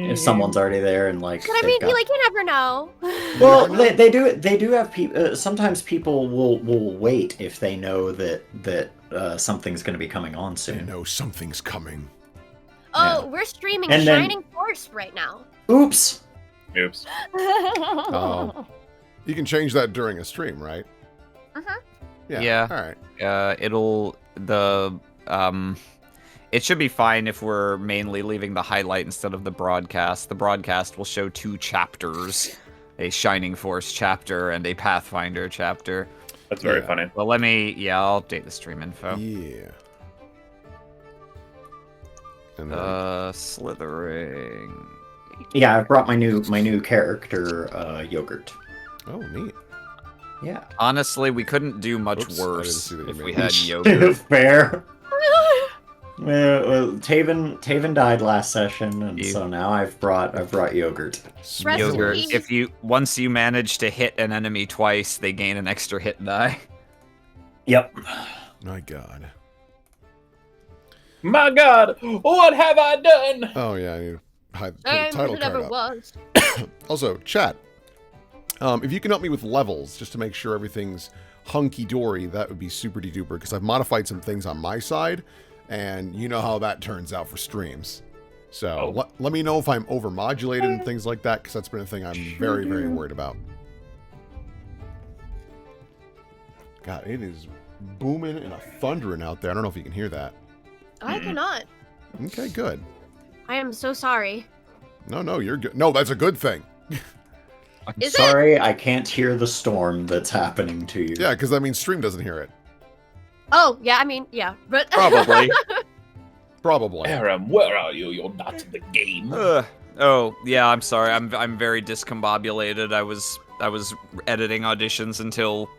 if someone's already there and like. But I mean, you never know. Well, they do have people. Sometimes people will wait if they know that something's going to be coming on soon. They know something's coming. Oh, Yeah. We're streaming And Shining Force right now. Oops. Oh. You can change that during a stream, right? Uh-huh. Yeah. All right. It should be fine if we're mainly leaving the highlight instead of the broadcast. The broadcast will show 2 chapters, a Shining Force chapter and a Pathfinder chapter. That's very funny. Well, I'll update the stream info. Yeah. And Slithering. Yeah, I've brought my new character, Yogurt. Oh, neat. Yeah. Honestly, we couldn't do much worse if we had it. Yogurt. Fair. Well, Tavin died last session, and so now I've brought Yogurt. Yogurt. Once you manage to hit an enemy twice, they gain an extra hit die. Yep. My God. My God, what have I done? Oh yeah, I need to hide the title card up. Was. Also, chat. If you can help me with levels, just to make sure everything's hunky-dory, that would be super-de-duper, because I've modified some things on my side, and you know how that turns out for streams. So let me know if I'm over-modulated and things like that, because that's been a thing I'm very, very worried about. God, it is booming and a thundering out there. I don't know if you can hear that. I cannot. Okay, good. I am so sorry. No, you're good. No, that's a good thing. I'm sorry, I can't hear the storm that's happening to you. Yeah, because I mean, stream doesn't hear it. Oh, yeah, I mean, yeah, but... Probably. Probably. Aram, where are you? You're not in the game. Oh, yeah, I'm sorry. I'm very discombobulated. I was editing auditions until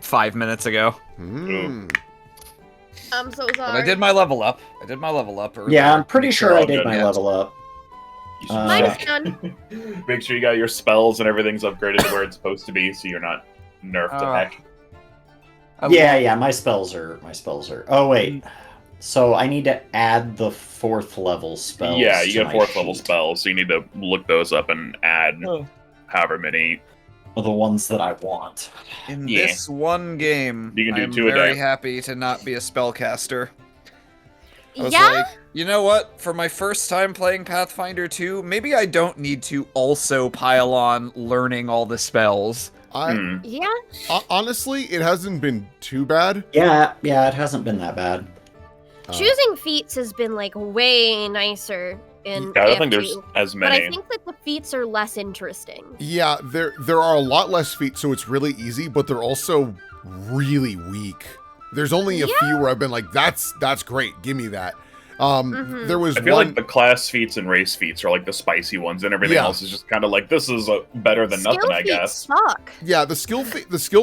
5 minutes ago. I'm so sorry. But I did my level up. Earlier. Yeah, I'm pretty sure I did my level up. Mine is done. Make sure you got your spells and everything's upgraded to where it's supposed to be, so you're not nerfed to heck. Yeah, my spells are. Oh wait, so I need to add the 4th level spells. Yeah, you get 4th level sheet. spells, so you need to look those up and add however many. The ones that I want. In this one game, you can do I'm 2 a day. very happy to not be a spellcaster. I was Yeah? like, you know what? For my first time playing Pathfinder 2, maybe I don't need to also pile on learning all the spells. Yeah? Honestly, it hasn't been too bad. Yeah, it hasn't been that bad. Choosing feats has been, like, way nicer in I don't think AFQ, there's as but many. I think that the feats are less interesting. Yeah, there are a lot less feats, so it's really easy, but they're also really weak. There's only a few where I've been like, that's great, give me that. There was I feel one... like the class feats and race feats are like the spicy ones, and everything else is just kind of like, this is better than nothing, I guess. Suck. Yeah, the skill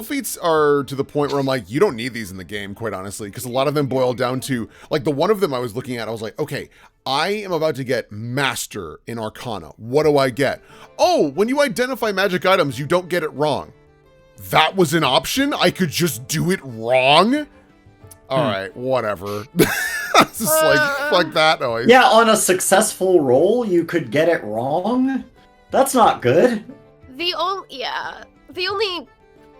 feats are to the point where I'm like, you don't need these in the game, quite honestly, because a lot of them boil down to, like, the one of them I was looking at, I was like, okay, I am about to get Master in Arcana. What do I get? Oh, when you identify magic items, you don't get it wrong. That was an option? I could just do it wrong? All right, whatever. It's just like, fuck that noise. Yeah, on a successful roll, you could get it wrong? That's not good. The only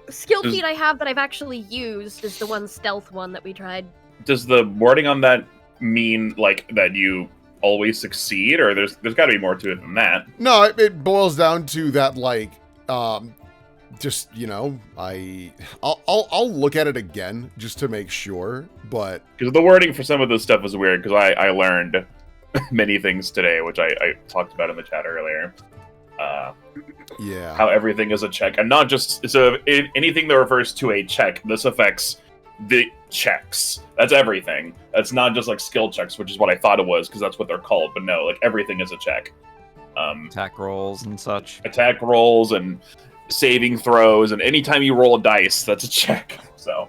skill feat I have that I've actually used is the one stealth one that we tried. Does the wording on that mean, like, that you always succeed, or there's got to be more to it than that? No, it boils down to that, like, just, you know, I'll look at it again just to make sure, but... Because the wording for some of this stuff was weird, because I learned many things today, which I talked about in the chat earlier. Yeah. How everything is a check, and not just... So anything that refers to a check, this affects the checks. That's everything. That's not just like skill checks, which is what I thought it was, because that's what they're called, but no, like everything is a check. Attack rolls and such. Attack rolls and saving throws, and anytime you roll a dice, that's a check. So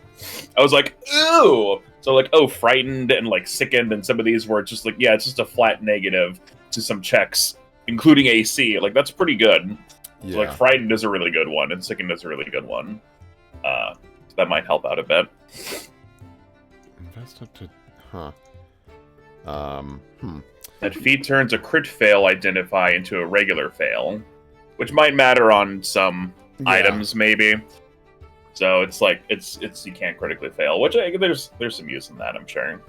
I was like, ooh! So like, oh, frightened and like sickened, and some of these were just like, yeah, it's just a flat negative to some checks, including AC. Like, that's pretty good. Yeah. So, like, frightened is a really good one, and sickened is a really good one. So that might help out a bit. Invest up to... That feat turns a crit fail identify into a regular fail, which might matter on some items, maybe. So it's like it's you can't critically fail, which there's some use in that, I'm sure.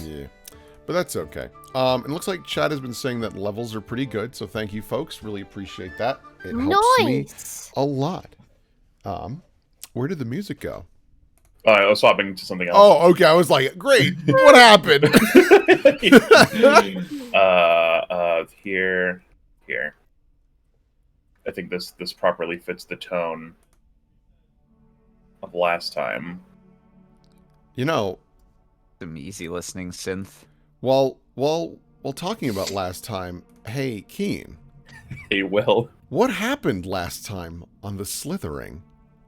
Yeah, but that's okay. It looks like Chad has been saying that levels are pretty good, so thank you, folks. Really appreciate that. It helps me a lot. Where did the music go? I was swapping to something else. Oh, okay. I was like, great. What happened? Here. I think this properly fits the tone of last time. You know, Some easy listening synth. while talking about last time, hey, Kiane, Hey, Will. what happened last time on the Slithering?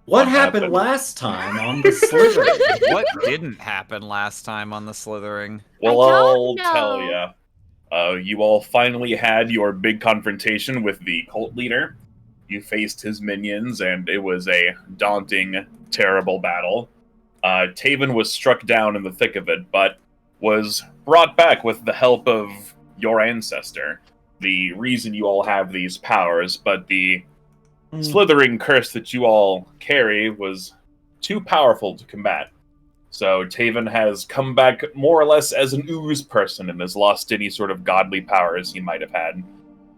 What happened last time on the Slithering? What didn't happen last time on the Slithering? Well, I don't I'll know. tell ya. You all finally had your big confrontation with the cult leader. You faced his minions, and it was a daunting, terrible battle. Tavin was struck down in the thick of it, but was brought back with the help of your ancestor. The reason you all have these powers, but the slithering curse that you all carry was too powerful to combat. So Tavin has come back more or less as an ooze person and has lost any sort of godly powers he might have had.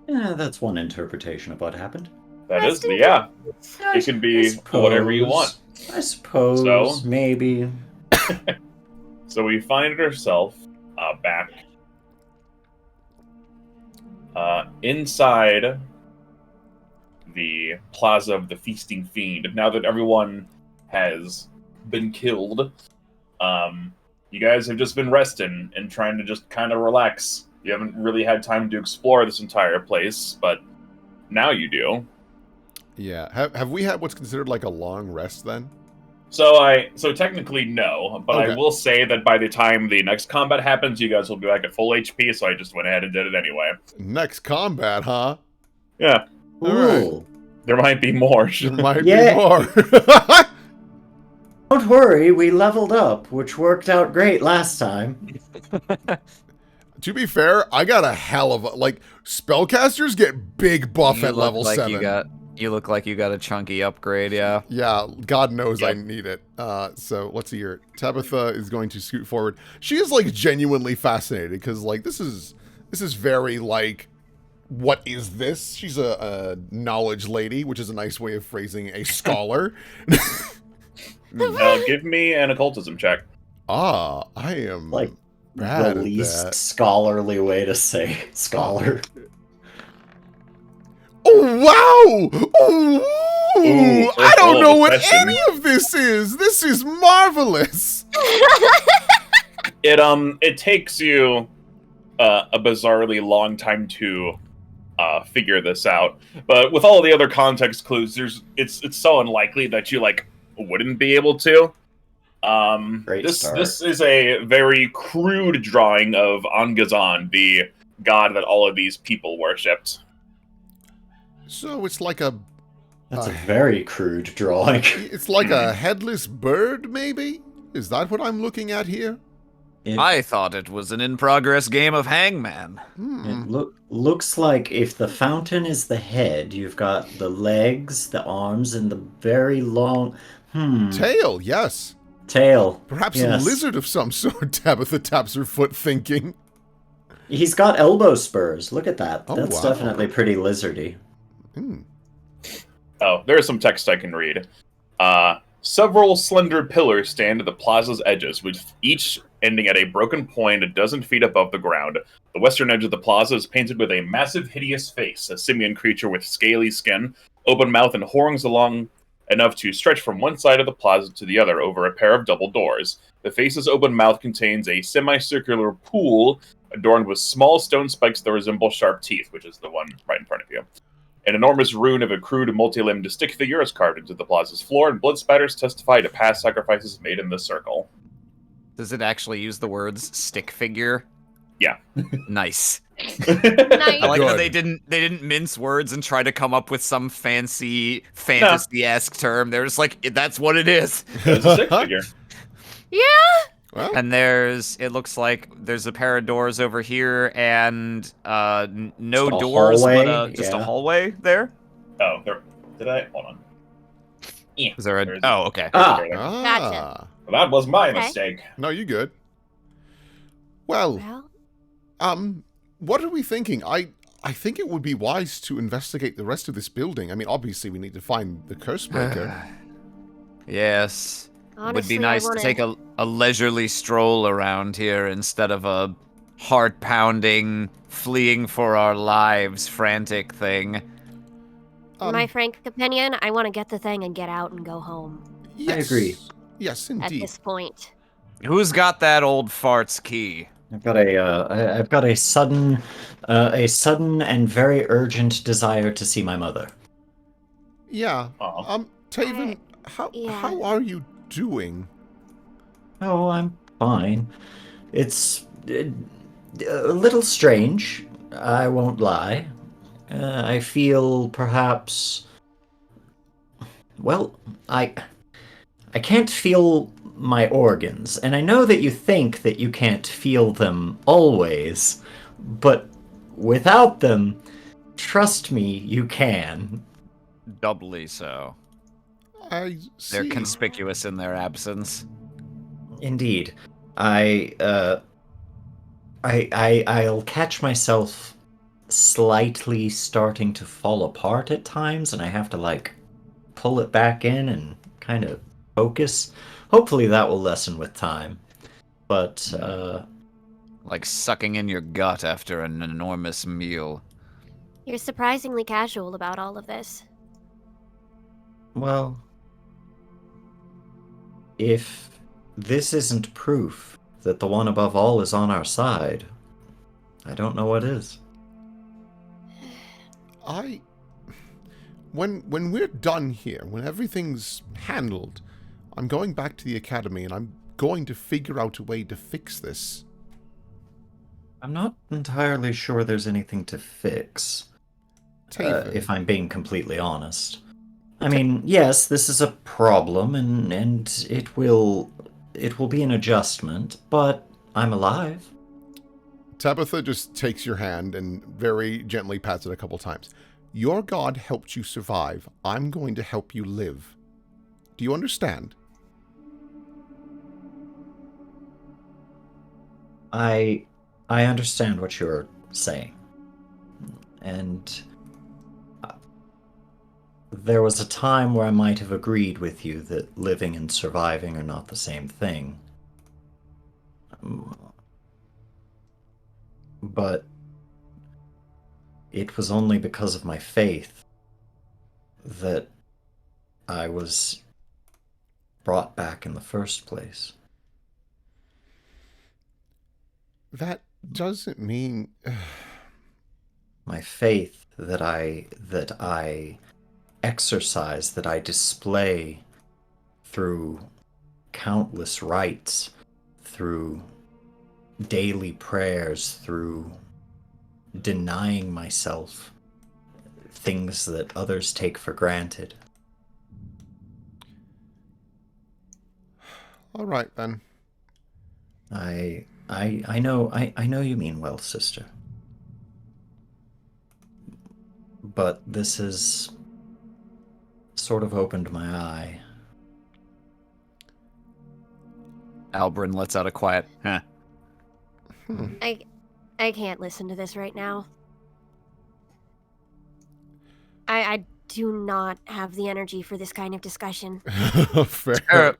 Yeah, that's one interpretation of what happened. That is, yeah. It can be whatever you want. I suppose. So? Maybe. So we find ourselves back inside the Plaza of the Feasting Fiend. Now that everyone has been killed, you guys have just been resting and trying to just kind of relax. You haven't really had time to explore this entire place, but now you do. Yeah. Have we had what's considered like a long rest then? So technically no, but Okay. I will say that by the time the next combat happens, you guys will be back at full HP, so I just went ahead and did it anyway. Next combat, huh? Yeah, All right. Ooh. there might be more. There might Yeah. be more. Don't worry, we leveled up, which worked out great last time. To be fair, I got a hell of a spellcasters get big buff You at look level like 7. You look like you got a chunky upgrade, yeah. Yeah, God knows I Yep. need it. So let's see here. Tabitha is going to scoot forward. She is genuinely fascinated because this is very what is this? She's a knowledge lady, which is a nice way of phrasing a scholar. Give me an occultism check. I am Like, bad the at least that. scholarly way to say scholar. Oh wow! Oh, Ooh, I don't first know roll what of session. any of this is. This is marvelous. It takes you a bizarrely long time to figure this out, but with all the other context clues, it's so unlikely that you wouldn't be able to. Great start. This is a very crude drawing of Angazan, the god that all of these people worshipped. So it's like a That's a very crude drawing. it's like a headless bird, maybe? Is that what I'm looking at here? I thought it was an in-progress game of Hangman. It looks like if the fountain is the head, you've got the legs, the arms, and the very long Tail, yes. tail. Perhaps Yes. a lizard of some sort. Tabitha taps her foot, thinking. He's got elbow spurs. Look at that. Oh, That's wow. definitely pretty lizardy. Oh, there's some text I can read. Several slender pillars stand at the plaza's edges, with each ending at a broken point a dozen feet above the ground. The western edge of the plaza is painted with a massive, hideous face, a simian creature with scaly skin, open mouth, and horns long enough to stretch from one side of the plaza to the other over a pair of double doors. The face's open mouth contains a semicircular pool adorned with small stone spikes that resemble sharp teeth, which is the one right in front of you. An enormous rune of a crude, multi-limbed stick figure is carved into the plaza's floor, and blood spatters testify to past sacrifices made in this circle. Does it actually use the words stick figure? Yeah. Nice. Nice. I like that Good. they didn't mince words and try to come up with some fancy fantasy-esque term. They're just like, that's what it is. It's a stick figure. Yeah. Well, And it looks like there's a pair of doors over here and no Just a doors, hallway, but just a yeah. hallway there. Oh, there. Did I? Hold on. Yeah, Is there a? there's Oh, okay. Ah, door there. ah. That was my Okay. mistake. No, you good. Well, Well, what are we thinking? I think it would be wise to investigate the rest of this building. I mean, obviously we need to find the Cursebreaker. Yes. Would honestly, be nice I wanna... to take a leisurely stroll around here instead of a heart-pounding, fleeing for our lives frantic thing. my frank opinion, I want to get the thing and get out and go home Yes. I agree. Yes, at indeed. this point. Who's got that old fart's key? I've got a sudden and very urgent desire to see my mother. Yeah. Aw. Tavin, yeah. how are you doing? Oh, I'm fine. It's a little strange, I won't lie. I feel perhaps... Well, I can't feel my organs, and I know that you think that you can't feel them always, but without them, trust me, you can. Doubly so. I see. They're conspicuous in their absence. Indeed. I'll catch myself slightly starting to fall apart at times, and I have to, like, pull it back in and kind of focus. Hopefully that will lessen with time. But, Like sucking in your gut after an enormous meal. You're surprisingly casual about all of this. well... If this isn't proof that the one above all is on our side, I don't know what is. When we're done here, when everything's handled, I'm going back to the academy and I'm going to figure out a way to fix this. I'm not entirely sure there's anything to fix, Tavin, if I'm being completely honest. I mean, yes, this is a problem, and it will be an adjustment, but I'm alive. Tabitha just takes your hand and very gently pats it a couple times. Your god helped you survive. I'm going to help you live. Do you understand? I understand what you're saying. And there was a time where I might have agreed with you that living and surviving are not the same thing. But it was only because of my faith that I was brought back in the first place. That doesn't mean... My faith that I exercise, that I display through countless rites, through daily prayers, through denying myself things that others take for granted. All right, then. I know you mean well, sister. But this has sort of opened my eye. Albrin lets out a quiet, huh. I can't listen to this right now. I do not have the energy for this kind of discussion. Fair.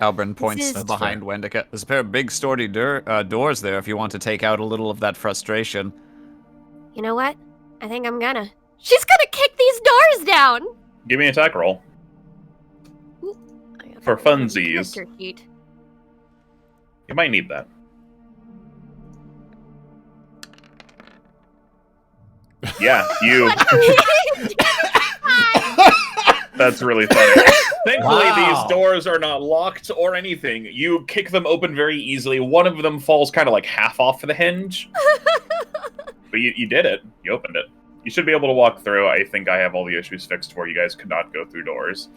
Albrin points is- behind Wendika. There's a pair of big sturdy doors there if you want to take out a little of that frustration. You know what? I think I'm gonna. She's gonna kick these doors down! Give me an attack roll. For funsies. Character sheet. You might need that. Yeah, you. That's really funny. Thankfully, Wow. these doors are not locked or anything. You kick them open very easily. One of them falls kind of like half off the hinge. But you did it. You opened it. You should be able to walk through. I think I have all the issues fixed where you guys could not go through doors.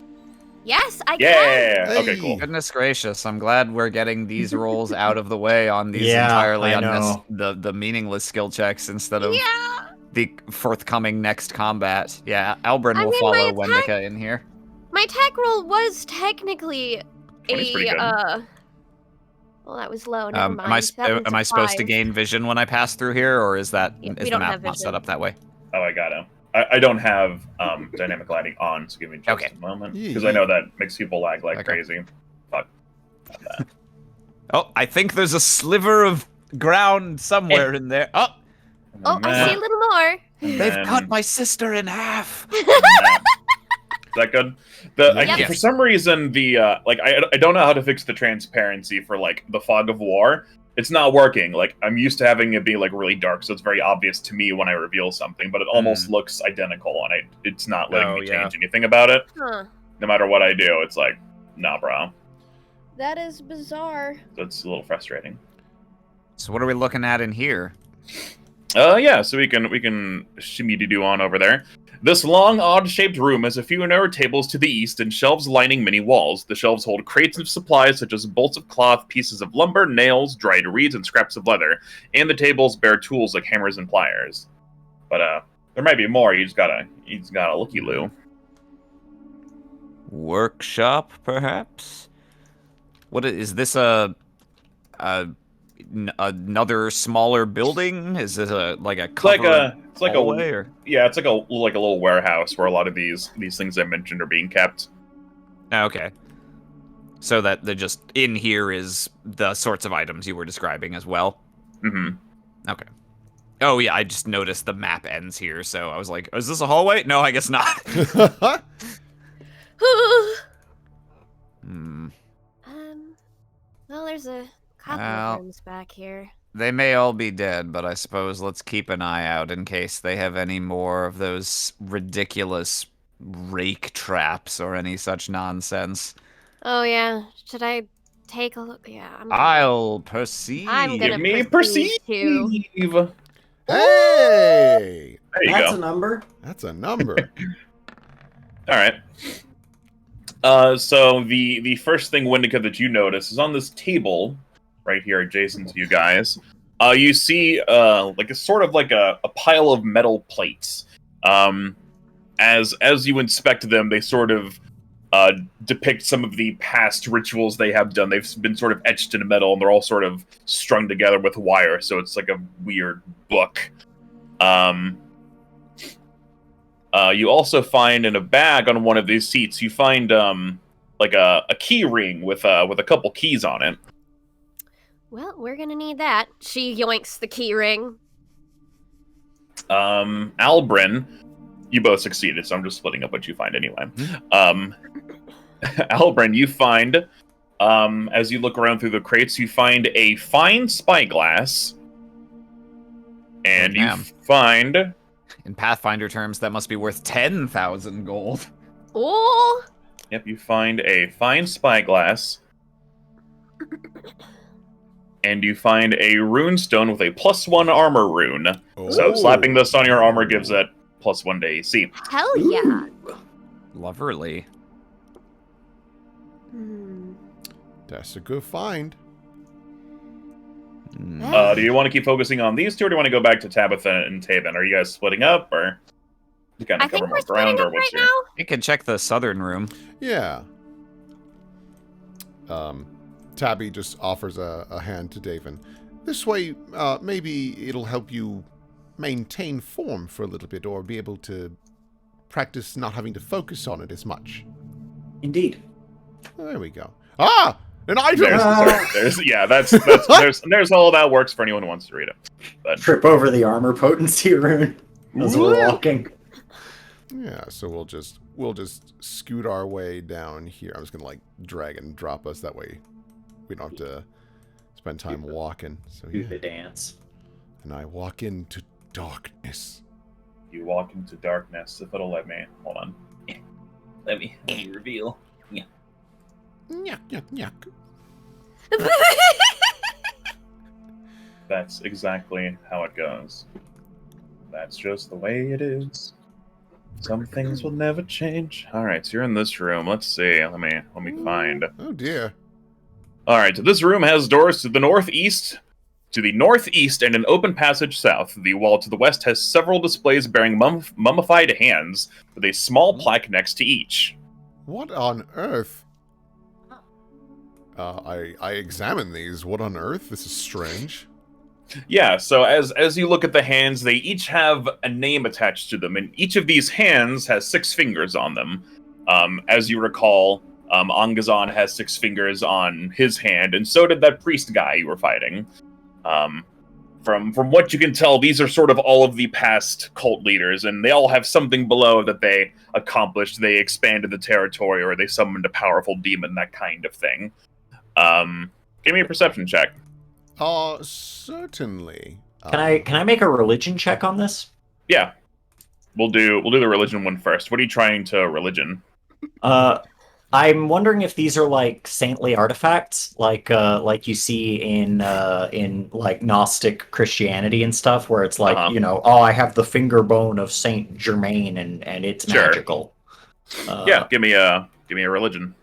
Yes, I can. Yeah. Okay, Hey. cool. Goodness gracious, I'm glad we're getting these rolls out of the way on these Yeah, entirely I know. the meaningless skill checks instead of Yeah. the forthcoming next combat. Yeah, Albrin I will mean, follow my attack- Wendica in here. My attack roll was technically 20's pretty good. Well, that was low. Never mind. Am I That one's am a I supposed to 5. gain vision when I pass through here, or is that Yeah, we is the don't map have not set vision. up that way? Oh, I got him. I don't have dynamic lighting on, so give me just Okay. a moment. Yeah. Because I know that makes people lag like Okay. crazy. Fuck. Oh, I think there's a sliver of ground somewhere in there. Oh, Oh, I see a little more. they've cut my sister in half. Is that good? Yes. For some reason, the I don't know how to fix the transparency for like the fog of war. It's not working. Like I'm used to having it be like really dark, so it's very obvious to me when I reveal something. But it almost looks identical, and it's not letting me change anything about it. Huh. No matter what I do, it's like, nah, bro. That is bizarre. So it's a little frustrating. So what are we looking at in here? Yeah. So we can shimmy do on over there. This long, odd-shaped room has a few narrow tables to the east and shelves lining many walls. The shelves hold crates of supplies such as bolts of cloth, pieces of lumber, nails, dried reeds, and scraps of leather. And the tables bear tools like hammers and pliers. But there might be more. You just gotta looky-loo. Workshop, perhaps? What is this? Another smaller building? Is this a covered hallway, or? Yeah, it's like a little warehouse where a lot of these things I mentioned are being kept. Okay. So that they're just in here is the sorts of items you were describing as well. Mm-hmm. Okay. Oh yeah, I just noticed the map ends here, so I was like, is this a hallway? No, I guess not. Hmm. Well, there's a couple Well, of rooms back here. They may all be dead, but I suppose let's keep an eye out in case they have any more of those ridiculous rake traps or any such nonsense. Oh yeah. Should I take a look? Yeah. I'll perceive. I'm gonna Give me perceive too. Hey! There you That's go. a number. That's a number. All right. So the first thing, Wendika, that you notice is on this table right here adjacent to you guys. You see like a sort of like a pile of metal plates. As you inspect them, they sort of depict some of the past rituals they have done. They've been sort of etched into metal, and they're all sort of strung together with wire, so it's like a weird book. You also find in a bag on one of these seats, you find like a key ring with a couple keys on it. Well, we're gonna need that. She yoinks the key ring. Albrin, you both succeeded, so I'm just splitting up what you find anyway. Albrin, you find, as you look around through the crates, you find a fine spyglass, and you find... In Pathfinder terms, that must be worth 10,000 gold. Oh! Yep, you find a fine spyglass, and you find a runestone with a +1 armor rune. So slapping this on your armor gives it +1 to AC. Hell yeah! Lovely. That's a good find. Do you want to keep focusing on these two, or do you want to go back to Tabitha and Tavin? Are you guys splitting up, or you kind I of cover think more we're ground, splitting or up what's right your... now. You can check the southern room. Yeah. Tabby just offers a hand to Davin. This way, maybe it'll help you maintain form for a little bit, or be able to practice not having to focus on it as much. Indeed. There we go. Ah! An item! There's all that works for anyone who wants to read it. But Trip over the armor potency rune as we're walking. Yeah, so we'll just scoot our way down here. I'm just gonna like drag and drop us, that way we don't have to spend time walking. So Do the dance. And I walk into darkness. you walk into darkness, if it'll let me. Hold on. Let me reveal. Yeah. Yuck, yuck, yuck. That's exactly how it goes. That's just the way it is. Some things will never change. All right, so you're in this room. Let's see. Let me find. Oh dear. All right, so this room has doors to the northeast, and an open passage south. The wall to the west has several displays bearing mummified hands, with a small plaque next to each. What on earth? I examined these. What on earth? This is strange. Yeah, so as you look at the hands, they each have a name attached to them, and each of these hands has 6 fingers on them. As you recall, Angazan has 6 fingers on his hand, and so did that priest guy you were fighting. From what you can tell, these are sort of all of the past cult leaders, and they all have something below that they accomplished. They expanded the territory, or they summoned a powerful demon, that kind of thing. Give me a perception check. Certainly. Can I make a religion check on this? Yeah, we'll do the religion one first. What are you trying to religion? I'm wondering if these are like saintly artifacts, like you see in like Gnostic Christianity and stuff, where it's like oh, I have the finger bone of Saint Germain and it's magical. Yeah, give me a religion.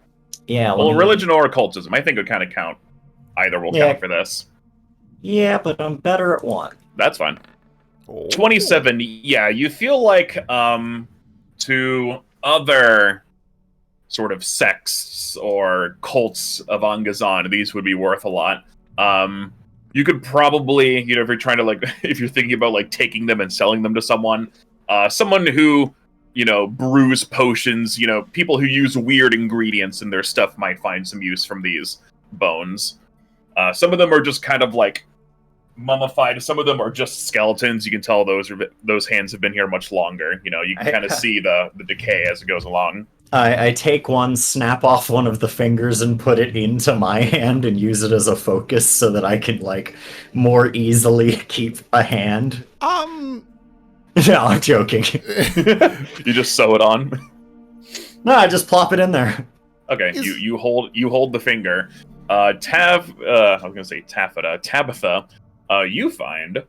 Yeah, well, religion or occultism, I think would kind of count. Either will count for this. Yeah, but I'm better at one. That's fine. Oh. 27. Yeah, you feel like to other sort of sects or cults of Angazan, these would be worth a lot. You could probably, if you're trying to if you're thinking about taking them and selling them to someone who, brews potions, people who use weird ingredients in their stuff might find some use from these bones. Some of them are just kind of mummified. Some of them are just skeletons. You can tell those hands have been here much longer. You can kind of see the decay as it goes along. I take one, snap off one of the fingers, and put it into my hand and use it as a focus so that I can more easily keep a hand. No, I'm joking. You just sew it on? No, I just plop it in there. Okay, you hold the finger. I was gonna say Tabitha. You find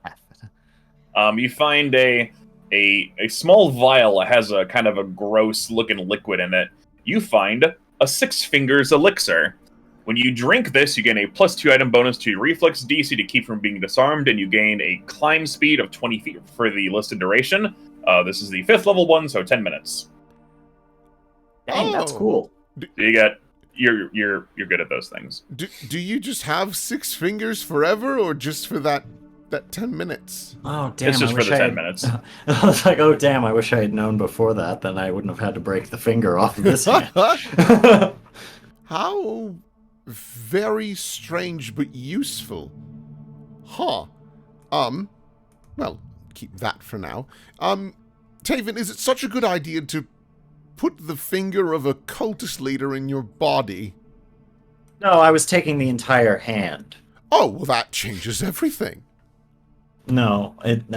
a small vial that has a kind of a gross looking liquid in it. You find a 6 fingers elixir. When you drink this, you gain a +2 item bonus to your reflex DC to keep from being disarmed, and you gain a climb speed of 20 feet for the listed duration. This is the 5th level one, so 10 minutes. Dang, that's cool. You're good at those things. Do you just have 6 fingers forever, or just for that 10 minutes? Oh damn! It's just for the 10 minutes. I was like, oh damn! I wish I had known before that. Then I wouldn't have had to break the finger off of this hand. How very strange but useful. Huh. Well, keep that for now. Tavin, is it such a good idea to put the finger of a cultist leader in your body? No, I was taking the entire hand. Oh, well, that changes everything. No, it's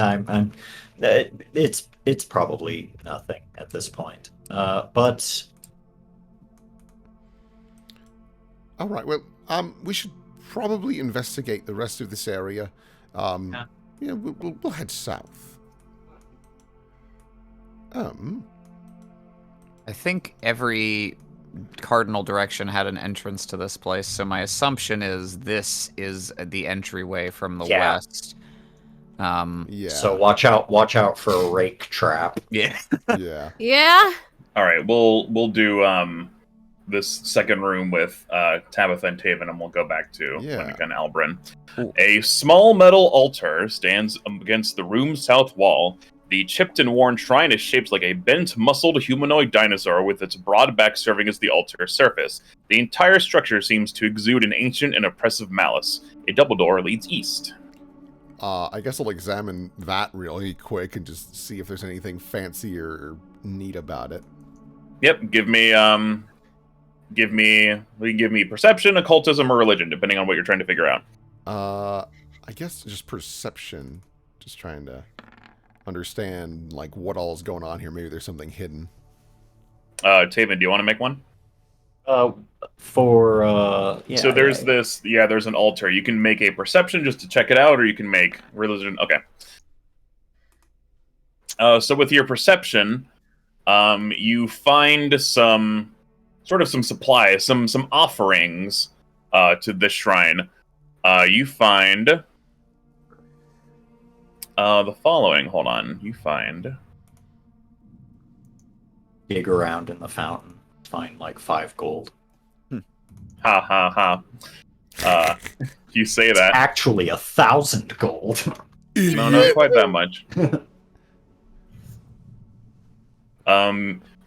probably nothing at this point. But all right. Well, we should probably investigate the rest of this area. Yeah, we'll head south. I think every cardinal direction had an entrance to this place, so my assumption is this is the entryway from the west. Yeah. So watch out for a rake trap. Yeah. Yeah. Yeah? All right, we'll do this second room with Tabitha and Tavin, and we'll go back to Wendica and Albrin. Ooh. A small metal altar stands against the room's south wall. The chipped and worn shrine is shaped like a bent, muscled humanoid dinosaur with its broad back serving as the altar surface. The entire structure seems to exude an ancient and oppressive malice. A double door leads east. I guess I'll examine that really quick and just see if there's anything fancy or neat about it. Yep, give me perception, occultism, or religion, depending on what you're trying to figure out. I guess just perception. Just trying to understand what all is going on here. Maybe there's something hidden. Tavin, do you want to make one? So there's an altar. You can make a perception just to check it out, or you can make religion. Okay. So with your perception, You find some supplies, some offerings to this shrine. You find the following. Hold on. You find. Dig around in the fountain, find like 5 gold. Ha ha ha. You say that. Actually, 1,000 gold. No, not quite that much.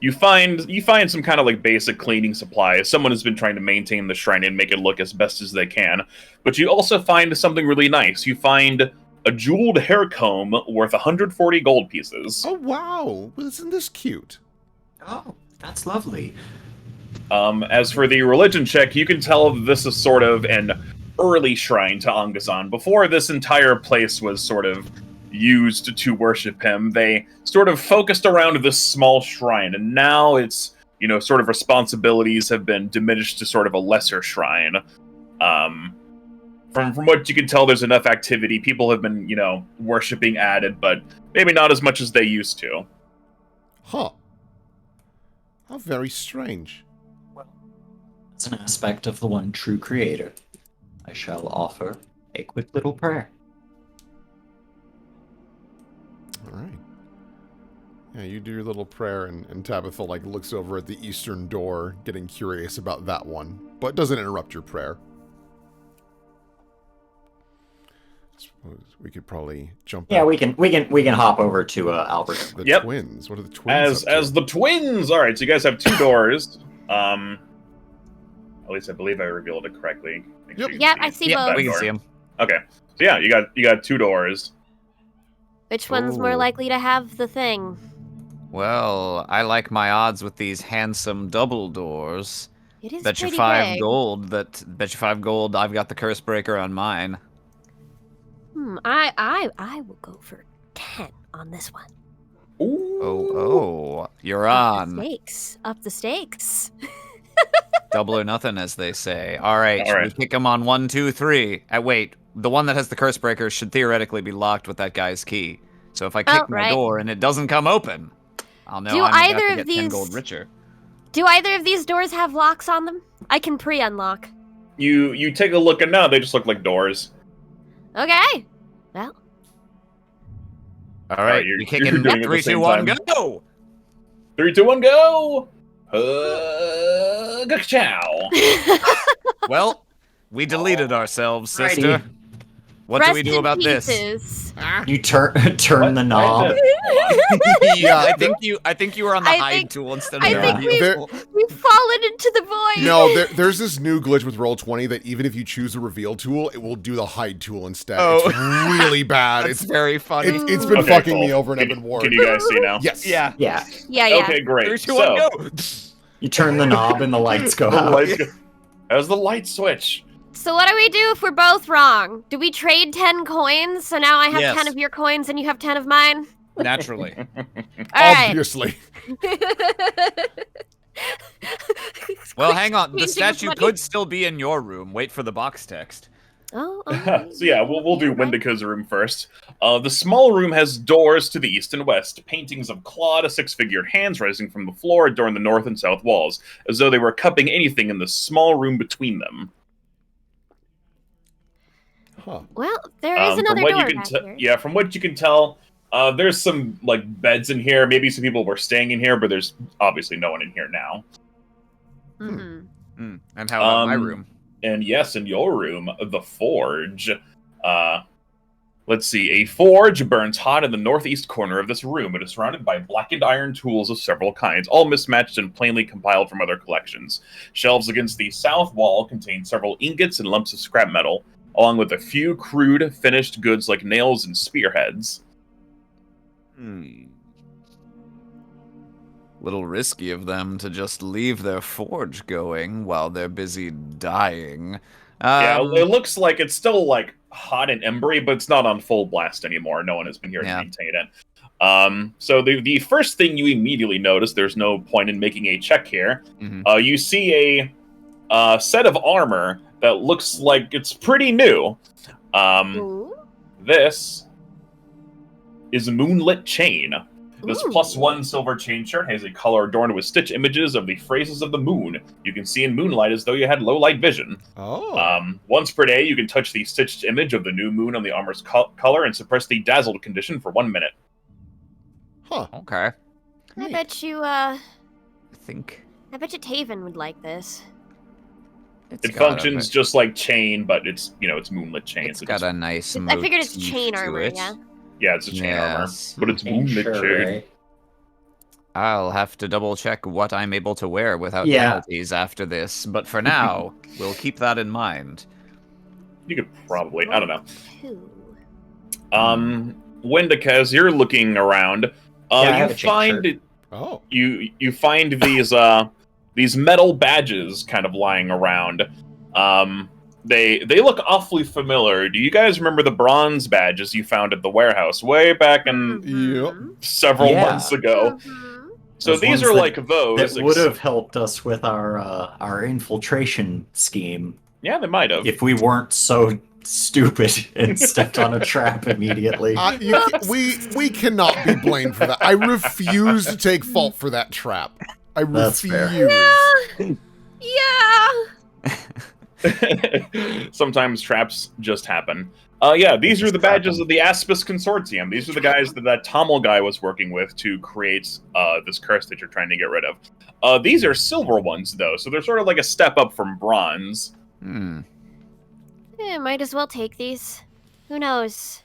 You find some kind of like basic cleaning supplies. Someone has been trying to maintain the shrine and make it look as best as they can. But you also find something really nice. You find a jeweled hair comb worth 140 gold pieces. Oh, wow. Well, isn't this cute? Oh, that's lovely. As for the religion check, you can tell this is sort of an early shrine to Angasan. Before this entire place was sort of used to worship him, they sort of focused around this small shrine, and now it's, sort of responsibilities have been diminished to sort of a lesser shrine. From what you can tell, there's enough activity. People have been, worshiping at it, but maybe not as much as they used to. Huh. How very strange. Well, it's an aspect of the one true creator. I shall offer a quick little prayer. All right. Yeah, you do your little prayer, and Tabitha looks over at the eastern door, getting curious about that one, but doesn't interrupt your prayer. Suppose we could probably jump. Yeah, back. we can hop over to Albrin. The twins. What are the twins? As the twins. All right, so you guys have 2 doors. At least I believe I revealed it correctly. Make Yep. you Yeah, see I see that both. We can door. see him. Okay, so yeah, you got 2 doors. Which one's more Ooh. likely to have the thing? Well, I like my odds with these handsome double doors. It is Bet you pretty 5 big. gold. Bet you 5 gold. I've got the Cursebreaker on mine. I will go for 10 on this one. Ooh. Oh, you're Up the on. stakes. Up the stakes. Double or nothing, as they say. All right, All should we right. kick him on 1, 2, 3? Wait, the one that has the Cursebreaker should theoretically be locked with that guy's key. So if I kick my right. door and it doesn't come open, I'll know Do I'm about either to of get 10 these- gold richer. Do either of these doors have locks on them? I can pre-unlock. You take a look, and now they just look like doors. Okay. Well, All right, you're you kick in doing it at the 3, 2, same 1, time. go! 3, 2, 1, go! Ka-chow! Well, we deleted ourselves, Alrighty. sister. What do we do about this? this? You turn the knob. Yeah, I think you were on the I hide think- tool instead of I the think reveal we- tool. We've fallen into the void. No, there's this new glitch with Roll20 that even if you choose the reveal tool, it will do the hide tool instead. Oh. It's really bad. That's very funny. It's been Okay, fucking cool. me over and I've Can- been warned. Can you guys see now? Yes. Yeah. Yeah, Yeah. Okay, great. 3, 2, 1, So, go! you turn the knob and the lights go the out. lights go- How's the light switch? So what do we do if we're both wrong? Do we trade 10 coins? So now I have Yes. 10 of your coins and you have 10 of mine? Naturally. All right. Obviously. Well, hang on. The Changing of statue money. could still be in your room. Wait for the box text. Oh, So yeah, we'll do Wendiko's room first. The small room has doors to the east and west, paintings of clawed, 6-figured hands rising from the floor adorn the north and south walls, as though they were cupping anything in the small room between them. Huh. Well, there is From another what door you can back here. yeah, from what you can tell, there's some like beds in here. Maybe some people were staying in here, but there's obviously no one in here now. Mm-hmm. And how about my Um, room? And yes, in your room, the forge. Let's see. A forge burns hot in the northeast corner of this room. It is surrounded by blackened iron tools of several kinds, all mismatched and plainly compiled from other collections. Shelves against the south wall contain several ingots and lumps of scrap metal, along with a few crude, finished goods like nails and spearheads. Little risky of them to just leave their forge going while they're busy dying. Yeah, it looks like it's still like hot and embery, but it's not on full blast anymore. No one has been here to Yeah. maintain it. So the first thing you immediately notice, there's no point in making a check here. Mhm. You see a set of armor that looks like it's pretty new. Ooh. This is a moonlit chain. This Ooh. +1 silver chain shirt has a collar adorned with stitch images of the phrases of the moon. You can see in moonlight as though you had low light vision. Oh. Once per day, you can touch the stitched image of the new moon on the armor's color and suppress the dazzled condition for 1 minute. Huh. Okay. I bet you, I think I bet you Tavin would like this. it's It got functions just like chain, but it's it's moonlit chain. It's so got a nice I figured it's motif chain to armor, it. yeah. yeah, it's a chain armor, Yes. but it's moonlit Sure, chain. right? I'll have to double check what I'm able to wear without Yeah. penalties after this, but for now, we'll keep that in mind. You could probably, I don't know. Two. Wendika, as you're looking around, I you have a chain find Oh. you find these metal badges kind of lying around. They look awfully familiar. Do you guys remember the bronze badges you found at the warehouse way back in Mhm. several Yeah. months ago? Mhm. So Those these ones are that- like those. That would have helped us with our infiltration scheme Yeah, they might have. if we weren't so stupid and stepped on a trap immediately. We cannot be blamed for that. I refuse to take fault for that trap. I That's fair. refuse. Yeah. Sometimes traps just happen. Yeah, these are the badges of the Aspis Consortium. These are the guys that Tommel guy was working with to create this curse that you're trying to get rid of. These are silver ones, though, so they're sort of like a step up from bronze. Hmm. Might as well take these. Who knows?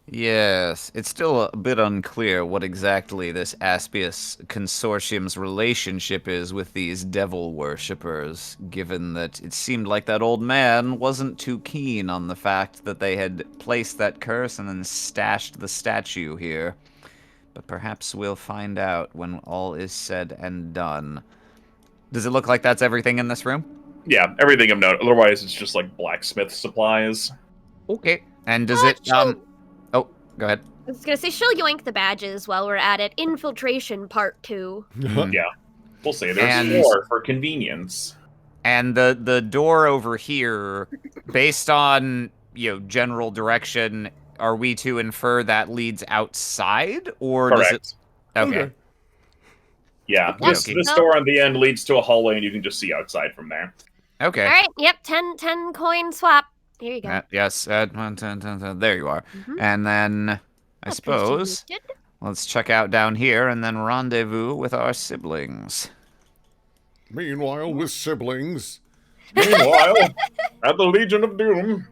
Yes, it's still a bit unclear what exactly this Aspis Consortium's relationship is with these devil worshippers, given that it seemed like that old man wasn't too keen on the fact that they had placed that curse and then stashed the statue here. But perhaps we'll find out when all is said and done. Does it look like that's everything in this room? Yeah, everything of note. Otherwise, it's just like blacksmith supplies. Okay. And does it, Oh, go ahead. I was gonna say she'll yoink the badges while we're at it. Infiltration part 2. Yeah, we'll say there's And- 4 for convenience. And the door over here, based on, general direction, are we to infer that leads outside, or does Correct. it? Okay. Yeah, Yeah, this okay. door on the end leads to a hallway, and you can just see outside from there. Okay. All right. Yep. 10 coin swap. Here you go. Yes. There you are. Mhm. And then I suppose Appreciated. let's check out down here and then rendezvous with our siblings. Meanwhile, with siblings. Meanwhile, at the Legion of Doom.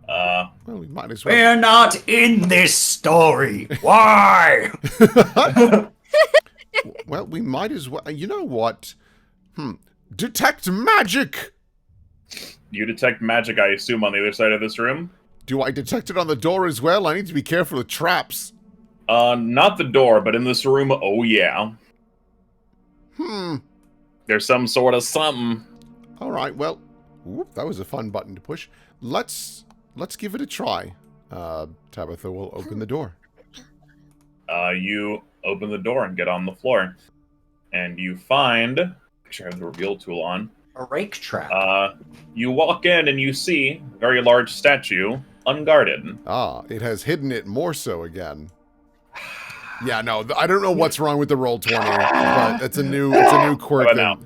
Well, we might as well. We're not in this story. Why? Well, we might as well. You know what? Detect magic! You detect magic, I assume, on the other side of this room? Do I detect it on the door as well? I need to be careful of traps. Not the door, but in this room, oh yeah. There's some sort of something. All right, well, whoop, that was a fun button to push. Let's give it a try. Tabitha will open the door. You open the door and get on the floor. And you find... Make sure I have the reveal tool on. A rake trap. You walk in and you see a very large statue, unguarded. Ah, it has hidden it more so again. Yeah, no, I don't know what's wrong with the roll 20, but it's a new quirk. How about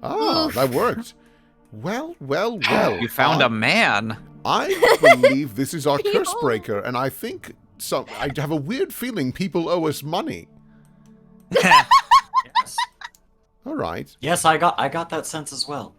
Ah, that worked. Well. You found a man. I believe this is our Behold. Cursebreaker, and I think I have a weird feeling people owe us money. Yes. All right. Yes, I got that sense as well.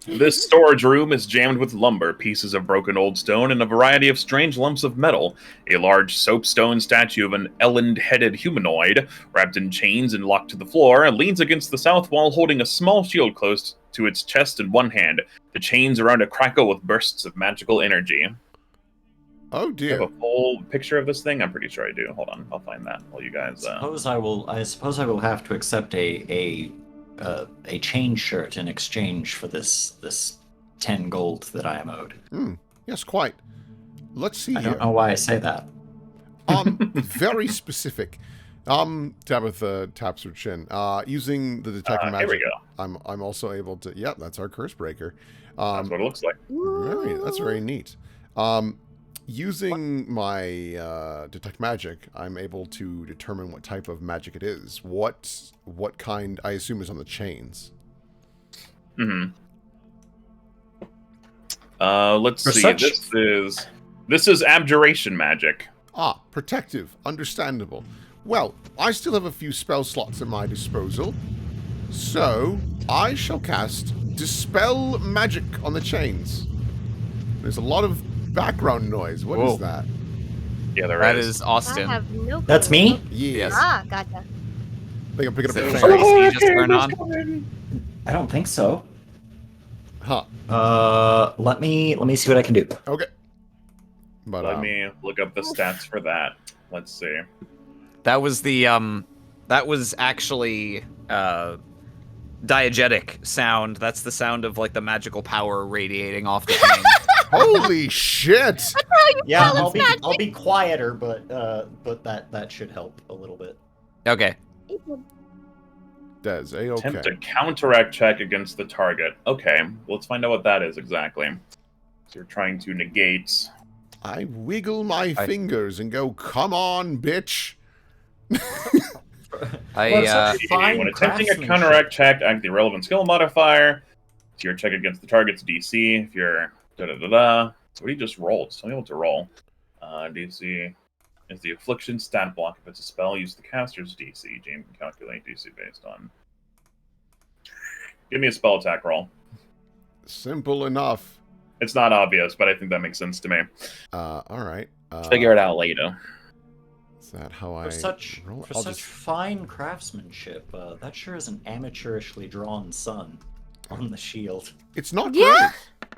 This storage room is jammed with lumber, pieces of broken old stone, and a variety of strange lumps of metal. A large soapstone statue of an elend-headed humanoid, wrapped in chains and locked to the floor, leans against the south wall holding a small shield close to its chest in one hand. The chains around it crackle with bursts of magical energy. Oh Do you have dear. a full picture of this thing? I'm pretty sure I do. Hold on, I'll find that while you guys... I suppose I will have to accept a chain shirt in exchange for this 10 gold that I am owed. Yes, quite. Let's see I here. don't know why I say that. Very specific. Tabitha taps her chin. Using the detect magic. Here we go. I'm also able to. Yep, that's our Cursebreaker. That's what it looks like. That's very neat. Using my detect magic, I'm able to determine what type of magic it is. What kind, I assume, is on the chains. Mm-hmm. Let's For see. such- This is abjuration magic. Ah, protective. Understandable. Well, I still have a few spell slots at my disposal. So, I shall cast Dispel Magic on the chains. There's a lot of background noise. What is Whoa. that? Yeah, there That is. is I Austin. have no clue. That's me? Yeah. Yes. Ah, gotcha. I think I'm picking up Is the it chain. free? Just turn on? I don't think so. Huh. Let me see what I can do. Okay. But, Let me look up the stats for that. Let's see. That was the that was actually diegetic sound. That's the sound of like the magical power radiating off the chain. holy shit! Yeah, balance magic. I'll be quieter, but that should help a little bit. Okay. Des, Attempt A-okay. a counteract check against the target. Okay, let's find out what that is exactly. So you're trying to negate. I wiggle my fingers and go, come on, bitch! Fine When attempting a craftsmanship. counteract check, act the irrelevant skill modifier. So your check against the target's DC. If you're da-da-da-da. So what he just rolled. Tell me what to roll. DC is the affliction stat block. If it's a spell, use the caster's DC. James can calculate DC based on. Give me a spell attack roll. Simple enough. It's not obvious, but I think that makes sense to me. Alright. Figure it out later. Is that how I For such roll? for I'll such just- fine craftsmanship, that sure is an amateurishly drawn sun on the shield. It's not Yeah. great.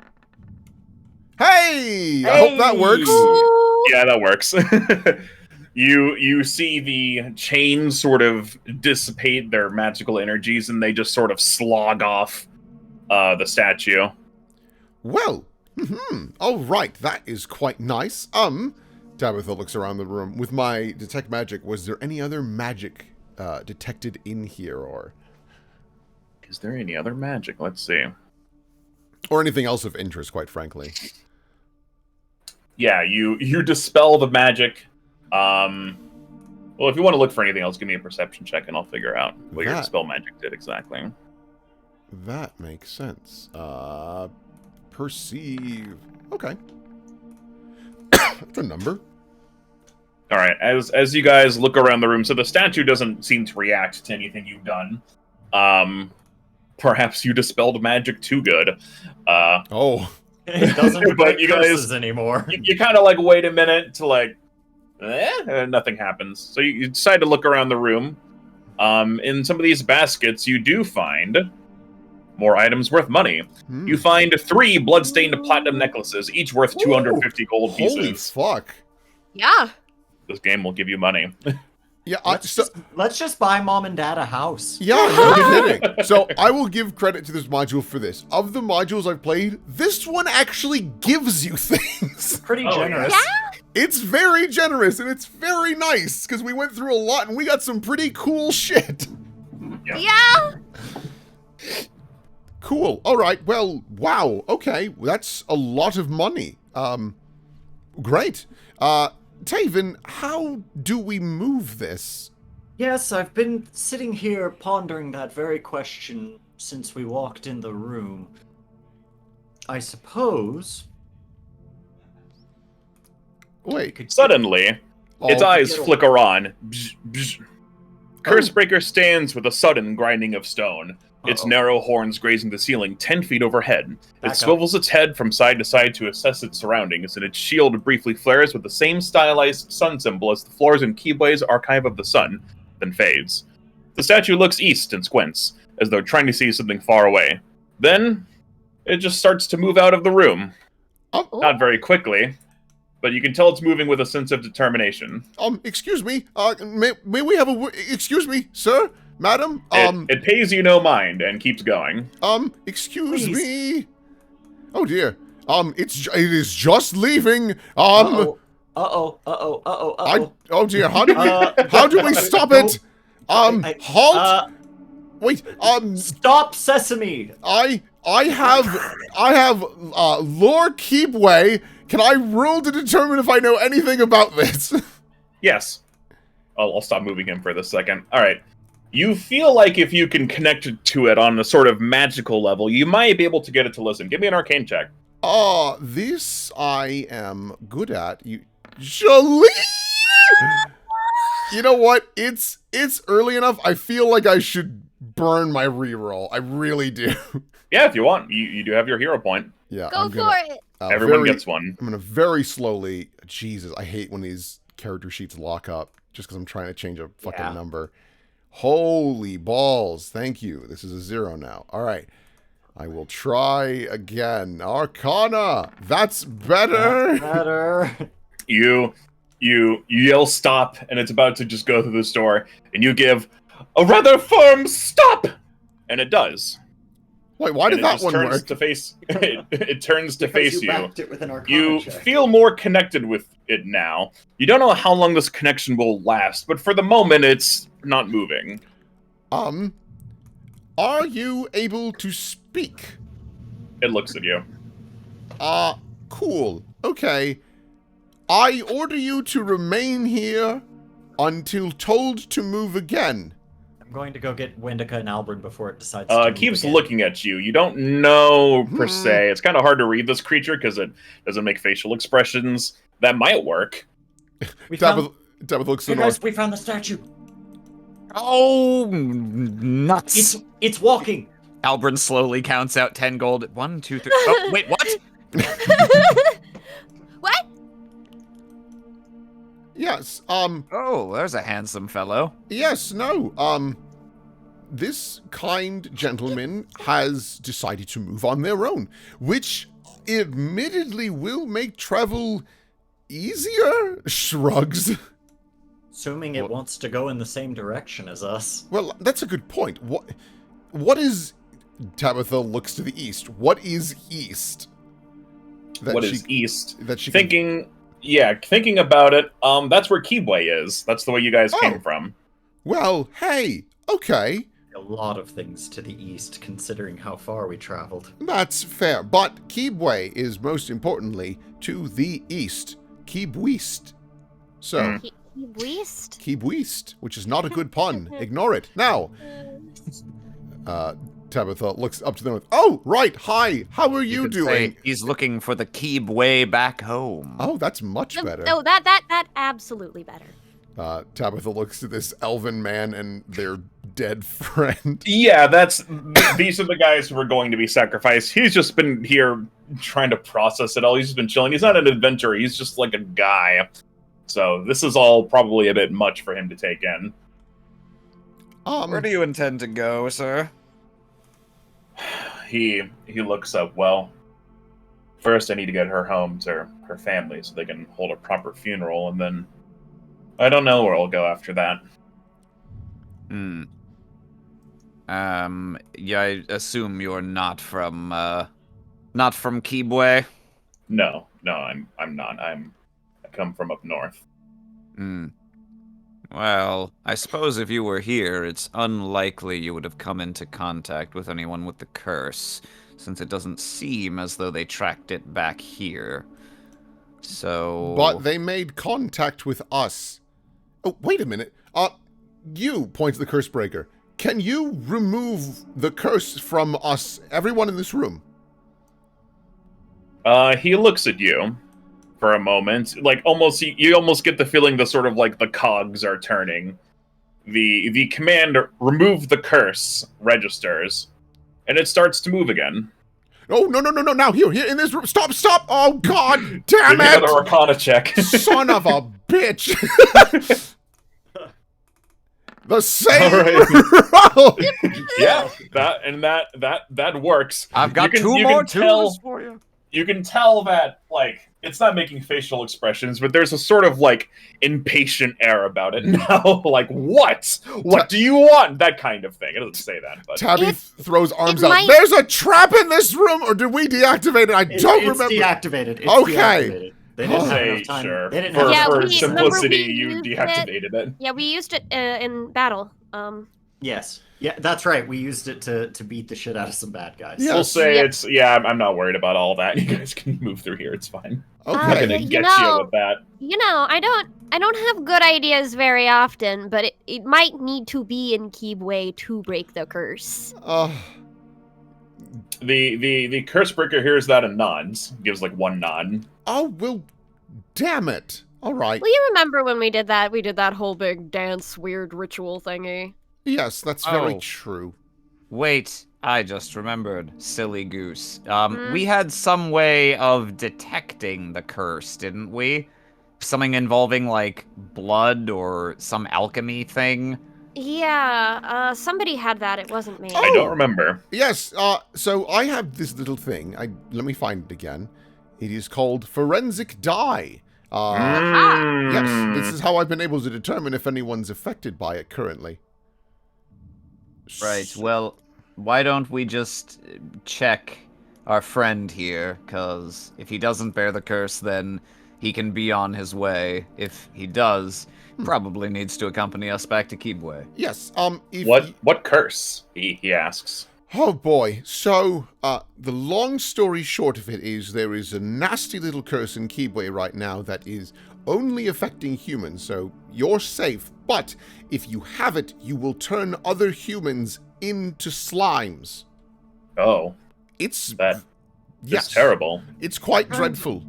Hey! I hope that works. Ooh. Yeah, that works. You see the chains sort of dissipate their magical energies, and they just sort of slog off the statue. Well, all right, that is quite nice. Tabitha looks around the room. With my detect magic, was there any other magic detected in here, or Is there any other magic? Let's see. anything else of interest? Quite frankly, Yeah, you dispel the magic. Well, if you want to look for anything else, give me a perception check, and I'll figure out what your That- dispel magic did exactly. that makes sense. Perceive. Okay, that's a number. All right, as you guys look around the room, so the statue doesn't seem to react to anything you've done. Perhaps you dispelled magic too good. Oh, It doesn't But break you guys- curses anymore. You kind of like wait a minute to like, and nothing happens. So you decide to look around the room. In some of these baskets, you do find more items worth money. You find 3 bloodstained platinum necklaces, each worth 250 gold holy pieces. fuck! Yeah. This game will give you money. Yeah, Let's just buy mom and dad a house. Yeah, no kidding. So I will give credit to this module for this. Of the modules I've played, this one actually gives you things. Pretty Oh, generous. It's very generous and it's very nice because we went through a lot and we got some pretty cool shit. Yeah. Cool. All right. Well, wow. Okay, that's a lot of money. Great. Tavin, how do we move this? Yes, I've been sitting here pondering that very question since we walked in the room. I suppose. Wait. Suddenly, its Oh, eyes it'll- flicker on. Bzz, bzz. Cursebreaker stands with a sudden grinding of stone. Its Uh-oh. narrow horns grazing the ceiling 10 feet overhead. Back It up. swivels its head from side to side to assess its surroundings, and its shield briefly flares with the same stylized sun symbol as the floors in Kibwe's Archive of the Sun, then fades. The statue looks east and squints, as though trying to see something far away. Then, it just starts to move out of the room. Not very quickly, but you can tell it's moving with a sense of determination. Excuse me. May we have a excuse me, sir? Madam? It pays you no mind and keeps going. Excuse Please. me. Oh dear. It is just leaving. Uh-oh. Oh dear. How do we stop it? Halt. Wait. Stop, Sesame! I have Lord Kibwe. Can I roll to determine if I know anything about this? Yes. I'll stop moving him for this second. All right. You feel like if you can connect to it on a sort of magical level, you might be able to get it to listen. Give me an arcane check. This I am good at. Jolie! You know what? It's early enough. I feel like I should burn my reroll. I really do. Yeah, if you want. You do have your hero point. Yeah. Go for it. Everyone gets one. I'm gonna very slowly. Jesus, I hate when these character sheets lock up just because I'm trying to change a fucking number. Holy balls. Thank you. This is a 0 now. All right. I will try again. Arcana. That's better. That's better. You yell stop, and it's about to just go through this door, and you give a rather firm stop, and it does. Wait, why did that one work? It turns to face you. Backed it with an arcana You check. feel more connected with it now. You don't know how long this connection will last, but for the moment, it's not moving. Are you able to speak? It looks at you. Cool. Okay. I order you to remain here until told to move again. I'm going to go get Wendica and Albrin before it decides to move Keeps again. looking at you. You don't know, per se. It's kind of hard to read this creature because it doesn't make facial expressions. That might work. Tabitha looks Hey annoyed. guys, we found the statue. Oh, nuts. It's walking. Albrin slowly counts out 10 gold. 1, 2, 3. Oh, wait, what? What? Yes, Oh, there's a handsome fellow. yes, no, this kind gentleman has decided to move on their own, which admittedly will make travel easier? Shrugs. Assuming it wants to go in the same direction as us. Well, that's a good point. What is... Tabitha looks to the east. What is east? What is east? That she Thinking about it, that's where Kibwe is. That's the way you guys came from. Well, hey, okay. A lot of things to the east, considering how far we traveled. That's fair. But Kibwe is most importantly to the east. Kibwest. So, Kibwest? Kibwest, which is not a good pun. Ignore it. Now, Tabitha looks up to them with, oh, right, hi, how are you could doing? say he's looking for the Kibwe back home. Oh, that's much better. Oh, that absolutely better. Tabitha looks to this elven man and their dead friend. Yeah, these are the guys who are going to be sacrificed. He's just been here trying to process it all. He's just been chilling. He's not an adventurer. He's just like a guy. So this is all probably a bit much for him to take in. Where do you intend to go, sir? He looks up, well, first I need to get her home to her family so they can hold a proper funeral, and then I don't know where I'll go after that. Yeah, I assume you're not from Kibwe? No, I'm not. I come from up north. Well, I suppose if you were here, it's unlikely you would have come into contact with anyone with the curse, since it doesn't seem as though they tracked it back here. So... But they made contact with us. Oh, wait a minute. You, points the Cursebreaker. Can you remove the curse from us, everyone in this room? He looks at you for a moment, like you almost get the feeling the sort of like the cogs are turning. The command remove the curse registers, and it starts to move again. Oh, no, now, here, in this room. Stop! Oh, God damn Give me it! another Arcana check. Son of a bitch! The same roll! Yeah, that works. I've got You two can more tell- twos for you. You can tell that, like, it's not making facial expressions, but there's a sort of, like, impatient air about it now. Like, what? What do you want? That kind of thing. It doesn't say that, but... Tabby throws arms it out. might- There's a trap in this room, or did we deactivate it? I don't It's remember. deactivated. It's Okay. deactivated. They didn't have Say, enough time. sure. They didn't For, have Yeah, for we- simplicity, remember we you used deactivated it. Yeah, we used it in battle. Yes. Yeah, that's right. We used it to beat the shit out of some bad guys. Yeah. We'll say Yep. it's I'm not worried about all that. You guys can move through here. It's fine. I'm not Okay. gonna you get know- you with that. I don't have good ideas very often, but it might need to be in Kibwe to break the curse. The Cursebreaker hears that and nods. Gives like one nod. Oh, well, damn it. All right. Well, you remember when we did that? We did that whole big dance, weird ritual thingy. Yes, that's very Oh. true. Wait, I just remembered. Silly goose. We had some way of detecting the curse, didn't we? Something involving, like, blood or some alchemy thing? Yeah, somebody had that. It wasn't me. I don't remember. Yes, so I have this little thing. Let me find it again. It is called Forensic Dye. Yes, this is how I've been able to determine if anyone's affected by it currently. Right, well, why don't we just check our friend here, because if he doesn't bear the curse, then he can be on his way. If he does, probably needs to accompany us back to Kibwe. Yes, if What curse? He asks. Oh boy. So, the long story short of it is there is a nasty little curse in Kibwe right now that is only affecting humans, so you're safe. But if you have it, you will turn other humans into slimes. Oh, It's that's yes, terrible. It's quite dreadful.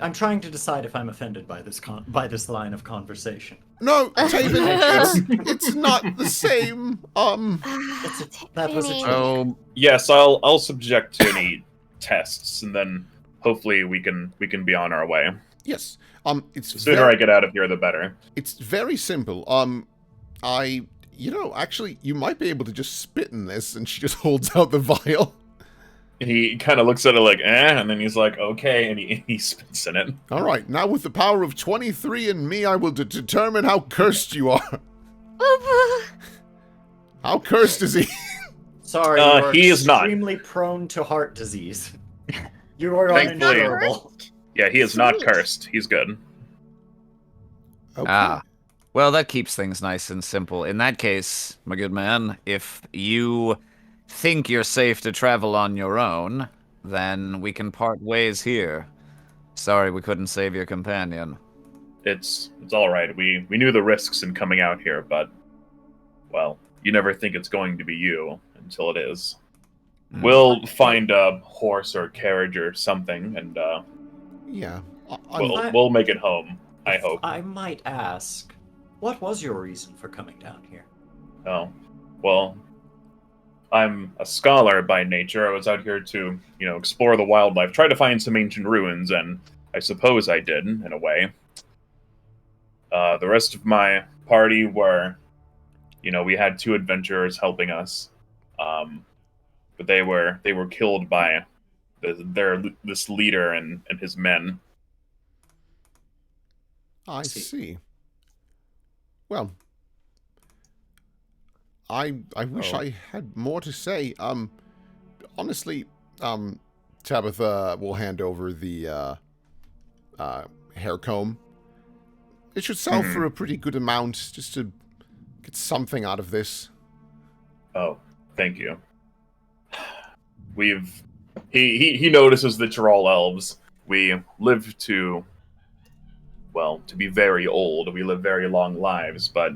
I'm trying to decide if I'm offended by this line of conversation. No, Tavin, it's not the same. That was a Penny. joke. Oh, Yes, I'll subject to any tests, and then hopefully we can be on our way. Yes. It's The sooner I get out of here, the better. It's very simple. Actually, you might be able to just spit in this, and she just holds out the vial. He kind of looks at it like, and then he's like, okay, and he spits in it. All right, now with the power of 23 and me, I will determine how cursed you are. How cursed is he? Sorry, you are he is not. extremely prone to heart disease. You are Thankfully- uninsurable. Yeah, he is not Sweet. cursed. He's good. Okay. Ah. Well, that keeps things nice and simple. In that case, my good man, if you think you're safe to travel on your own, then we can part ways here. Sorry we couldn't save your companion. It's all right. We knew the risks in coming out here, but well, you never think it's going to be you until it is. We'll find a horse or carriage or something, and Yeah. we'll make it home. I hope. I might ask, what was your reason for coming down here? Oh, well, I'm a scholar by nature. I was out here to, explore the wildlife, try to find some ancient ruins, and I suppose I did, in a way. The rest of my party were, we had 2 adventurers helping us, but they were killed by this leader and his men. I see. Well, I wish I had more to say. Honestly, Tabitha will hand over the hair comb. It should sell for a pretty good amount, just to get something out of this. Oh, thank you. He notices that you're all elves. We live to be very old. We live very long lives, but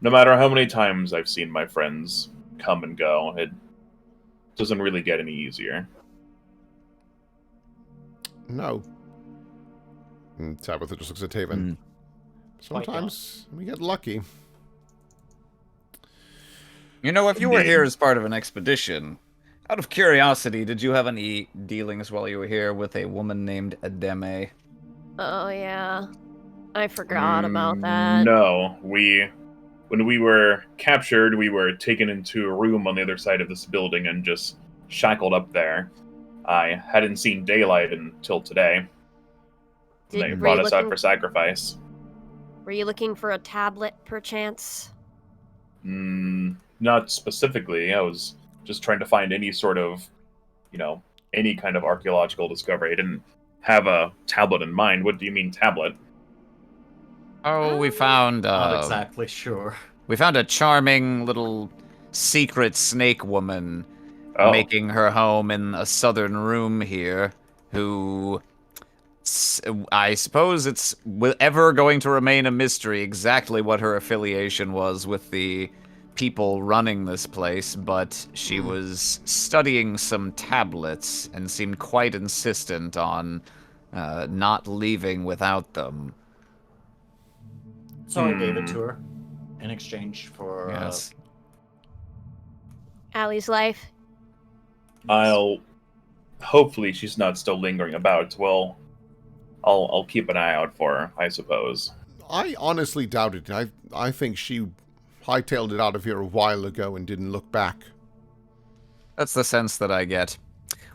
no matter how many times I've seen my friends come and go, it doesn't really get any easier. No. And Tabitha just looks at Tavin. Quite Sometimes we get lucky. If you were here as part of an expedition, out of curiosity, did you have any dealings while you were here with a woman named Ademe? Oh, yeah. I forgot about that. No, when we were captured, we were taken into a room on the other side of this building and just shackled up there. I hadn't seen daylight until today. They Were brought you us out looking- for sacrifice. Were you looking for a tablet, perchance? Not specifically. I was just trying to find any sort of, any kind of archaeological discovery. I didn't have a tablet in mind. What do you mean tablet? Oh, we found Not exactly sure. We found a charming little secret snake woman making her home in a southern room here, who I suppose it's ever going to remain a mystery exactly what her affiliation was with the people running this place, but she was studying some tablets and seemed quite insistent on not leaving without them. So I gave it to her in exchange for Yes. Allie's life. Hopefully she's not still lingering about. Well, I'll keep an eye out for her, I suppose. I honestly doubt it. I think she hightailed it out of here a while ago and didn't look back. That's the sense that I get.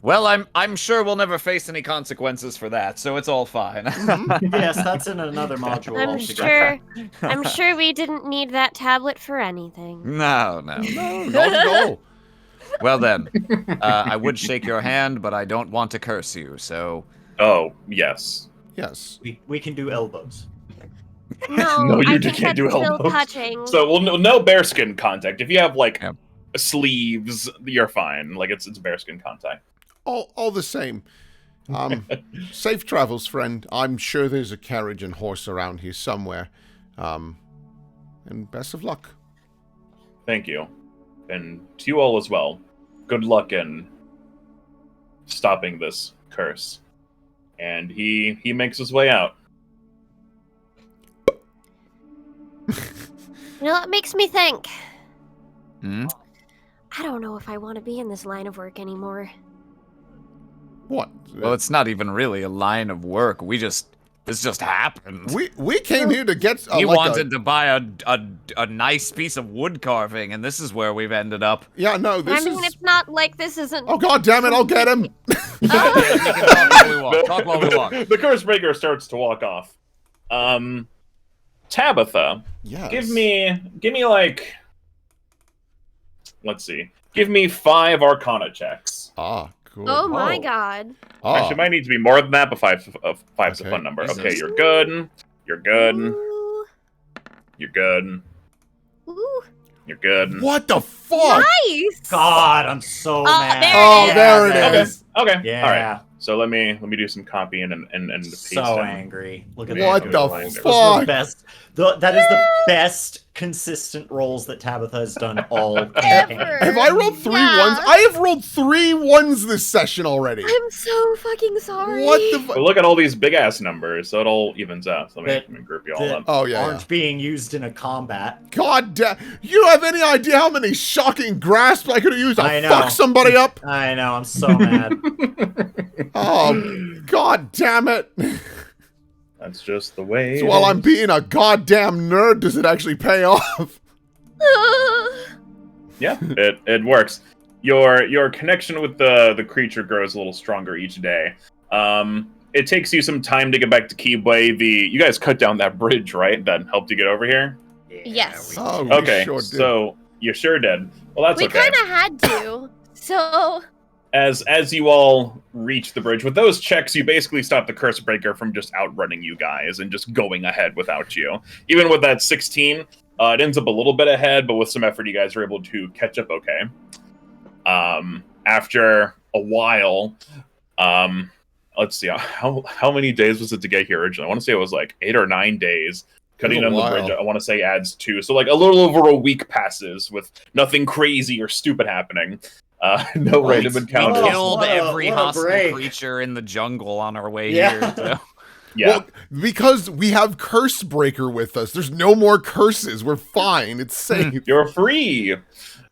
Well, I'm sure we'll never face any consequences for that, so it's all fine. Yes, that's in another module altogether. I'm sure we didn't need that tablet for anything. No. No, not at all. Well then, I would shake your hand, but I don't want to curse you, so... Oh, yes. Yes. We can do elbows. No, No, you I think can't do that's still elbows. touching. So, well, no bearskin contact. If you have, like, Yep. sleeves, you're fine. Like, it's bearskin contact. All the same. Safe travels, friend. I'm sure there's a carriage and horse around here somewhere. And best of luck. Thank you. And to you all as well. Good luck in stopping this curse. And he makes his way out. You know, it makes me think. Hmm? I don't know if I want to be in this line of work anymore. What? Well, it's not even really a line of work. This just happened. We came here to get... He wanted to buy a nice piece of wood carving, and this is where we've ended up. Yeah, no, this is... It's not like this isn't... Oh, God damn it, I'll get him! We can talk while we walk. Talk while we walk. The Cursebreaker starts to walk off. Tabitha, Yes. give me like, let's see, give me 5 Arcana checks. Ah, cool. Oh my Oh. god. Ah, Actually, it might need to be more than that, but five's a Okay. fun number. Jesus. Okay, you're good. You're good. Ooh. You're good. Ooh. You're good. what the fuck? Nice! God, I'm so Oh, mad. there Oh, it is. there it Okay. is. Okay. Yeah. All right. So let me do some copying and paste So them. angry. Look at What that. the This was fuck? the best. That is the best consistent rolls that Tabitha has done all campaign. Ever. Have I rolled 3 Yeah. ones? I have rolled 3 ones this session already. I'm so fucking sorry. What the But fuck? look at all these big ass numbers, so it all evens out. So That- let me group you all that up. Oh, yeah, aren't yeah. being used in a combat. God damn. You have any idea how many shocking grasps I could have used to I know. fuck somebody up? I know, I'm so mad. Oh, God damn it. That's just the way. So it while is. I'm being a goddamn nerd, does it actually pay off? Yeah, it works. Your connection with the creature grows a little stronger each day. It takes you some time to get back to Kibwe. You guys cut down that bridge, right? That helped you get over here. Yes. Oh, we Okay, sure did. so you sure did. Well, that's We okay. kind of had to. So, As you all reach the bridge with those checks, you basically stop the Cursebreaker from just outrunning you guys and just going ahead without you. Even with that 16, it ends up a little bit ahead, but with some effort, you guys are able to catch up okay. After a while, let's see, how many days was it to get here originally? I want to say it was like 8 or 9 days. Cutting It was down a the while. bridge, I want to say adds 2. So like a little over a week passes with nothing crazy or stupid happening. No What? random We encounters. killed What a- every what a hostile break. creature in the jungle on our way Yeah. here. So. Yeah. Well, because we have Cursebreaker with us. There's no more curses. We're fine. It's safe. You're free.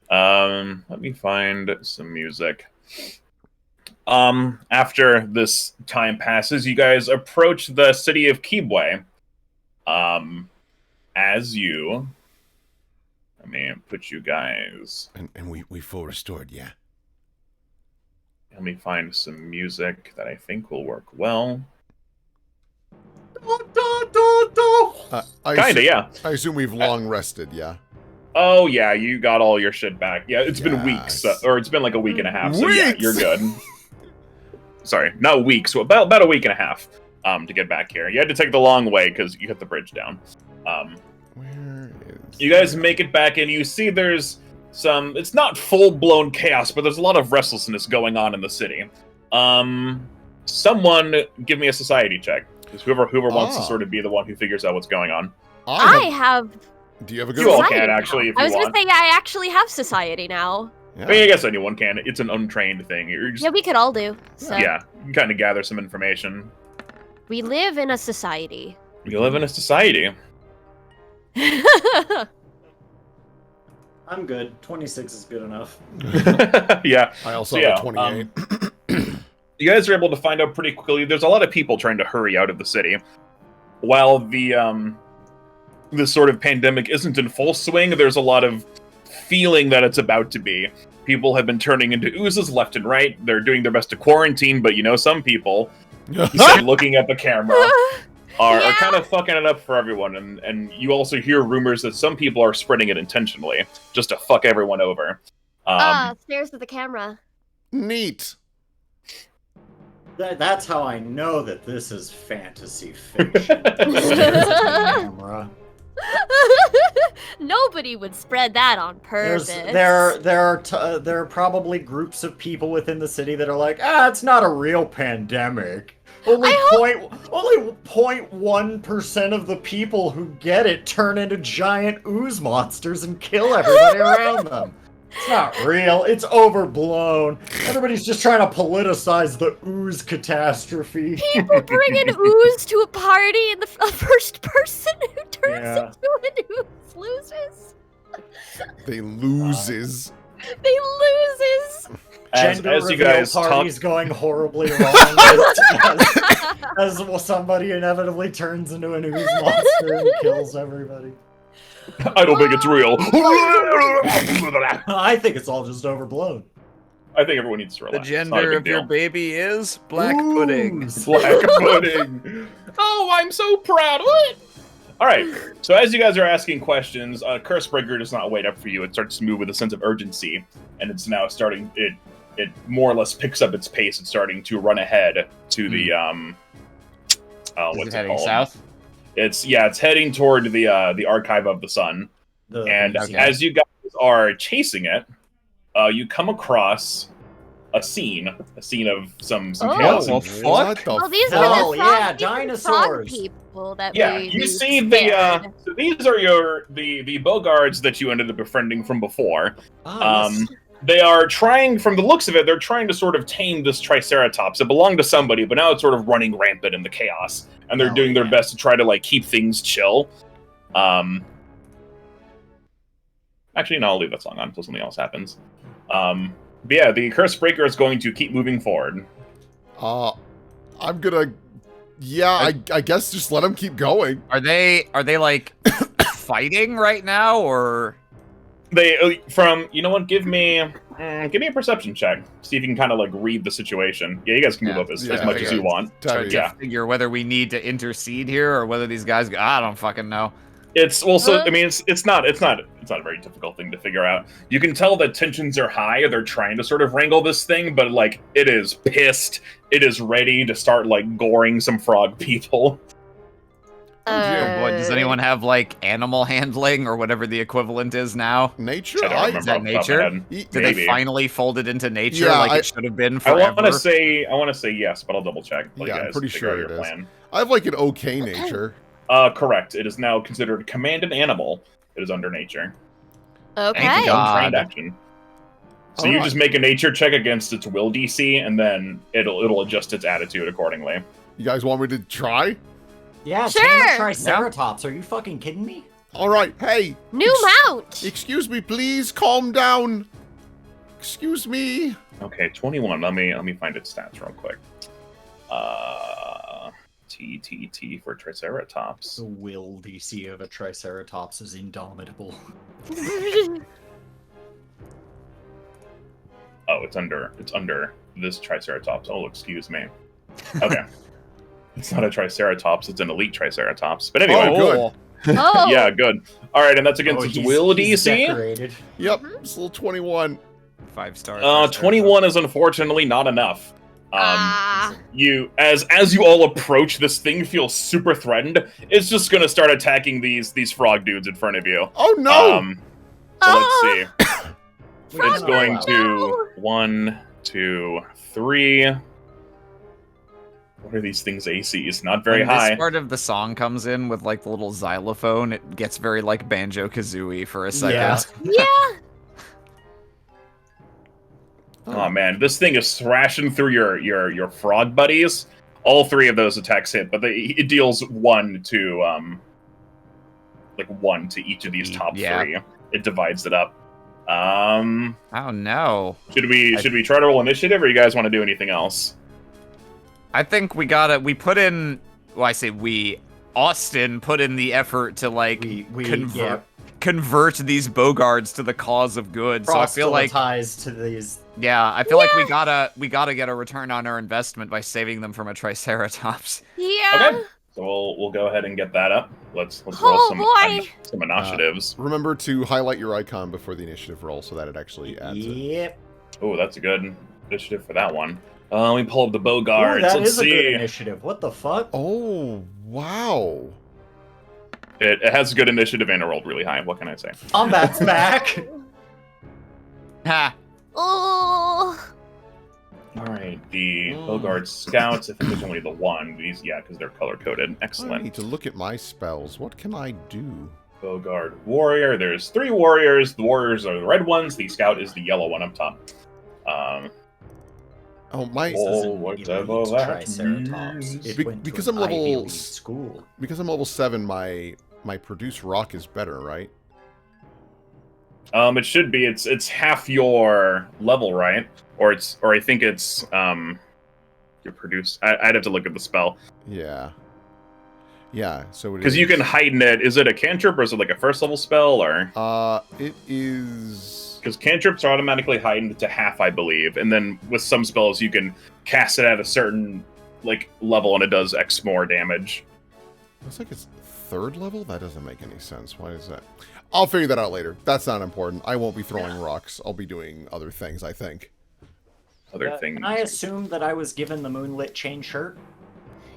Let me find some music. After this time passes, you guys approach the city of Kibwe. Let me put you guys. And we full restored, yeah. Let me find some music that I think will work well. Kinda, yeah. I assume we've long rested, yeah. Oh yeah, you got all your shit back. Yeah, it's been weeks, Yes. or it's been like a week and a half. So yeah, Weeks! you're good. Sorry, not weeks. So about a week and a half. To get back here, you had to take the long way because you hit the bridge down. Where You guys make it back, and you see there's some. It's not full-blown chaos, but there's a lot of restlessness going on in the city. Someone give me a society check. Just whoever wants to sort of be the one who figures out what's going on. I have. Do you have a good You all one? can actually, if I you was gonna want. say I actually have society now. Yeah. I mean, I guess anyone can. It's an untrained thing. You're just, Yeah, we could all do. So yeah, you can kind of gather some information. we live in a society. You live in a society. I'm good. 26 is good enough. Yeah. I also So, have a 28. You guys are able to find out pretty quickly. There's a lot of people trying to hurry out of the city. While the this sort of pandemic isn't in full swing, there's a lot of feeling that it's about to be. People have been turning into oozes left and right. They're doing their best to quarantine, but some people, looking at the camera, are kind of fucking it up for everyone. And you also hear rumors that some people are spreading it intentionally, just to fuck everyone over. Stares at the camera. Neat. That's how I know that this is fantasy fiction. Camera. Nobody would spread that on purpose. There are probably groups of people within the city that are like, it's not a real pandemic. Only 0.1% of the people who get it turn into giant ooze monsters and kill everybody around them. It's not real. It's overblown. Everybody's just trying to politicize the ooze catastrophe. People bring an ooze to a party, and the first person who turns into an ooze loses. They loses. They loses. Gender as you reveal guys party's talk, going horribly wrong as somebody inevitably turns into an ooze monster and kills everybody. I don't think it's real. I think it's all just overblown. I think everyone needs to relax. The It's not a gender big of your deal. baby is black pudding. Black pudding. Oh, I'm so proud. What? All right. So as you guys are asking questions, Cursebreaker does not wait up for you. It starts to move with a sense of urgency, and it's now starting. It more or less picks up its pace. It's starting to run ahead to the what's it heading called? south? It's heading toward the Archive of the Sun. As you guys are chasing it, you come across a scene of some chaos. well, and- fuck. Oh, these Hell are the yeah, frog dinosaurs. people that Yeah, we you see the scared. so these are the Bogards that you ended up befriending from before. Yes. They are trying, from the looks of it, they're trying to sort of tame this Triceratops. It belonged to somebody, but now it's sort of running rampant in the chaos, and they're doing their best to try to keep things chill. Actually, no, I'll leave that song on until something else happens. But yeah, the Cursebreaker is going to keep moving forward. I'm gonna. Yeah, I guess just let them keep going. Are they like fighting right now, or They you know what? Give me a perception check. See if you can kind of read the situation. Yeah, you guys can move up as much as you want. try to Yeah. figure whether we need to intercede here or whether these guys? I don't fucking know. It's I mean, it's not a very difficult thing to figure out. You can tell that tensions are high. They're trying to sort of wrangle this thing, but it is pissed. It is ready to start goring some frog people. Oh boy, does anyone have animal handling or whatever the equivalent is now? Nature? I don't remember Is that off the top of my nature? head. Did Maybe. they finally fold it into nature Yeah, like it should have been forever? I want to say yes, but I'll double check. While Yeah, you I'm guys pretty figure sure out it your is. plan. I have an okay nature. Correct. It is now considered command an animal. It is under nature. Okay. Thank God. Untrained action. So you Alright. just make a nature check against its will DC, and then it'll adjust its attitude accordingly. You guys want me to try? Yeah, Sure. tame a Triceratops. Are you fucking kidding me? All right. Hey, New mount. excuse me, please. Calm down. Excuse me. Okay, 21. Let me find its stats real quick. T for Triceratops. The will DC of a Triceratops is indomitable. Oh, it's under this Triceratops. Oh, excuse me. Okay. It's not a Triceratops, it's an elite Triceratops. But anyway, Oh, good. Oh. yeah, good. All right, and that's against its will he's DC. decorated. Yep, it's a little 21. 5 stars. 21 is unfortunately not enough. You as you all approach, this thing feels super threatened. It's just gonna start attacking these frog dudes in front of you. Oh no! So let's see. Frog It's going man, to no! 1, 2, 3. What are these things ACs? Not very when high. this part of the song comes in with like the little xylophone, it gets very like Banjo-Kazooie for a second. Yeah. Yeah. Oh man, this thing is thrashing through your frog buddies. All 3 of those attacks hit, but it deals 1 to like 1 to each of these top 3. It divides it up. Oh no. Should we try to roll initiative, or you guys want to do anything else? I think we put in. Well, I say we. Austin put in the effort to like convert these Bogards to the cause of good. So I feel like ties to these. Yeah, I feel like we gotta get a return on our investment by saving them from a Triceratops. Yeah. Okay. So we'll go ahead and get that up. Let's roll some initiatives. Remember to highlight your icon before the initiative roll so that it actually adds it. Yep. Oh, that's a good initiative for that one. Let me pull up the Bogards. Ooh, that Let's is a see. good initiative. What the fuck? Oh, wow. It has good initiative and it rolled really high. What can I say? Combat's back. Ha! Oh. All right, the Bogart Scouts. I think there's only the one. These, because they're color coded. I Excellent. need to look at my spells. What can I do? Bogart Warrior. There's 3 warriors. The warriors are the red ones. The Scout is the yellow one up top. Oh, my... whatever that Triceratops. means. It went Because to I'm an level Ivy League school. Because I'm level 7, my produce rock is better, right? It should be. It's half your level, right? Or I think it's your produce. I'd have to look at the spell. Yeah. Yeah, so it because you can heighten it. Is it a cantrip or is it like a first level spell or? It is. Because cantrips are automatically heightened to half, I believe, and then with some spells you can cast it at a certain level and it does X more damage. Looks like it's 3rd level? That doesn't make any sense. Why is that? I'll figure that out later. That's not important. I won't be throwing rocks. I'll be doing other things, I think. Other things. Can I assume that I was given the moonlit chain shirt?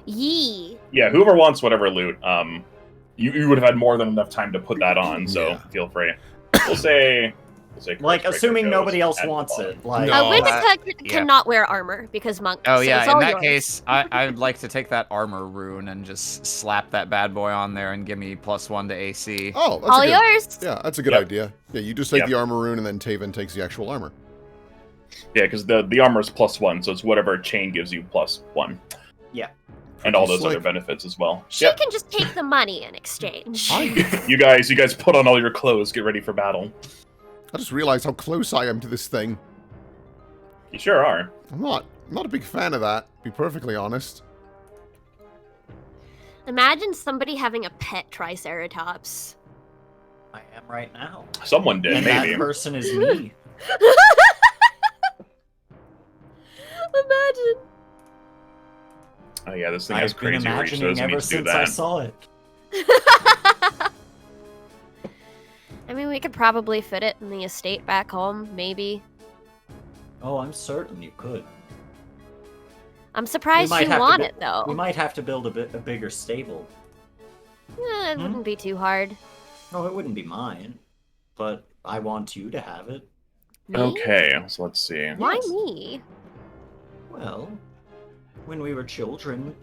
Yee. Yeah, whoever wants whatever loot, you would have had more than enough time to put that on, so feel free. We'll say assuming goes nobody else at the wants bottom. it. Like, No. Wendica cannot wear armor because monk. Oh so yeah, it's in all that yours. case, I'd like to take that armor rune and just slap that bad boy on there and give me +1 to AC. Oh, that's all a good, yours. Yeah, that's a good Yep. idea. Yeah, you just take Yep. the armor rune and then Tavin takes the actual armor. Yeah, because the armor is +1, so it's whatever chain gives you +1. Yeah. And all those Slick. other benefits as well. She can just take the money in exchange. You guys put on all your clothes, get ready for battle. I just realized how close I am to this thing. You sure are. I'm not a big fan of that, to be perfectly honest. Imagine somebody having a pet Triceratops. I am right now. Someone did, And maybe. that person is me. Imagine. Oh yeah, this thing has I've been crazy reach, so it imagining doesn't need ever to do since I that. saw it. I mean, we could probably fit it in the estate back home, maybe. Oh, I'm certain you could. I'm surprised might you have to want bu- it, though. We might have to build a bigger stable. It wouldn't be too hard. No, it wouldn't be mine. But I want you to have it. Me? Okay, so let's see. Why Yes. me? Well, when we were children,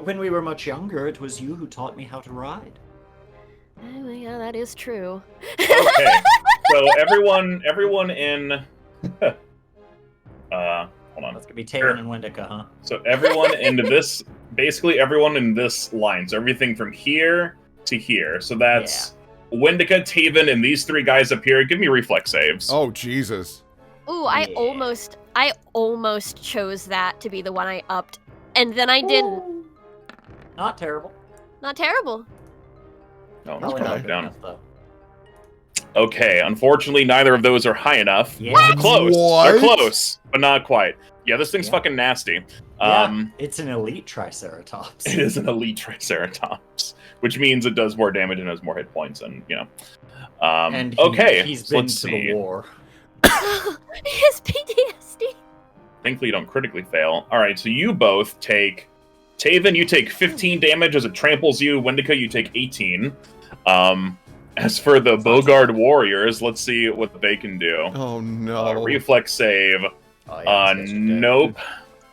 when we were much younger, it was you who taught me how to ride. Oh, yeah, that is true. Okay, so everyone in hold on. That's gonna be Tavin and Wendika, huh? So everyone into this, basically everyone in this line, so everything from here to here. So that's Wendika, Tavin, and these 3 guys up here. Give me reflex saves. Oh, Jesus. Ooh, I almost chose that to be the one I upped, and then I didn't. Not terrible. Not terrible. No, Probably let's not put good it down. enough, though. Okay, unfortunately, neither of those are high enough. Yeah. They're close. What? They're close, but not quite. Yeah, this thing's Yeah. fucking nasty. Yeah, it's an elite Triceratops. It is an elite Triceratops, which means it does more damage and has more hit points, and And okay, he's so been let's to see. the war. His PTSD. Thankfully, you don't critically fail. All right, so you both take... Tavin, you take 15 damage as it tramples you. Wendiko, you take 18. As for the Bogart Warriors, let's see what they can do. Oh, no. Reflex save. Oh, yeah, that's what you did. Nope.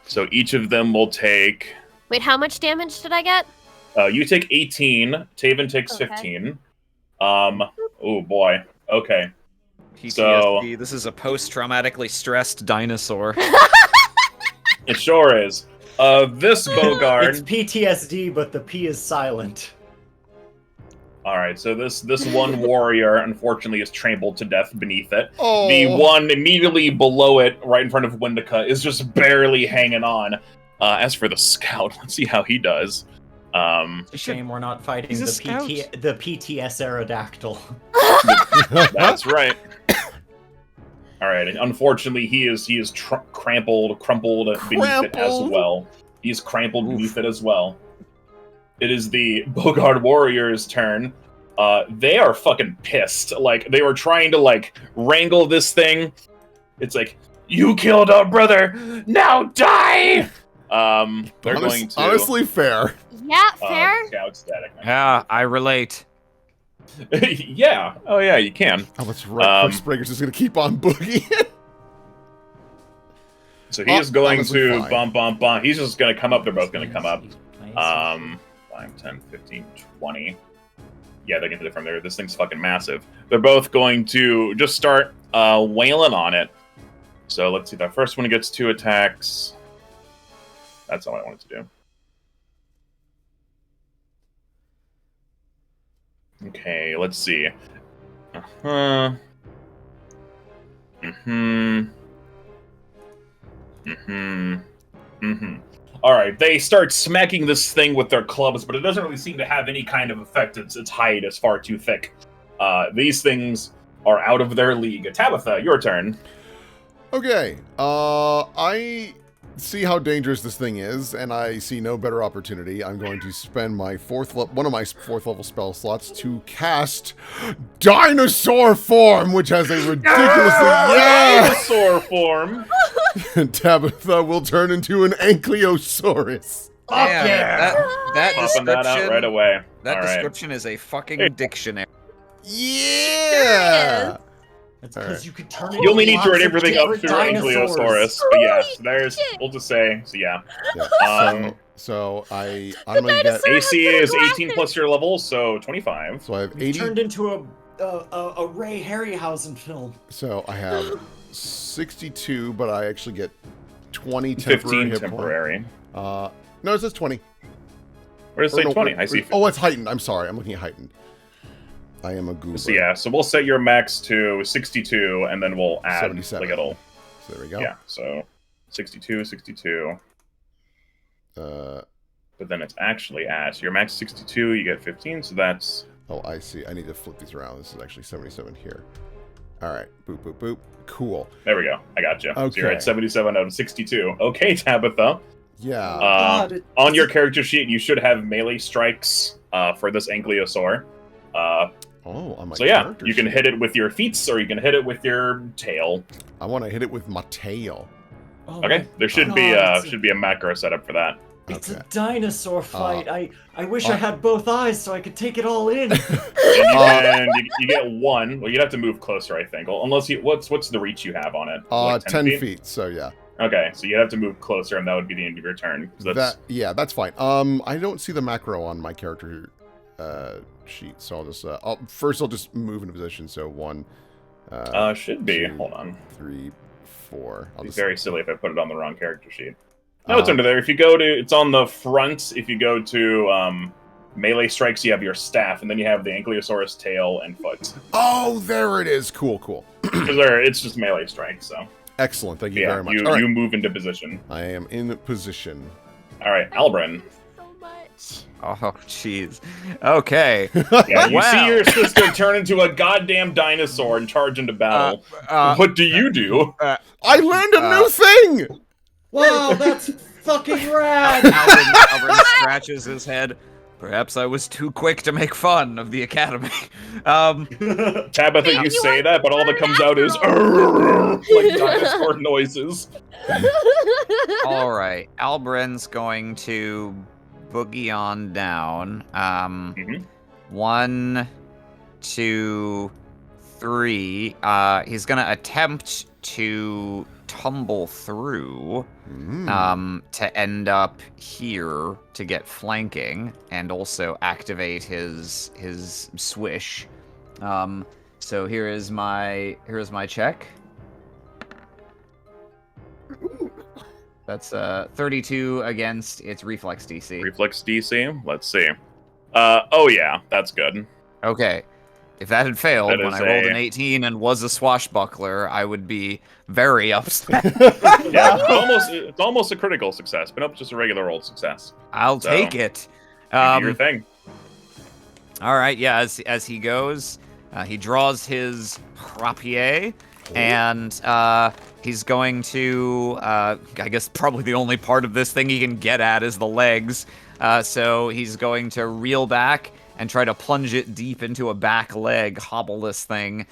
So each of them will take... Wait, how much damage did I get? You take 18. Taven takes Okay. 15. Oh, boy. Okay. PTSD. So- This is a post-traumatically stressed dinosaur. It sure is. This Bogart... It's PTSD, but the P is silent. All right, so this one warrior, unfortunately, is trampled to death beneath it. Oh. The one immediately below it, right in front of Wendica, is just barely hanging on. As for the scout, let's see how he does. It's a shame we're not fighting He's a the scout. the PTS Aerodactyl. That's right. All right. Unfortunately, he is crumpled beneath it as well. He's crumpled beneath it as well. It is the Bogart Warrior's turn. They are fucking pissed. Like, they were trying to, like, wrangle this thing. It's like, you killed our brother, now die! They're going to... Honestly, fair. Yeah, fair. Scout static. Yeah, I relate. Yeah. Oh, yeah, you can. Oh, that's right. Cursebreaker's just going to keep on boogieing. So he is going honestly to fine. bump. He's just going to come up. They're both going to come up. Nice. 5, 10, 15, 20. Yeah, they can hit it from there. This thing's fucking massive. They're both going to just start wailing on it. So let's see. That first one gets 2 attacks. That's all I wanted to do. Okay, let's see. Alright, they start smacking this thing with their clubs, but it doesn't really seem to have any kind of effect. Its hide is far too thick. These things are out of their league. Tabitha, your turn. Okay, I see how dangerous this thing is, and I see no better opportunity. I'm going to spend my one of my 4th level spell slots to cast Dinosaur Form, which has a ridiculously Dinosaur form. Tabitha will turn into an Ankylosaurus. Fuck Damn, yeah! that Popping that out description. right away. That All right. description is a fucking Hey. dictionary. Yeah. It's All because right. you could turn You only need to lots write of everything up different through dinosaurs. Ankylosaurus. But yeah, so there's, we'll just say, so yeah. Yeah. So I'm gonna get. dinosaur- AC is 18 glasses. plus your level, so 25. So I have You 80. turned into a Ray Harryhausen film. So I have 62, but I actually get 20 temporary 15 hit point. temporary. No, it says 20. Where does it Or say no, 20? I see. Oh, it's heightened. I'm sorry. I'm looking at heightened. I am a goober. So yeah, so we'll set your max to 62, and then we'll add 77. like it'll. So there we go. Yeah, so 62, 62. But then it's actually at. So your max is 62, you get 15, so that's. Oh, I see. I need to flip these around. This is actually 77 here. All right. Boop, boop, boop. Cool. There we go. I got you. So you're Okay. at 77 out of 62. Okay, Tabitha. Yeah. God, On your character sheet, you should have melee strikes for this Ankylosaur. On my So yeah, character you can sheet. hit it with your feet, or you can hit it with your tail. I want to hit it with my tail. Oh Okay, my there should God, be a macro setup for that. It's Okay. a dinosaur fight. I wish I had both eyes so I could take it all in. And you get 1. Well, you'd have to move closer, I think. Unless you, what's the reach you have on it? Like 10 feet. So yeah. Okay, so you'd have to move closer, and that would be the end of your turn. 'Cause that's, That's fine. I don't see the macro on my character sheet, so I'll just I'll just move into position. So 1, should be. 2, Hold on. 3, 4. I'll It'd be just very silly if I put it on the wrong character sheet. No, it's under there. If you go to, it's on the front. If you go to melee strikes, you have your staff, and then you have the Ankylosaurus tail and foot. Oh, there it is. Cool. Because it's just melee strikes. So Excellent. Thank you yeah, very much. you All right. you move into position. I am in position. All right, Albrin. So much. Oh, jeez. Okay. Yeah, you Wow. see your sister turn into a goddamn dinosaur and charge into battle. What do you do? I learned a new thing. Wow, that's fucking rad! Albrin scratches his head. Perhaps I was too quick to make fun of the academy. Tabitha, you You say are that, but all that comes out is like dinosaur noises. All right, Albrin's going to boogie on down. Mhm. 1, 2, 3. He's gonna attempt to tumble through to end up here to get flanking and also activate his swish. So here's my check. That's 32 against its reflex DC. Reflex DC. Let's see. Oh yeah, that's good. Okay. If that had failed That when is I rolled a- an 18 and was a swashbuckler, I would be very upset. Yeah, it's almost a critical success, but nope, just a regular old success. I'll So, take it. You do your thing. All right, yeah, as he goes, he draws his rapier, and he's going to, I guess probably the only part of this thing he can get at is the legs. So he's going to reel back and try to plunge it deep into a back leg, hobble this thing.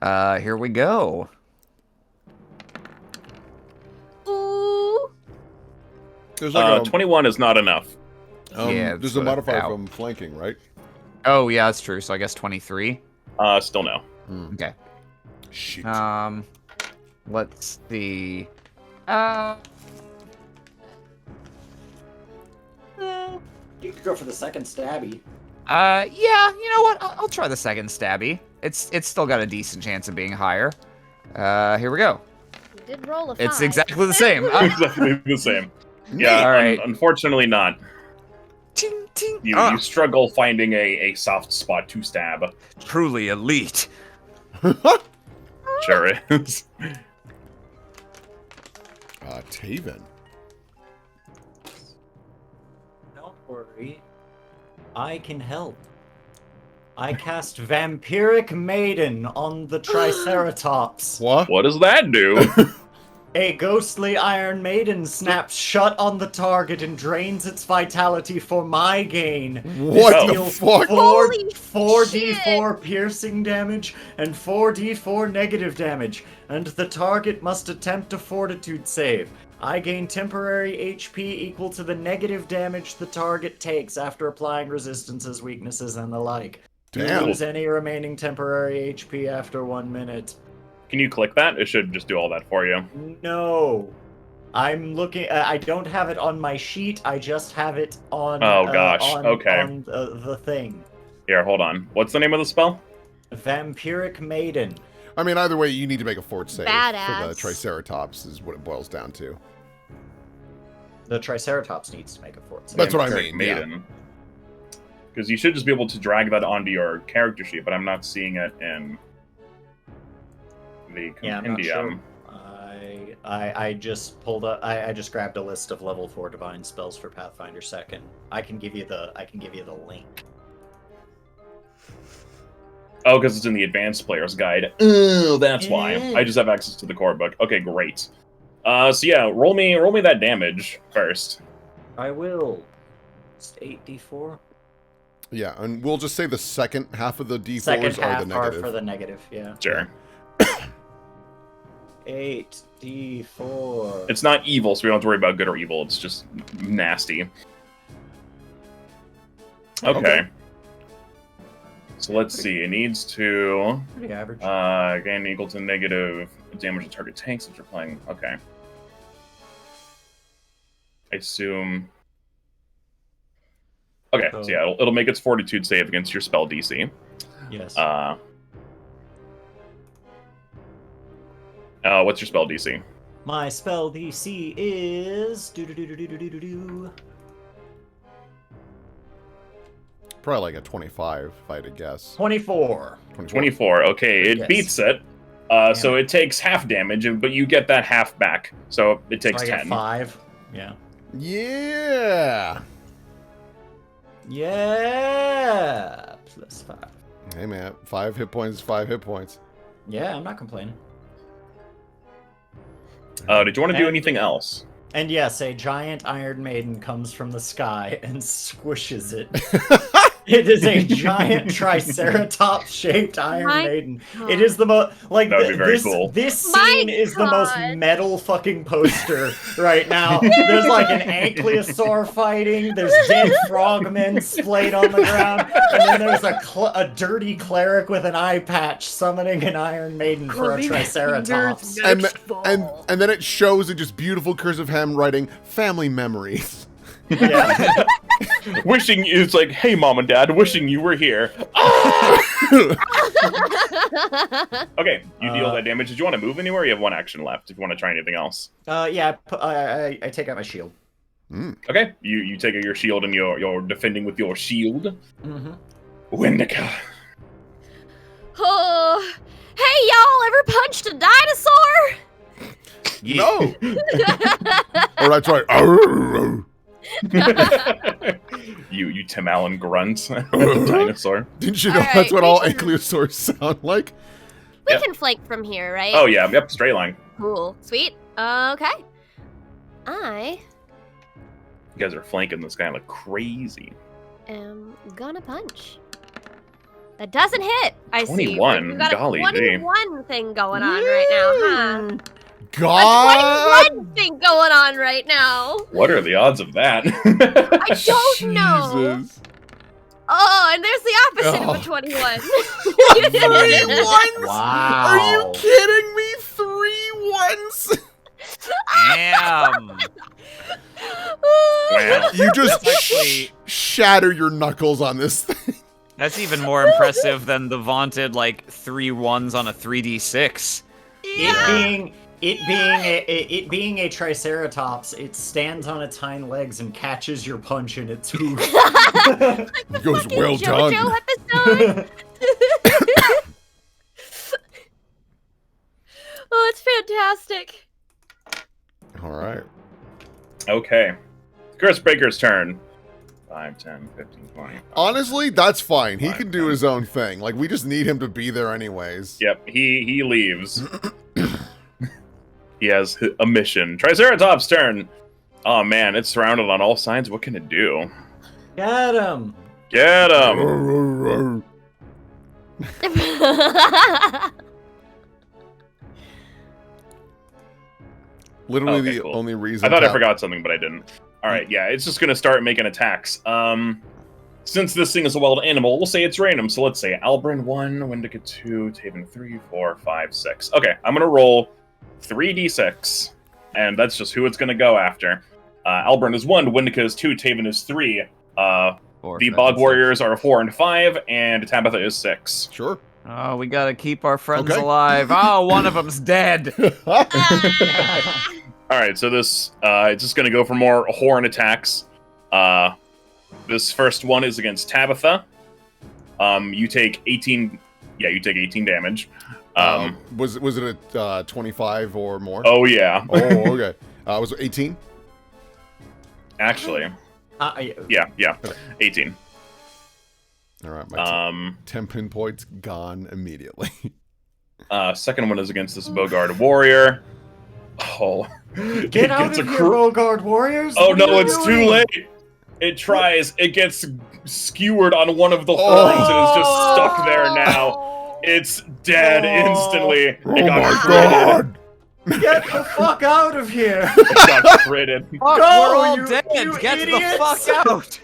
Here we go. Ooh. There's like 21 is not enough. Yeah, there's that's a what I modifier thought. from flanking, right? Oh, yeah, that's true. So I guess 23. Still no. Okay. Shit. Let's see. You could go for the second stabby. Yeah, you know what? I'll try the second stabby. It's still got a decent chance of being higher. Here we go. You did roll a 5. It's exactly the same. Exactly the same. Yeah, All right. Unfortunately not. Ting, ting. You struggle finding a soft spot to stab. Truly elite. Sure is. Tavin. Don't worry. I can help. I cast Vampiric Maiden on the Triceratops. What? What does that do? A ghostly Iron Maiden snaps shut on the target and drains its vitality for my gain. What This the deals fuck? Holy 4d4 piercing damage and 4d4 negative damage, and the target must attempt a fortitude save. I gain temporary HP equal to the negative damage the target takes after applying resistances, weaknesses, and the like. You Damn. lose any remaining temporary HP after 1 minute. Can you click that? It should just do all that for you. No. I'm looking. I don't have it on my sheet. I just have it on. Oh, gosh. Okay. On the thing. Here, hold on. What's the name of the spell? Vampiric Maiden. I mean, either way, you need to make a fort save for the Badass. Triceratops, is what it boils down to. The Triceratops needs to make a fort save. That's what I Vampiric mean, yeah. Maiden. Because you should just be able to drag that onto your character sheet, but I'm not seeing it in the Yeah, I'm not sure. compendium. I just pulled up. I just grabbed a list of level 4 divine spells for Pathfinder 2nd. I can give you the link. Oh, because it's in the advanced player's guide. Oh, that's why. I just have access to the core book. Okay, great. So yeah, roll me that damage first. I will. It's 8d4. Yeah, and we'll just say the second half of the D4s Second are half the are negative. for the negative. Yeah. Sure. 8d4. It's not evil, so we don't have to worry about good or evil. It's just nasty. Okay. So let's see. It needs to Pretty average. gain equal to negative damage the target takes if you're playing. Okay. I assume. Okay, so yeah, it'll make its fortitude save against your spell DC. Yes. What's your spell DC? My spell DC is Probably like a 25, if I had to guess. 24. 24. Okay, it Yes. beats it. So it takes half damage, but you get that half back. So it takes So I get 10. 5. Yeah. Yeah! Yeah. Plus 5. Hey, man. 5 hit points, 5 hit points. Yeah, I'm not complaining. Did you want to do And- anything else? And yes, a giant Iron Maiden comes from the sky and squishes it. It is a giant Triceratops-shaped Iron My Maiden. God. It is the most like That would be very this. cool. This My scene is the most God. metal fucking poster right now. There's like an ankylosaur fighting. There's dead frogmen splayed on the ground, and then there's a dirty cleric with an eye patch summoning an Iron Maiden for a Triceratops. And then it shows a just beautiful cursive hand writing "family memories." Yeah. Wishing it's like, hey, mom and dad, wishing you were here. Okay, you deal that damage. Did you want to move anywhere? Or you have one action left. If you want to try anything else. Yeah. I take out my shield. Okay, you take out your shield and you're defending with your shield. Mm-hmm. Wendica. Oh, hey, y'all ever punched a dinosaur? No. Or that's right. Arr. you Tim Allen grunt. Dinosaur. Didn't you know All that's right, what all we can- ankylosaurs sound like? We Yep. can flank from here, right? Oh yeah, yep, straight line. Cool. Sweet. Okay. I You guys are flanking this guy like crazy. am gonna punch. That doesn't hit. I see. 21, We got golly a gee. 21 thing going on right now, huh? God. A 21 thing going on right now. What are the odds of that? I don't know. Jesus. Oh, and there's the opposite Oh. of a 21. 3 ones? Wow. Are you kidding me? 3 ones? Damn. Wow. You just Actually, shatter your knuckles on this thing. that's even more impressive than the vaunted like 3 1s on a 3d6. It being a Triceratops, it stands on its hind legs and catches your punch in its hoof. He goes, Fucking well JoJo done. episode. Oh, it's fantastic. All right. Okay. Cursebreaker's turn. 5, 10, 15, 20. Honestly, that's fine. He Fine, can do his own thing. Like, we just need him to be there anyways. Yep, he leaves. He has a mission. Triceratops' turn. Oh man, it's surrounded on all sides. What can it do? Get him! Get him! Literally Okay, the cool. only reason. I thought I forgot something, but I didn't. Alright, yeah, it's just gonna start making attacks. Since this thing is a wild animal, we'll say it's random. So let's say Albrin 1, Wendika 2, Tavin 3, 4, 5, 6. Okay, I'm gonna roll 3d6, and that's just who it's gonna go after. Albrin is 1, Wendika is 2, Tavin is 3. The Bog Warriors are 4 and 5, and Tabitha is 6. Sure. Oh, we gotta keep our friends Okay. alive. Oh, one of them's dead. Alright, so this, it's just gonna go for more horn attacks. This first one is against Tabitha. You take 18, yeah, you take 18 damage. Was it a 25 or more? Oh yeah. Oh, okay. Was it 18? Actually, yeah, 18. All right, my 10 pin points gone immediately. Second one is against this Bogart Warrior. Oh, Get out gets of a here, cru- Bogart Warriors! Oh What are no, you it's too doing? late. It tries. It gets skewered on one of the horns and is just stuck there now. It's dead instantly. It Oh got my critted. god! Get the fuck out of here! It got critted. Fuck, Go, we're all you- dead. you Get the idiots. fuck out.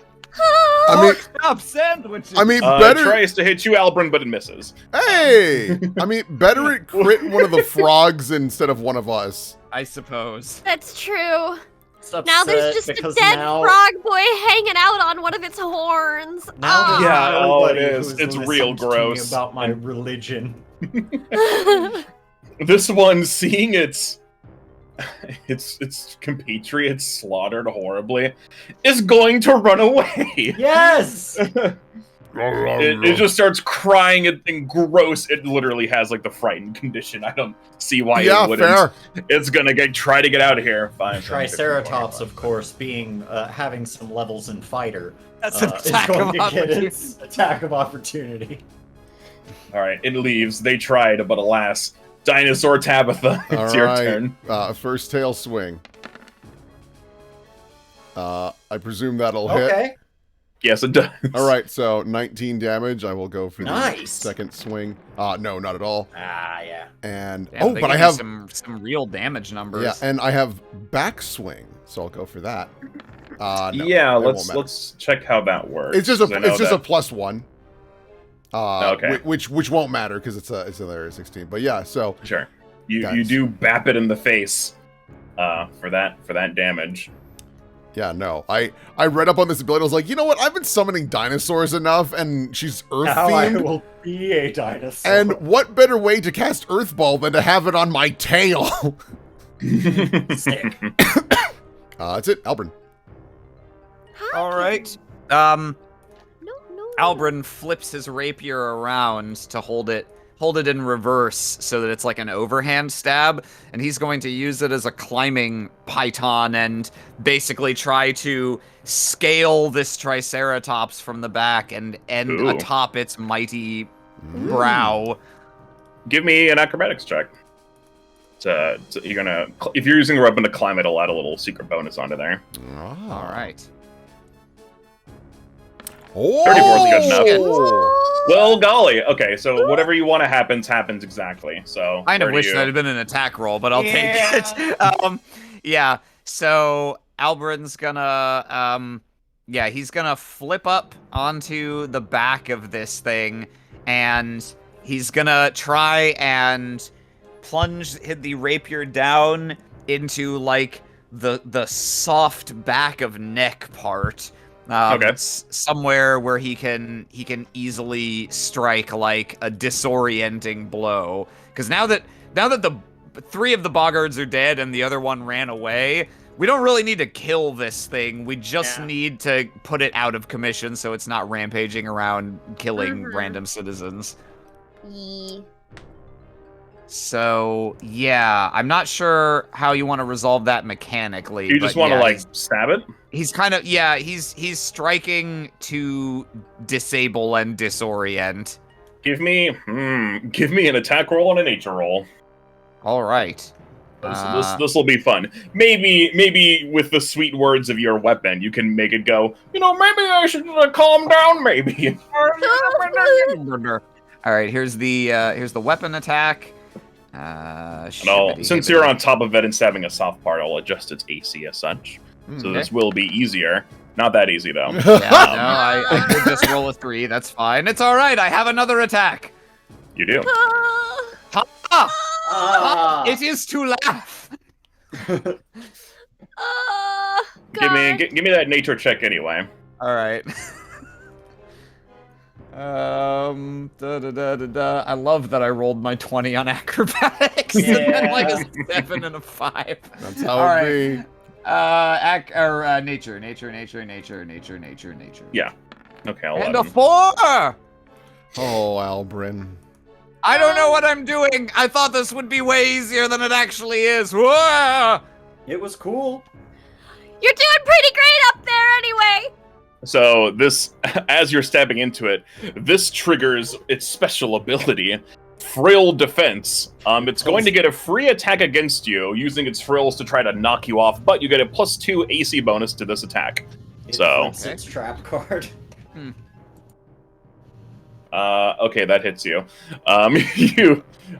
I mean, Stop sandwiches. I mean, It better. tries to hit you, Albrin, but it misses. Hey, I mean, better it crit one of the frogs instead of one of us. I suppose. That's true. It's Now there's upset just a because dead now, frog boy hanging out on one of its horns. Now there's Yeah, oh, it nobody is. who's It's real listened to me gross. about my religion. This one, seeing its compatriots slaughtered horribly, is going to run away. Yes! It just starts crying and gross. It literally has like the frightened condition. I don't see why Yeah, it wouldn't. fair. It's gonna try to get out of here. Fine. Triceratops, of course, being having some levels in fighter, That's an is attack going of to get opportunity. its attack of opportunity. All right, it leaves. They tried, but alas, Dinosaur Tabitha, it's All your right. turn. First tail swing. I presume that'll hit. Okay. Yes, it does. All right, so 19 damage. I will go for the Nice. second swing. No, not at all. Ah, yeah. And Damn, they but I give you have some real damage numbers. yeah, and I have backswing, so I'll go for that. No, Yeah, it won't matter. let's check how that works. It's just a +1. Okay. Which won't matter because it's another 16. But yeah, so Sure. You Guys. do bap it in the face for that damage. yeah, no. I read up on this ability. I was like, you know what? I've been summoning dinosaurs enough, and she's Earth Now I themed. will be a dinosaur. And what better way to cast Earth Ball than to have it on my tail? Sick. That's it, Albrin. All right. No. Albrin flips his rapier around to hold it in reverse so that it's like an overhand stab, and he's going to use it as a climbing python and basically try to scale this Triceratops from the back and end Ooh. atop its mighty brow. Give me an acrobatics check. You're gonna, if you're using a weapon to climb, it'll add a little secret bonus onto there. All right. Oh, 34 is good enough. Well, golly. Okay, so whatever you want to happens exactly. So I kind of where do wish you- that had been an attack roll, but I'll take it. Yeah. So Albrin's gonna, he's gonna flip up onto the back of this thing, and he's gonna try and plunge the rapier down into like the soft back of neck part. Okay. Somewhere where he can easily strike like a disorienting blow. Because now that the 3 of the Boggards are dead and the other one ran away, we don't really need to kill this thing. We just need to put it out of commission so it's not rampaging around killing random citizens. So yeah, I'm not sure how you want to resolve that mechanically. You just want to stab it? He's kind of he's striking to disable and disorient. Give me an attack roll and a nature roll. All right. This will be fun. Maybe with the sweet words of your weapon, you can make it go. Maybe I should calm down. Maybe. All right. Here's the weapon attack. Since you're on top of it and stabbing a soft part, I'll adjust its AC as such. So this will be easier. Not that easy though. I could just roll a 3. That's fine. It's all right. I have another attack. You do. It is to laugh. Give me that nature check anyway. All right. I love that I rolled my 20 on acrobatics and then like a 7 and a 5. That's how it be. Nature. Yeah. Okay, I'll And let a 4! Oh, Albrin. I don't know what I'm doing. I thought this would be way easier than it actually is. Whoa! It was cool. You're doing pretty great up there anyway. So this, as you're stabbing into it, this triggers its special ability, Frill Defense. It's going to get a free attack against you, using its frills to try to knock you off, but you get a +2 AC bonus to this attack. It's trap card. Okay, that hits you.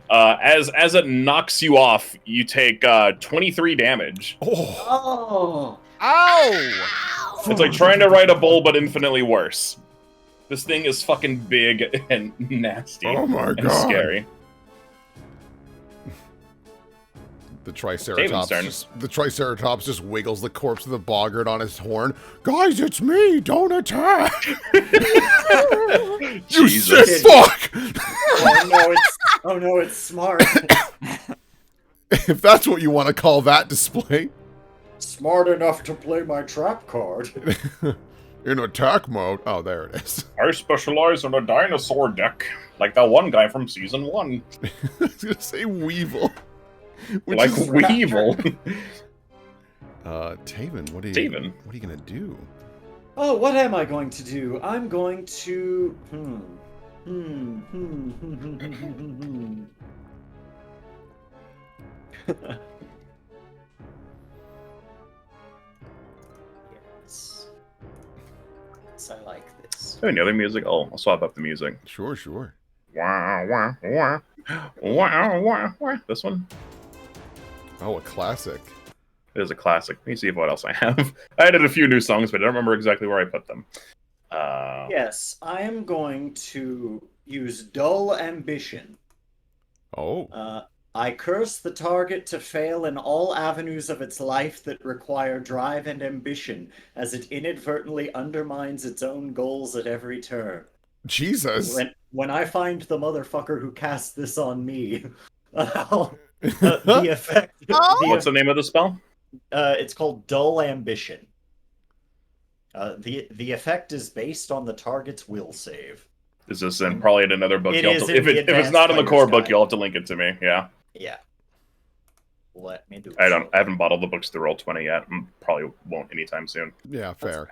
As it knocks you off, you take 23 damage. Oh. Ow! It's like trying to ride a bull, but infinitely worse. This thing is fucking big and nasty. Oh my and god. Scary. The Triceratops just wiggles the corpse of the Bogart on his horn. Guys, it's me! Don't attack! You Jesus. sick fuck! Oh no, it's smart. If that's what you want to call that display. Smart enough to play my trap card. In attack mode. Oh, there it is. I specialize in a dinosaur deck, like that one guy from season 1. I was gonna say Weevil. Which Like is- Weevil. Tavin, what are you gonna do? Oh, what am I going to do? I'm going to... this. I like this. Any other music? Oh, I'll swap up the music. Sure, sure. Wah, wah, wah. Wah, wah, wah. This one? Oh, a classic. It is a classic. Let me see what else I have. I added a few new songs, but I don't remember exactly where I put them. Yes, I am going to use Dull Ambition. Oh. I curse the target to fail in all avenues of its life that require drive and ambition, as it inadvertently undermines its own goals at every turn. Jesus. When I find the motherfucker who cast this on me, the effect... Oh? What's the name of the spell? It's called Dull Ambition. The effect is based on the target's will save. Is this in probably in another book? It You'll have is to, in if the it's Advanced not in the Player's core book, Guide. you'll have to link it to me. Yeah. Yeah. Let me do it. I haven't bought all the books to Roll20 yet. Probably won't anytime soon. Yeah, fair.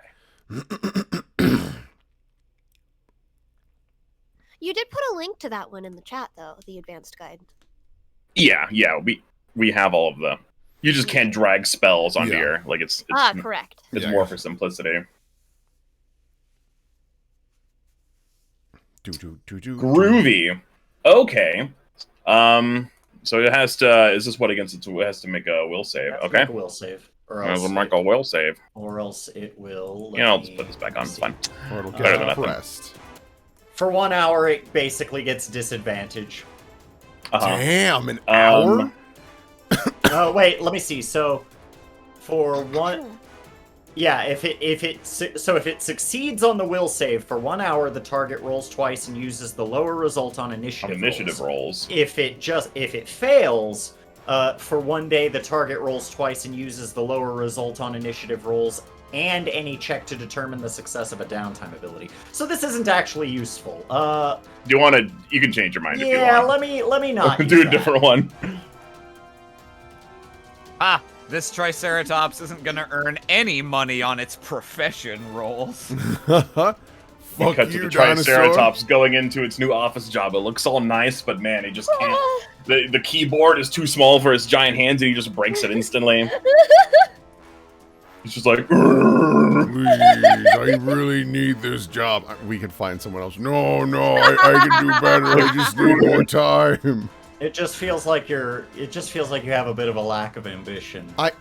You did put a link to that one in the chat, though, the advanced guide. Yeah. We have all of them. You just can't drag spells onto Yeah. here. Like it's Correct. It's Yeah, more yeah. for simplicity. Groovy. Okay. So it has to. Is this what against it? It has to make a will save. Have to Okay. make a will save. Or else, We'll make a will save. it will... You know, I'll just put this back on. It's fine. Or it'll Better than get nothing. pressed. For 1 hour, it basically gets disadvantage. Damn, an hour? Wait, let me see. So, for one... Yeah, if it succeeds on the will save, for 1 hour, the target rolls twice and uses the lower result on On initiative initiative rolls. rolls. If it fails, for 1 day, the target rolls twice and uses the lower result on initiative rolls and any check to determine the success of a downtime ability. So this isn't actually useful. Do you want to? You can change your mind if you Yeah, want. let me not Do use a that. different one. This Triceratops isn't gonna earn any money on its profession rolls. Fuck Cut to you, the dinosaur. Triceratops going into its new office job. It looks all nice, but man, he just can't. The keyboard is too small for his giant hands, and he just breaks it instantly. He's just like, "Urgh." Please, I really need this job. We can find someone else. No, I can do better. I just need more time. It just feels like you have a bit of a lack of ambition. I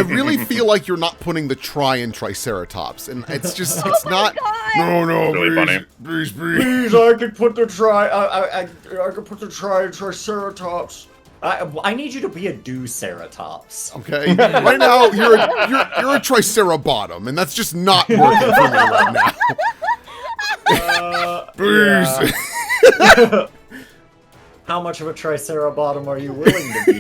really feel like you're not putting the tri in Triceratops, and it's not. No, Really funny. please. Please, I could put the I could put the in Triceratops. I need you to be a Duceratops. Okay, right now you're a Tricerabottom, and that's just not working for me right now. Please. Yeah. How much of a Tricerabottom are you willing to be?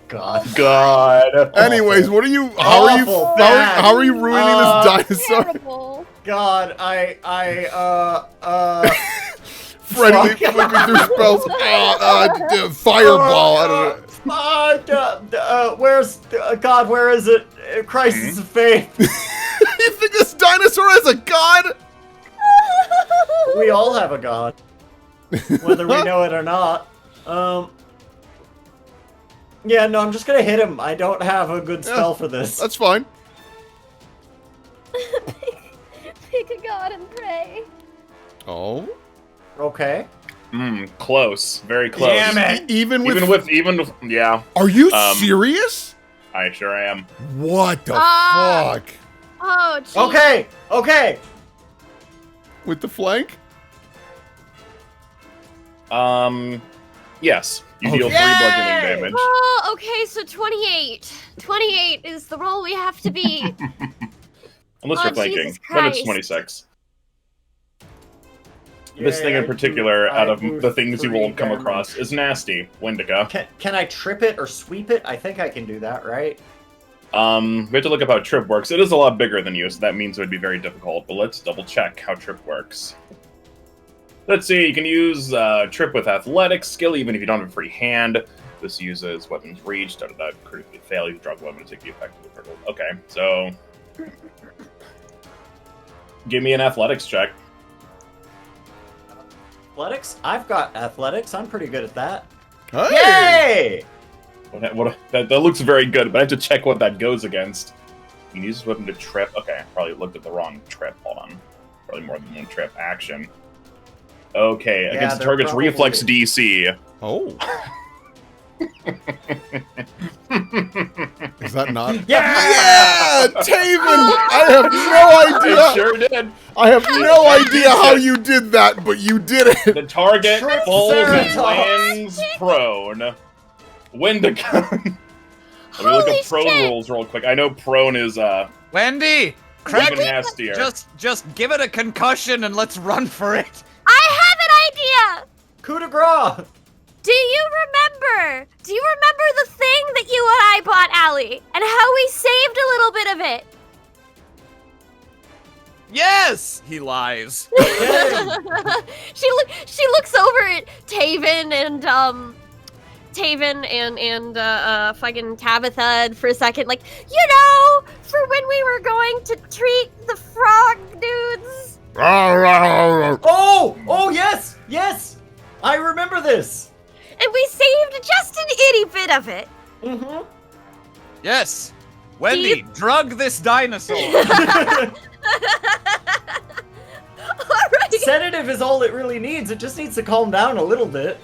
God. Anyways, what are you? How are you ruining this dinosaur? Terrible. God, Friendly flipping through spells. Fireball. I don't know. Where's God? Where is it? Crisis of faith. You think this dinosaur has a god? We all have a god, whether we know it or not. Yeah, no, I'm just gonna hit him. I don't have a good spell for this. That's fine. Pick a god and pray. Oh. Okay. Close. Very close. Damn it. Even with yeah. Are you serious? I sure am. What the fuck? Oh, geez. Okay. With the flank? Yes. You deal 3 bludgeoning damage. Oh, okay, so 28. 28 is the roll we have to beat. Unless you're flanking. Jesus Then it's Christ. 26. This thing in particular, out of the things you will come across, is nasty. Wendica. Can I trip it or sweep it? I think I can do that, right? We have to look up how trip works. It is a lot bigger than you, so that means it would be very difficult, but let's double check how trip works. Let's see, you can use trip with athletics skill, even if you don't have a free hand. This uses weapons reach, critically fail, you drop a weapon to take the effect of the purple. Okay, so... Give me an athletics check. Athletics? I've got athletics. I'm pretty good at that. Hey! Yay! That looks very good, but I have to check what that goes against. You can use this weapon to trip. Okay, I probably looked at the wrong trip. Hold on. Probably more than one trip. Action. Okay, Yeah, against the they're target's probably- reflex DC. Oh. Is that not? Yeah! Taven! I have no It idea. sure did. I have no idea how you did that, but you did it. The target falls and Triceratops. lands prone. Wendica. Let me look Holy up prone shit! rules real quick. I know prone is Wendy, even nastier. just give it a concussion and let's run for it. I have an idea! Coup de grace! Do you remember the thing that you and I bought, Allie? And how we saved a little bit of it? Yes, he lies. She looks over at Tavin and fucking Tabitha for a second, like, for when we were going to treat the frog dudes. Oh, yes, yes! I remember this! And we saved just an itty bit of it. Mm-hmm. Yes, Wendy, drug this dinosaur. Alright. Sedative is all it really needs. It just needs to calm down a little bit.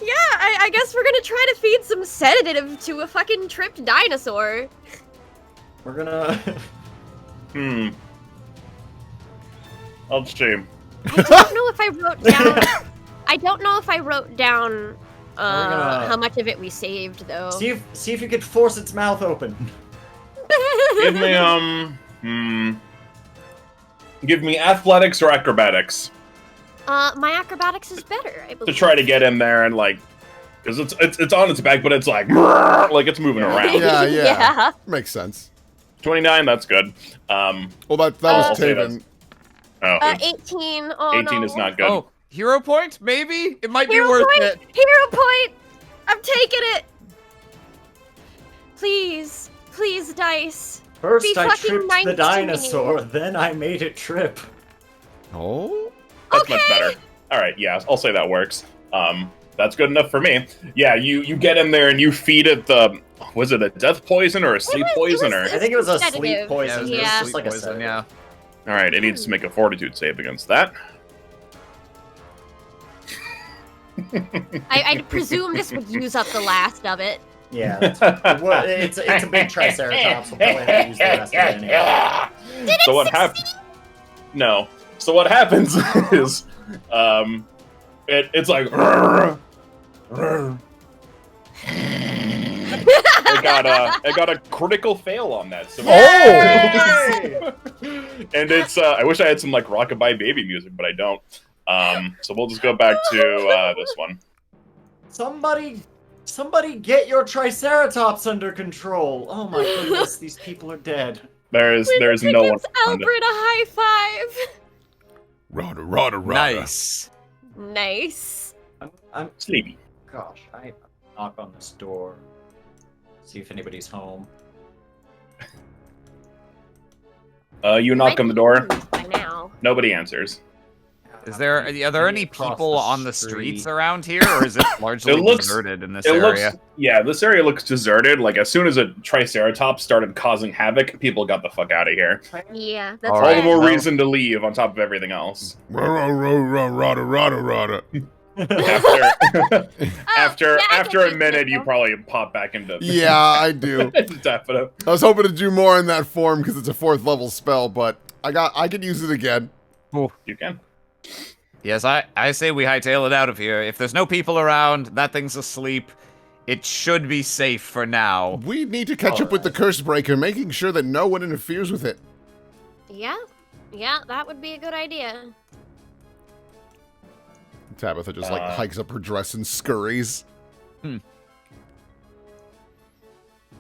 Yeah, I guess we're gonna try to feed some sedative to a fucking tripped dinosaur. We're gonna... I'll stream. I don't know if I wrote down. I don't know if I wrote down gonna- how much of it we saved though. see if you could force its mouth open. Give me athletics or acrobatics My acrobatics is better, I to believe. try to get in there and like, because it's on its back, but it's like it's moving around. Yeah, Yeah. Makes sense. 29, that's good. Well, that was I'll say Taven. Oh, 18. Oh 18 no. is not good. Oh, hero point? Maybe it might Hero be worth point. it. Hero point. I'm taking it. Please, dice. First Be I fucking tripped nice the to dinosaur, me. then I made it trip. Oh? That's much better. All right, yeah, I'll say that works. That's good enough for me. Yeah, you get in there and you feed it the, was it a death poison or a sleep poison or? I think it was a Sedative. sleep poison. Yeah, It was just like a poison, sedative. yeah. All right, it needs to make a fortitude save against that. I presume this would use up the last of it. Yeah, well, it's a big triceratops. We'll probably have to use the rest of it anyway. So what happens? No. So what happens is, it's like. It got a critical fail on that. So Oh! and it's I wish I had some like rockabye baby music, but I don't. So we'll just go back to this one. Somebody get your triceratops under control. Oh my goodness, these people are dead. There's Wendica no one. gives Albrin a high five. Rada. Nice. Nice. I'm Sleepy. gosh, I knock on this door. See if anybody's home. You knock on the door. By now. Nobody answers. Are there any Across people the on the street. streets around here, or is it largely It looks- deserted in this It area? looks, yeah, this area looks deserted. Like as soon as a triceratops started causing havoc, people got the fuck out of here. Yeah, that's All All right. the more Well- reason to leave on top of everything else. Rada. After yeah, I after get a you, minute, Nico. you probably pop back into Yeah, I do. Tabitha. I was hoping to do more in that form because it's a 4th level spell, but I could use it again. You can. Yes, I say we hightail it out of here. If there's no people around, that thing's asleep. It should be safe for now. We need to catch up with the Cursebreaker, making sure that no one interferes with it. Yeah, that would be a good idea. Tabitha just like hikes up her dress and scurries.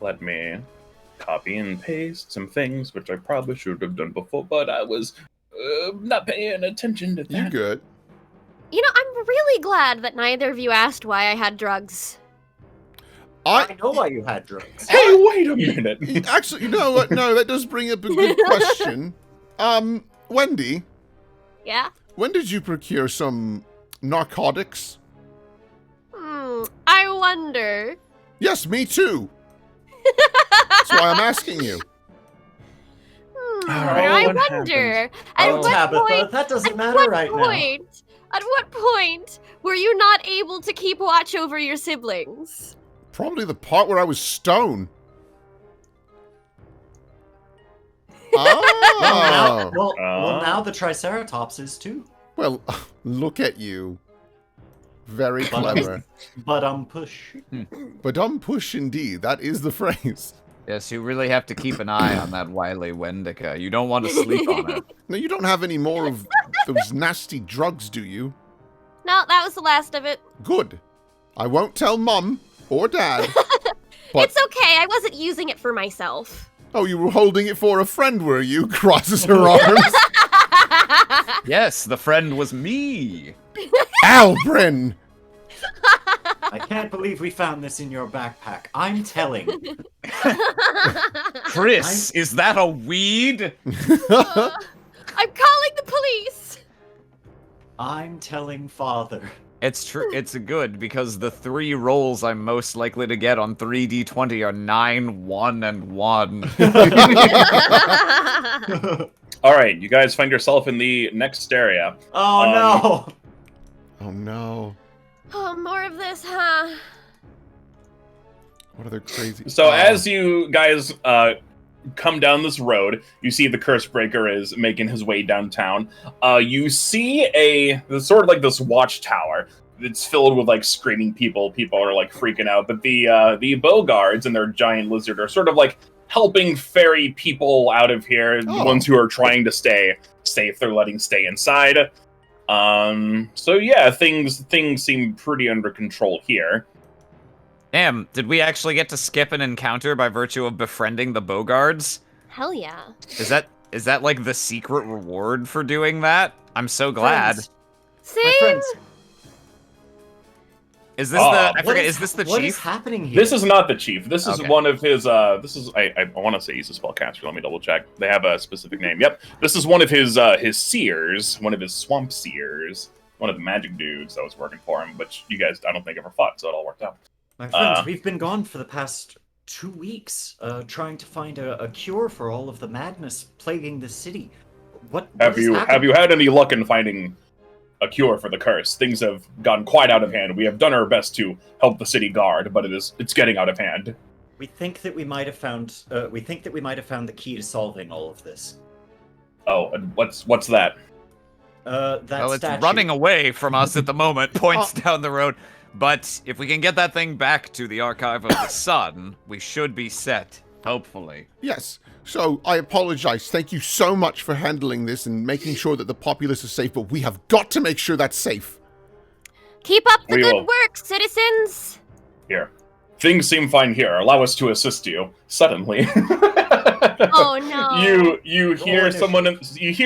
Let me copy and paste some things, which I probably should have done before, but I was not paying attention to You that. good? I'm really glad that neither of you asked why I had drugs. I know why you had drugs. Hey, wait a minute. Actually, you know what? No, that does bring up a good question. Wendy, Yeah? when did you procure some narcotics? I wonder. Yes, me too. That's why I'm asking you. I what wonder. At Oh, what Tabitha, point? that doesn't At matter what right point? At what point were you not able to keep watch over your siblings? Probably the part where I was stoned. Oh. Well, now the Triceratops is too. Well, look at you. Very clever. But push. But push indeed. That is the phrase. Yes, you really have to keep an eye on that wily Wendica. You don't want to sleep on it. No, you don't have any more of those nasty drugs, do you? No, that was the last of it. Good. I won't tell Mum or Dad. But, It's okay. I wasn't using it for myself. oh, you were holding it for a friend, were you? Crosses her arms. Yes, the friend was me. Albrin! I can't believe we found this in your backpack. I'm telling. Chris, is that a weed? I'm calling the police. I'm telling Father. It's true. It's good because the 3 rolls I'm most likely to get on 3d20 are 9, 1, and 1. All right, you guys find yourself in the next area. Oh no! Oh no. Oh, more of this, huh? What other crazy... So Oh. as you guys come down this road, you see the Cursebreaker is making his way downtown. You see there's sort of like this watchtower. It's filled with like screaming people. People are like freaking out. But the Bogards and their giant lizard are sort of like helping ferry people out of here. The ones who are trying to stay safe, they're letting stay inside. So yeah, things seem pretty under control here. Damn, did we actually get to skip an encounter by virtue of befriending the Bogards? Hell yeah. Is that like the secret reward for doing that? I'm so glad. Friends, See? my friends, Is this is this the what is chief? happening here? This is not the chief. This is Okay. one of his. I want to say he's a spellcaster. Let me double check. They have a specific name. Yep. This is one of his seers, one of his swamp seers, one of the magic dudes that was working for him. Which you guys, I don't think ever fought, so it all worked out. My friends, we've been gone for the past 2 weeks, trying to find a cure for all of the madness plaguing the city. What Have is you happening? had any luck in finding a cure for the curse? Things have gotten quite out of hand. We have done our best to help the city guard, but it's getting out of hand. We think that we might have found. We think that we might have found the key to solving all of this. Oh, and what's that? That Well, it's statue. running away from us at the moment, points down the road. But if we can get that thing back to the Archive of the Sun, we should be set, hopefully. Yes. So, I apologize. Thank you so much for handling this and making sure that the populace is safe, but we have got to make sure that's safe. Keep up the We good will. work, citizens. Here. Things seem fine here. Allow us to assist you. Suddenly. Oh no. You hear Lord.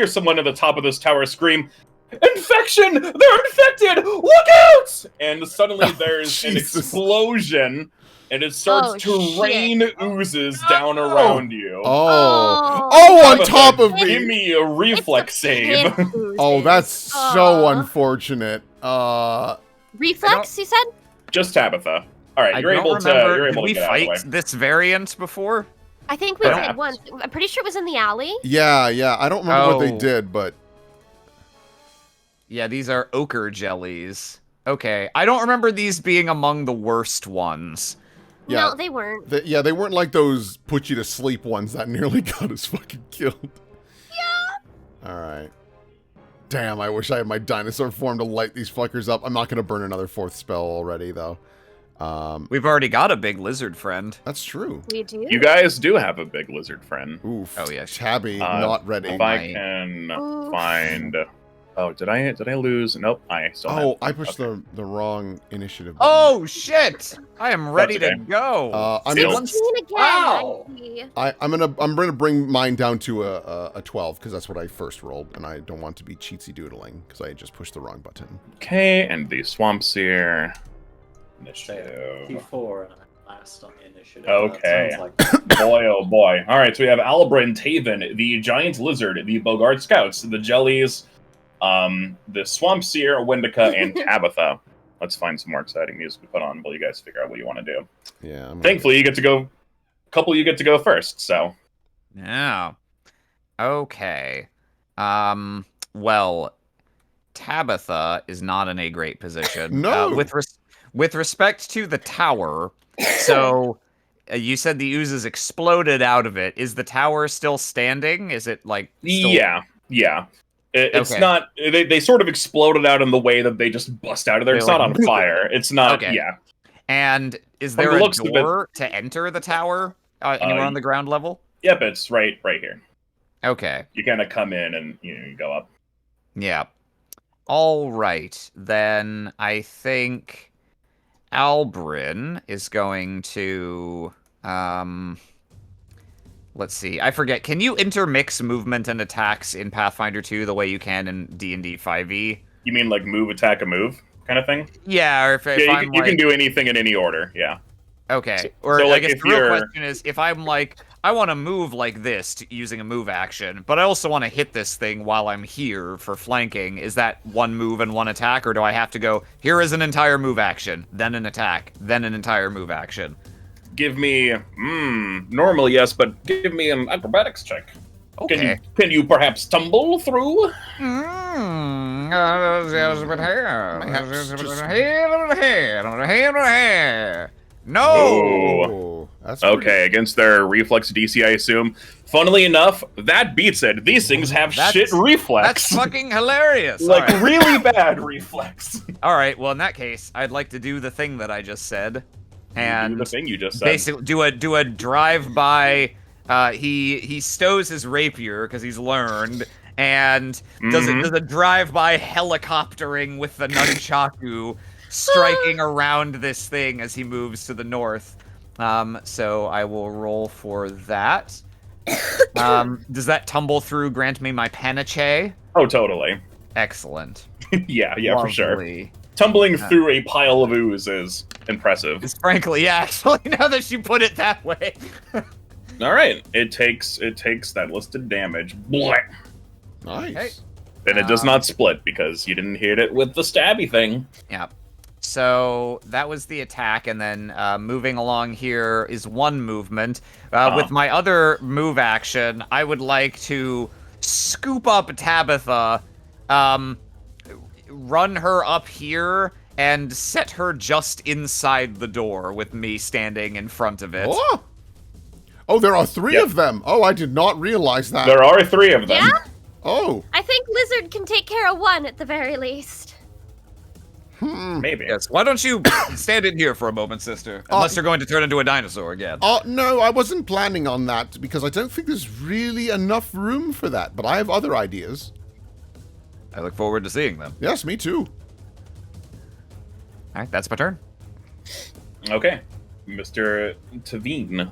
someone at the top of this tower scream, "Infection! They're infected! Look out!" And suddenly there's an Jesus. explosion, and it starts to shit. rain oozes down around you. Oh. Oh. Oh, on Tabitha, top of Give me. me a reflex save. Oh, that's so Aw. unfortunate. Reflex, you said? Just Tabitha. All right, I you're don't able to remember, you're did able to we get out of the way. fight this variant before? I think we Perhaps. did once. I'm pretty sure it was in the alley. Yeah. I don't remember what they Oh. did, but Yeah, these are ochre jellies. Okay, I don't remember these being among the worst ones. Yeah. No, they weren't. they weren't like those put you to sleep ones that nearly got us fucking killed. Yeah. All right. Damn, I wish I had my dinosaur form to light these fuckers up. I'm not going to burn another 4th spell already, though. We've already got a big lizard friend. That's true. We do. You guys do have a big lizard friend. Oof. Oh, yeah. Tabby, not ready. If Oh I my. can Oof. find. Oh, did I lose? Nope, I still have. Oh, I pushed Okay. the wrong initiative button. Oh, shit! I am ready okay. to go. I'm Still. gonna, 16 again. Wow. I see. I'm gonna bring mine down to a 12 because that's what I first rolled, and I don't want to be cheatsy doodling because I just pushed the wrong button. Okay, and the swamp seer. Say Initiative. P4 and I'm last on the initiative. Okay. That sounds like Boy, oh boy. All right, so we have Albrin, Tavin, the giant lizard, the Bogart Scouts, the jellies, the swamp seer, Wendica, and Tabitha. Let's find some more exciting music to put on while you guys figure out what you want to do. Yeah. Thankfully, you get to go. A couple of you get to go first. So Yeah. Okay. Well, Tabitha is not in a great position. No. With respect to the tower, so you said the oozes exploded out of it. Is the tower still standing? Is it like still... Yeah. It's Okay. not. They sort of exploded out in the way that they just bust out of there. They It's like- not on fire. It's not. Okay. Yeah. And is From there the a looks of it- door to enter the tower? Anywhere on the ground level? Yep. It's right here. Okay. You kind of come in and you go up. Yeah. All right. Then I think Albrin is going to let's see. I forget. Can you intermix movement and attacks in Pathfinder 2 the way you can in D&D 5e? You mean like move, attack, a move kind of thing? Yeah, or if I'm you can do anything in any order. Yeah. Okay. Or So, I like, guess if the real you're- question is, if I'm like, I want to move like this using a move action, but I also want to hit this thing while I'm here for flanking, is that one move and one attack, or do I have to go, here is an entire move action, then an attack, then an entire move action? Give me. Normally yes, but give me an acrobatics check. Okay. Can you perhaps tumble through? No! Oh, that's pretty- Okay, against their reflex DC, I assume. Funnily enough, that beats it. These things have shit reflex. That's fucking hilarious. like All right. really bad reflex. All right, well in that case, I'd like to do the thing that I just said, and the thing you just said. basically do a drive by. He stows his rapier because he's learned, and does a drive by helicoptering with the nunchaku, striking around this thing as he moves to the north. So I will roll for that. Does that tumble through grant me my panache? Oh, totally. Excellent. yeah, for sure. Lovely. Tumbling through a pile of ooze is impressive. It's frankly, yeah, actually, now that you put it that way. All right, it takes that listed damage. Blah. Nice. Okay. And it does not split because you didn't hit it with the stabby thing. Yeah. So that was the attack, and then moving along here is one movement. With my other move action, I would like to scoop up Tabitha, run her up here, and set her just inside the door with me standing in front of it. Oh, there are three of them. Oh, I did not realize that. There are three of them. Yeah? Oh. I think Lizard can take care of one at the very least. Maybe. Yes. Why don't you stand in here for a moment, sister? Unless you're going to turn into a dinosaur again. No, I wasn't planning on that because I don't think there's really enough room for that, but I have other ideas. I look forward to seeing them. Yes, me too. All right, that's my turn. Okay. Mr. Tavin.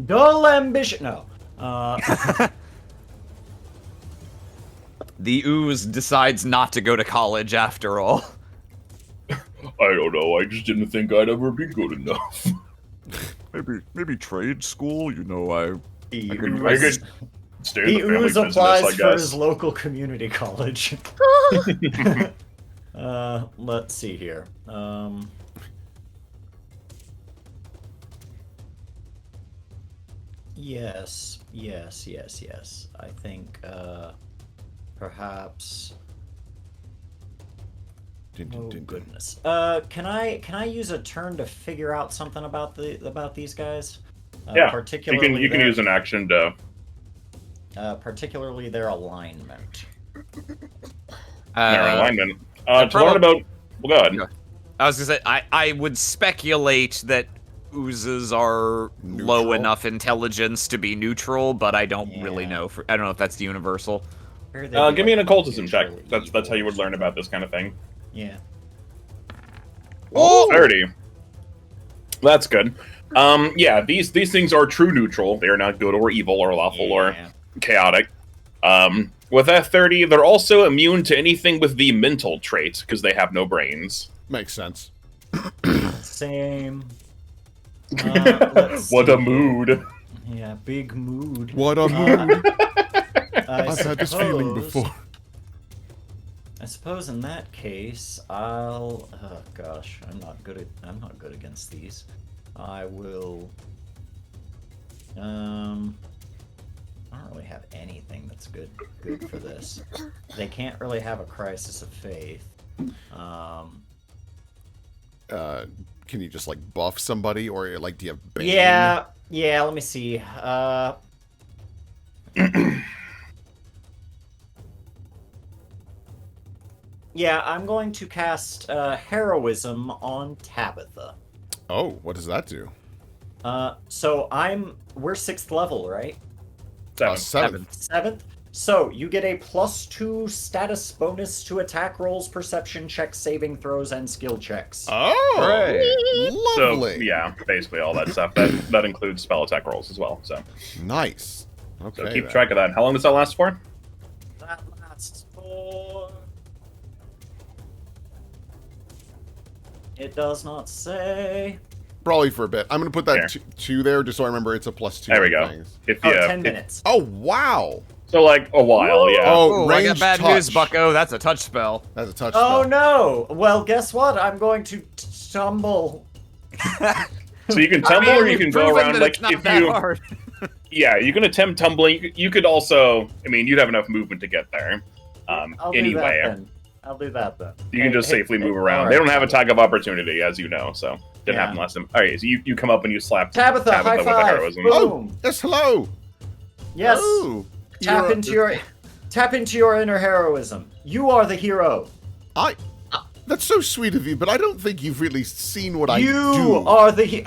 Dull ambition. No. The ooze decides not to go to college after all. I don't know. I just didn't think I'd ever be good enough. Maybe trade school. You know, I I could stay in The the family ooze business, applies I for guess. his local community college. Let's see here. Yes. I think perhaps. Oh goodness. Can I use a turn to figure out something about these guys? Yeah, Particularly you can use an action to. particularly their alignment. Their alignment. the To learn about. Well, go ahead. I was gonna say I would speculate that oozes are low Neutral. enough intelligence to be neutral, but I don't really know. I don't know if that's universal. Give me an occultism check. That's how you would learn about this kind of thing. Yeah. Oh, 30. That's good. Yeah, these things are true neutral. They are not good or evil or lawful or chaotic. With that 30, they're also immune to anything with the mental trait because they have no brains. Makes sense. Same. What a mood. Yeah, big mood. What a mood. I've had this feeling before. I suppose in that case, I'll. Oh gosh, I'm not good against these. I will. I don't really have anything that's good for this. They can't really have a crisis of faith. Can you just like buff somebody, or like do you have Bane? Yeah. Let me see. Yeah, I'm going to cast Heroism on Tabitha. Oh, what does that do? So we're 6th level, right? 7th. 7th. So you get a +2 status bonus to attack rolls, perception checks, saving throws, and skill checks. Oh, lovely. So yeah, basically all that stuff. That includes spell attack rolls as well. So Nice. Okay. so keep then. track of that. How long does that last for? That lasts for... It does not say. Probably for a bit. I'm gonna put that Here. 2 there just so I remember it's a +2. There we go. Things. If Oh, you 10 minutes. Oh wow. so like a while, yeah. Oh, Oh, I got range bad news, touch. Bucko. That's a touch spell. That's a touch. Oh spell. no! Well, guess what? I'm going to tumble. So you can tumble or you can go Proven around that like it's not if that you. hard. Yeah, you can attempt tumbling. You could also. I mean, you'd have enough movement to get there. I'll do Anyway, that then. I'll do that then. you can just safely move around. all They right, don't have Tabitha. attack of opportunity, as you know. So didn't Yeah. happen last time. All right, so you come up and you slap Tabitha, high with a five. heroism. Boom. Oh, yes. Hello. Yes. Oh, Tap you're- into your inner heroism. You are the hero. That's so sweet of you, but I don't think you've really seen what I do. You are the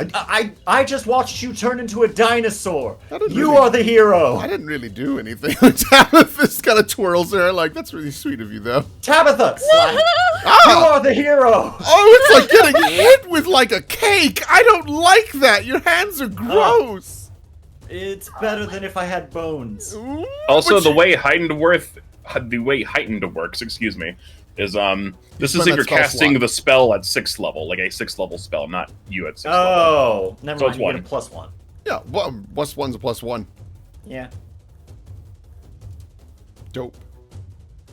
I just watched you turn into a dinosaur. I didn't You really- are the hero. I didn't really do anything. Tabitha kind of twirls her like, that's really sweet of you, though. Tabitha, slap. You Ah! are the hero. Oh, it's like getting hit with like a cake. I don't like that. Your hands are gross. It's better than if I had bones. Ooh, Also, but the you- way heightened works, excuse me, is this is spend if that you're spell casting slot. the spell at 6th level, like a 6th level spell, not you at 6th level. Oh, never So mind. it's Oh, You get one. a +1. Yeah, well, +1's a +1. Yeah, Dope.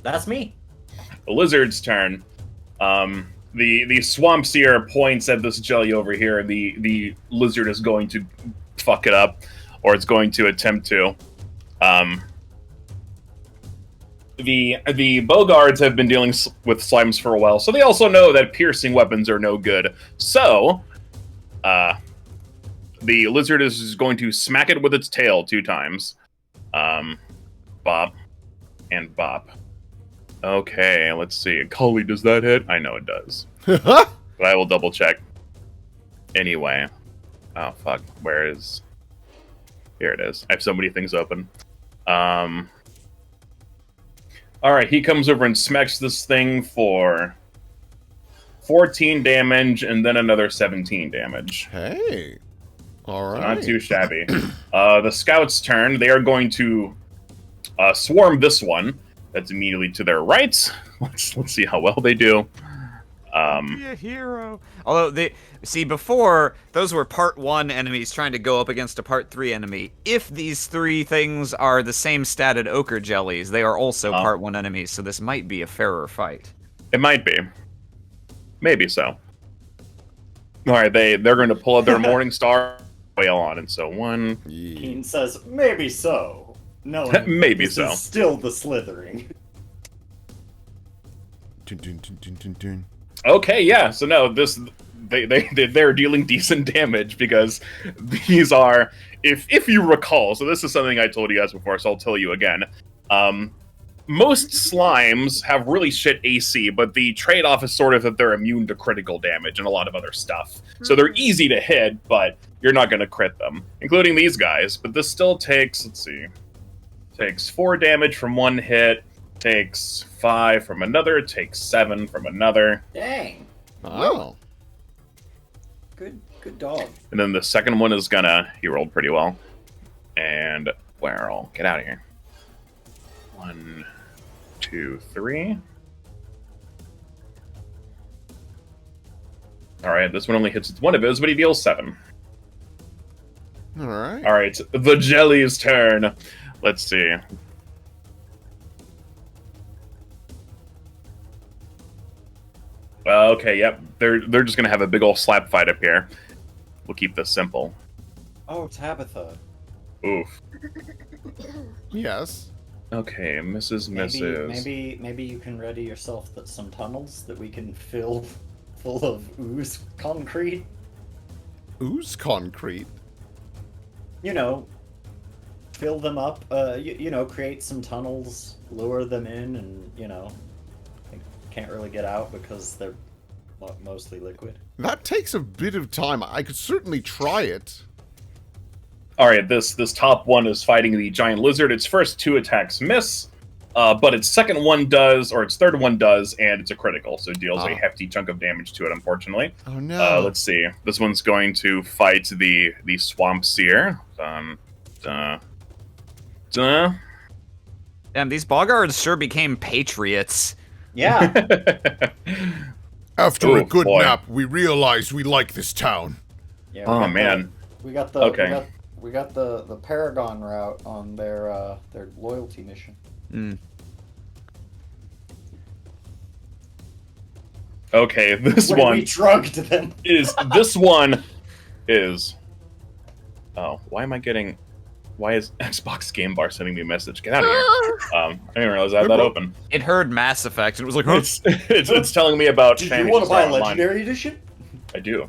that's me. The lizard's turn. The swamp seer points at this jelly over here. The lizard is going to fuck it up, or it's going to attempt to. The Bogards have been dealing with slimes for a while, so they also know that piercing weapons are no good. So, the lizard is going to smack it with its tail 2 times. Bop and bop. Okay, let's see. Cully, does that hit? I know it does, but I will double check. Anyway, oh fuck, where is? Here it is. I have so many things open. All right, he comes over and smacks this thing for 14 damage and then another 17 damage. Hey. All So right. not too shabby. The scouts' turn. They are going to swarm this one. That's immediately to their right. Let's see how well they do. Be a hero. Although before those were part 1 enemies trying to go up against a part 3 enemy. If these 3 things are the same statted ochre jellies, they are also part 1 enemies. So this might be a fairer fight. It might be. Maybe so. All right, they're going to pull out their Morning Star wail on, and so 1. Yeah. Keen says, maybe so. No, Maybe this so. is still the slithering. Dun, dun, dun, dun, dun, dun. Okay, yeah. So no, they're dealing decent damage because these are, if you recall. So this is something I told you guys before, so I'll tell you again. Most slimes have really shit AC, but the trade-off is sort of that they're immune to critical damage and a lot of other stuff. So they're easy to hit, but you're not going to crit them, including these guys. But this still takes, let's see, takes 4 damage from 1 hit, takes 5 from another, takes 7 from another. Dang. Wow. Good dog. And then the second one is gonna, he rolled pretty well. And where I'll get out of here. 1, 2, 3. Alright, this one only hits one of his, but he deals 7. All right. Alright, the jelly's turn. Let's see. Okay, yep. They're just gonna have a big ol' slap fight up here. We'll keep this simple. Oh, Tabitha. Oof. Yes. Okay, misses. Maybe you can ready yourself some tunnels that we can fill full of ooze concrete. Ooze concrete. Fill them up. Create some tunnels, lure them in, and they can't really get out because they're mostly liquid. That takes a bit of time. I could certainly try it. All right, this top one is fighting the giant lizard. Its first 2 attacks miss, but its second one does, or its third one does, and it's a critical, so it deals a hefty chunk of damage to it, unfortunately. Oh no. Let's see. This one's going to fight the swamp seer. Damn, these Bogards sure became patriots. Yeah. After a good nap, we realized we like this town. Yeah. Oh man. We got the we got the Paragon route on their loyalty mission. Okay, this When one we drugged them. Oh, why is Xbox Game Bar sending me a message? Get out of here. I didn't realize I had that open. It heard Mass Effect and it was like, huh? It's telling me about Did Fantasy you want to buy Star a Online. Legendary Edition? I do.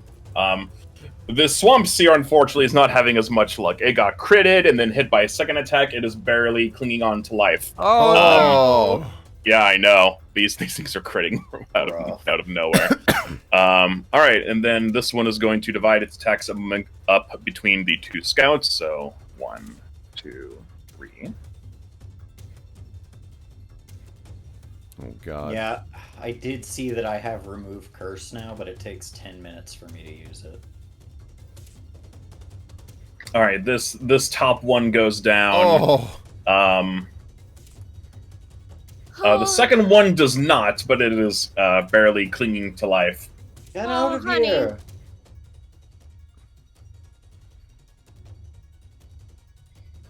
This Swamp Seer, unfortunately, is not having as much luck. It got critted and then hit by a second attack. It is barely clinging on to life. Oh. Yeah, I know. These things are critting out of nowhere. All right, and then this one is going to divide its attacks up between the 2 scouts. So 1, 2, 3. Oh god. Yeah, I did see that I have remove curse now, but it takes 10 minutes for me to use it. All right, this top one goes down. Oh. The second one does not, but it is barely clinging to life. Get out of honey. here!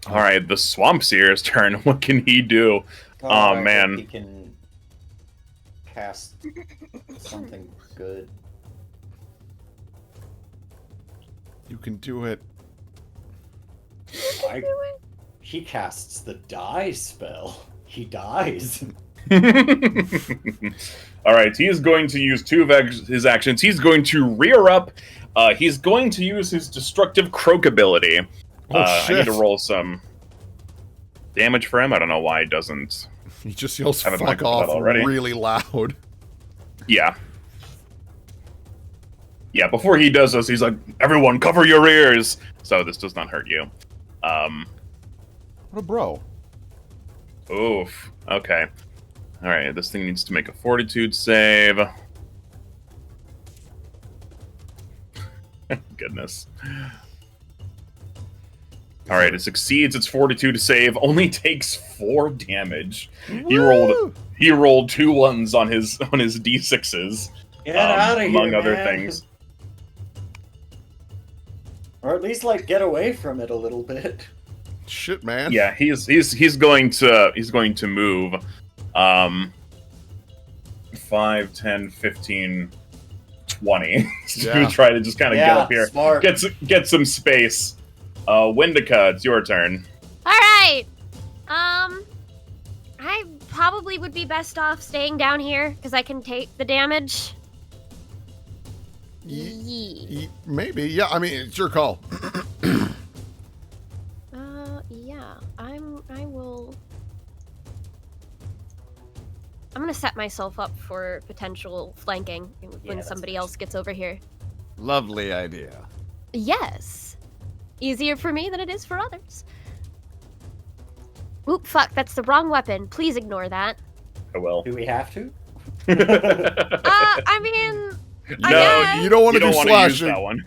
All right, the Swamp Seer's turn. What can he do? I man. hope he can cast something good. You can do it. He casts the die spell. He dies. All right, he is going to use 2 of his actions. He's going to rear up. He's going to use his destructive croak ability. I need to roll some damage for him. I don't know why he doesn't. He just yells Haven't fuck looked at that off already. really loud. Yeah. Yeah, before he does this, he's like, everyone cover your ears! So this does not hurt you. What a bro. Oof. Okay. Alright, this thing needs to make a fortitude save. Goodness. Alright, it succeeds its fortitude save, only takes 4 damage. Woo! He rolled 2 ones on his d6s. Get out of here, among other man. things. Or at least get away from it a little bit. Shit, man. Yeah, he's going to move 5, 10, 15, 20 to try to just kind of get up here. Smart. Get some space. Wendika, it's your turn. All right. I probably would be best off staying down here because I can take the damage. Maybe. Yeah, I mean, it's your call. Yeah. I will. I'm gonna set myself up for potential flanking when somebody else gets over here. Lovely idea. Yes. Easier for me than it is for others. Oop, fuck, that's the wrong weapon. Please ignore that. I will. Do we have to? I mean, I No, guess. You don't want to do don't want to use slashing. that one.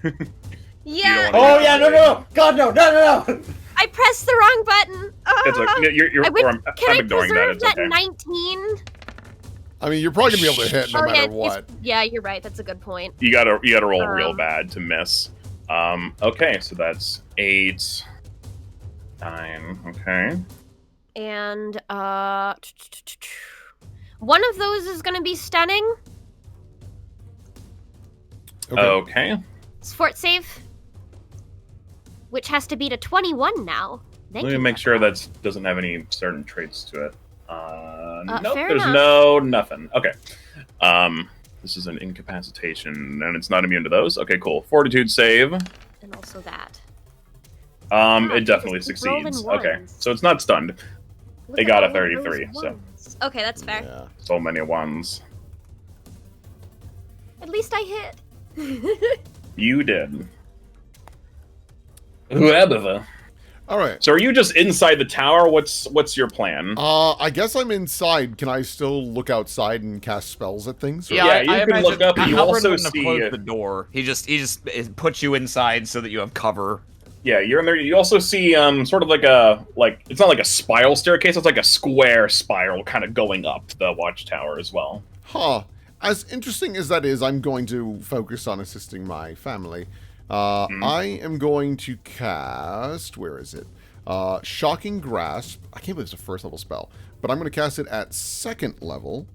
Yeah. don't wanna- Oh yeah, no! God no! No! I pressed the wrong button. It's like, you're, I would, or I'm can I ignoring that. preserve It's that okay. 19? I mean, you're probably gonna be able to hit no Oh, yeah, matter it's- what. yeah, you're right. That's a good point. You gotta roll real Um, bad to miss. Okay, so that's 8, 9. Okay. And one of those is gonna be stunning. Okay. It's fort save, which has to beat a 21 now. Thank Let me you, make sure Papa. that doesn't have any certain traits to it. Nope, fair there's enough. nothing. Okay. This is an incapacitation, and it's not immune to those. Okay, cool. Fortitude save. And also that. It definitely just keep rolling succeeds. Okay, ones. so it's not stunned. Look They at got a all those 33, so. ones. Okay, that's fair. Yeah. So many ones. At least I hit. You did. Whoever. All right. So are you just inside the tower? What's your plan? I guess I'm inside. Can I still look outside and cast spells at things? or- Yeah, you I can look up, and you Albrin also wouldn't have see- closed the door. He just puts you inside so that you have cover. Yeah, you're in there. You also see sort of like it's not like a spiral staircase. It's like a square spiral kind of going up the watchtower as well. Huh. As interesting as that is, I'm going to focus on assisting my family. I am going to cast... Where is it? Shocking Grasp. I can't believe it's a first level spell. But I'm going to cast it at second level.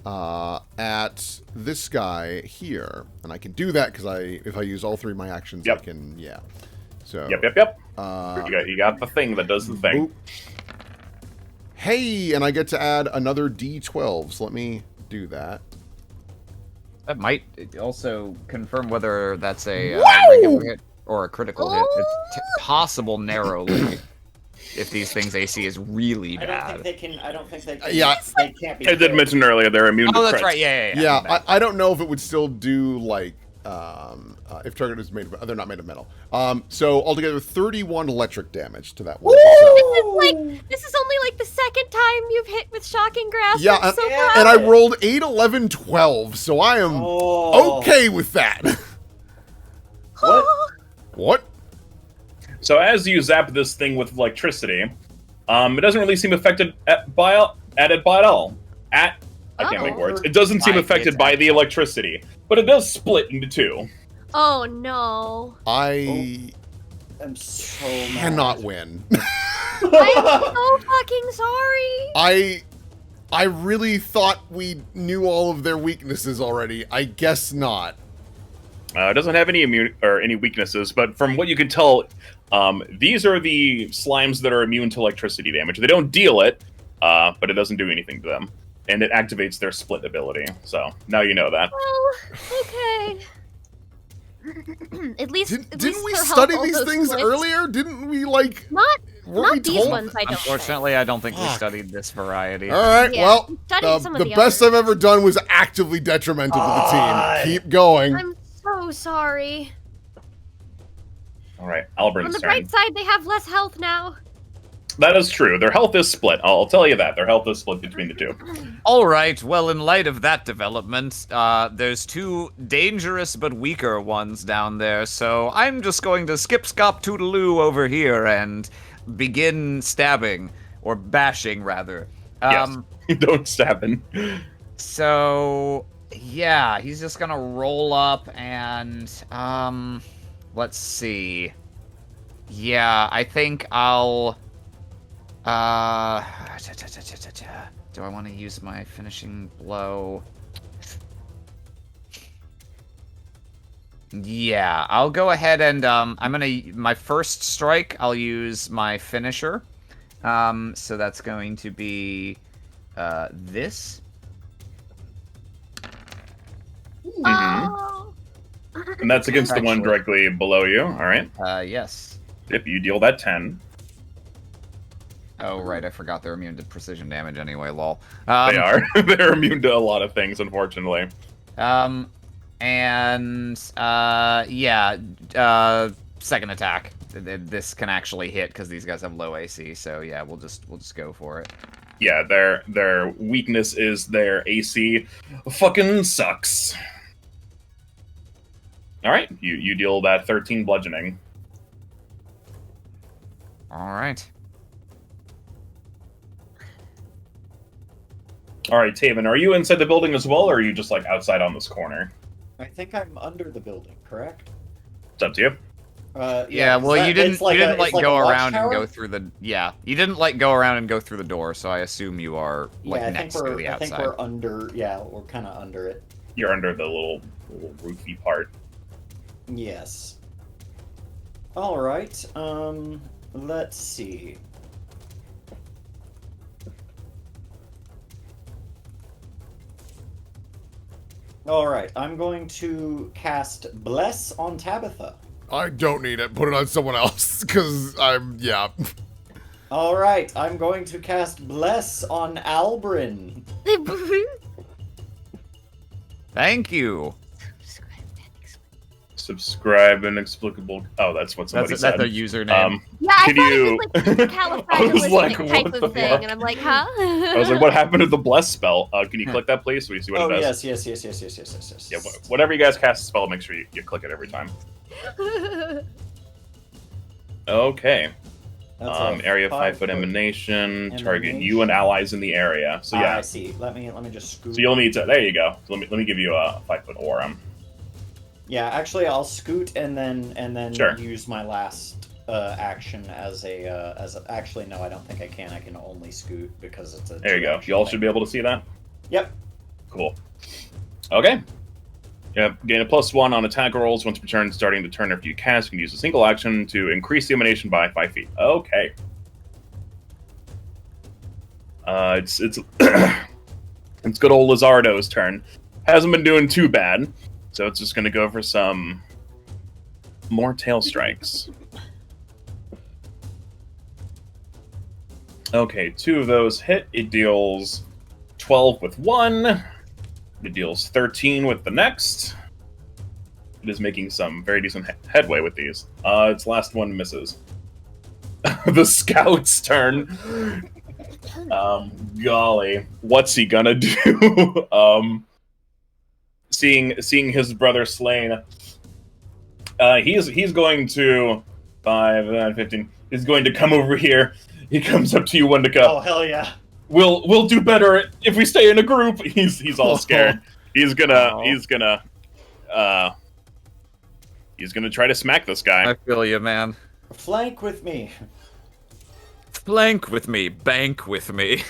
At this guy here. And I can do that because if I use all three of my actions, Yep. I can... Yeah. So... Yep. You got the thing that does the thing. Oop. Hey, and I get to add another D12. So let me do that. That might also confirm whether that's a Wow! regular hit or a critical hit. It's possible narrowly if these things AC is really I bad. don't think they can. I don't think they can. Yeah. They can't be. I did mention earlier they're immune to Oh, that's crits. right. Yeah. Yeah, I don't know if it would still do like if target is made of, they're not made of metal. So altogether 31 electric damage to that one. So, This is only like the second time you've hit with Shocking Grasp. yeah, I'm so and, proud. and I rolled 8, 11, 12, so I am Oh. okay with that. What? What? So as you zap this thing with electricity, it doesn't really seem affected by it by all. I can't make words. It doesn't seem By affected its by the electricity, but it does split into two. Oh no. I I'm so mad. cannot win. I'm so fucking sorry. I really thought we knew all of their weaknesses already. I guess not. It doesn't have any any weaknesses, but from what you can tell, these are the slimes that are immune to electricity damage. They don't deal it, but it doesn't do anything to them, and it activates their split ability. So now you know that. Well, okay. At least Didn't we their study health these also things splits. earlier? Didn't we like? Not Weren't we these told? ones. I don't. think. Unfortunately, I don't think we Fuck. studied this variety. All right. Yeah, Well, we studied some of the the best others. I've ever done was actively detrimental to the God. team. Keep going. I'm so sorry. All right, On Albrin's the turn. bright side, they have less health now. That is true. Their health is split. I'll tell you that. Their health is split between the two. All right. Well, in light of that development, there's two dangerous but weaker ones down there. So I'm just going to skip, scop, toodaloo over here and begin stabbing or bashing, rather. Yes. Don't stab him. So yeah, he's just gonna roll up and let's see. Yeah, I think I'll. Do I want to use my finishing blow? Yeah, I'll go ahead and I'm gonna my first strike. I'll use my finisher. So that's going to be this. Oh. And that's against the one Actually. directly below you. All right. Yes. If you deal that 10, Oh right, I forgot they're immune to precision damage anyway. Lol. they are. They're immune to a lot of things, unfortunately. Second attack. This can actually hit because these guys have low AC. So yeah, we'll just go for it. Yeah, their weakness is their AC fucking sucks. All right, you deal that 13 bludgeoning. All right. All right, Tavin, are you inside the building as well, or are you just like outside on this corner? I think I'm under the building, correct? It's up to you. Yeah, well, you didn't go a around and watchtower? go through the you didn't go around and go through the door, so I assume you are Yeah, I think next to the I think outside. we're under. Yeah, we're kind of under it. You're under the little roofy part. Yes. All right. Let's see. Alright, I'm going to cast Bless on Tabitha. I don't need it. Put it on someone else, because yeah. Alright, I'm going to cast Bless on Albrin. Thank you. Subscribe inexplicable. Oh, that's what somebody That's said. a username. Yeah, I Can thought you- it was like I was like, califragilistic type what of the thing, fuck? and I'm like, huh? I was like, what happened to the bless spell? Can you click that, please, so we see what Oh, it does? yes. Yeah, whatever you guys cast a spell, make sure you click it every time. Okay. That's a Area 5-foot 5-foot emanation. Target emanation. you and allies in the area. So yeah. I see. Let me just scoot. So you'll need to. There you go. So let me give you a 5-foot aura. Yeah, actually, I'll scoot and then Sure. use my last action as a Actually, no, I don't think I can. I can only scoot because it's a. There you go. You all should be able to see that. Yep. Cool. Okay. Yep. Gain a +1 on attack rolls once per turn, starting the turn after you cast. You can use a single action to increase the emanation by 5 feet. Okay. It's it's good old Lizardo's turn. Hasn't been doing too bad, so it's just gonna go for some more tail strikes. Okay, 2 of those hit. It deals 12 with one. It deals 13 with the next. It is making some very decent headway with these. Its last one misses. The scout's turn. Golly, what's he gonna do? Seeing his brother slain, he's going to 5, 15. He's going to come over here. He comes up to you, Wendika. Oh hell yeah! We'll do better if we stay in a group. He's all scared. He's gonna try to smack this guy. I feel you, man. Flank with me. Flank with me, bank with me.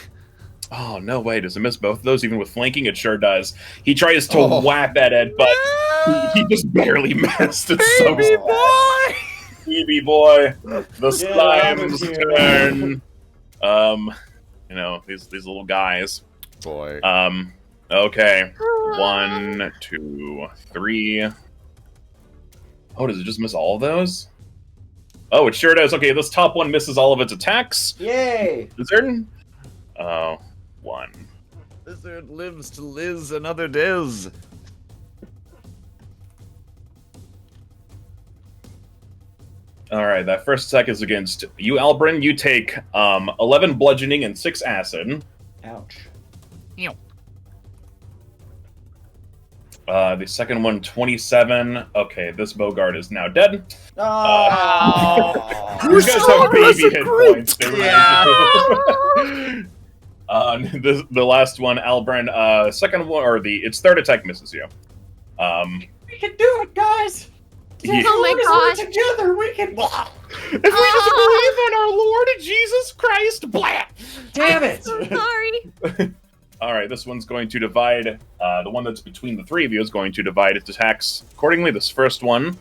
Oh no way! Does it miss both of those? Even with flanking, it sure does. He tries to whap at it, but he just barely missed. It's so Baby boy! baby boy. The Get out of slime's here. turn. You know these little guys. Boy. Okay. 1, 2, 3. Oh, does it just miss all of those? Oh, it sure does. Okay, this top one misses all of its attacks. Yay! Lizard? Oh, 1. Lizard lives to Liz another Diz. Alright, that first attack is against you, Albrin. You take 11 bludgeoning and 6 acid. Ouch. The second one, 27. Okay, this Bogart is now dead. Oh. These guys have baby hit points. They really do. The last one, Albrin, second one, or its third attack misses you. We can do it, guys! Yeah. Oh my As gosh. we're together, we can. If we just believe in our Lord Jesus Christ, blah! Damn it! So sorry. Alright, this one's going to divide, the one that's between the three of you is going to divide its attacks accordingly. This first one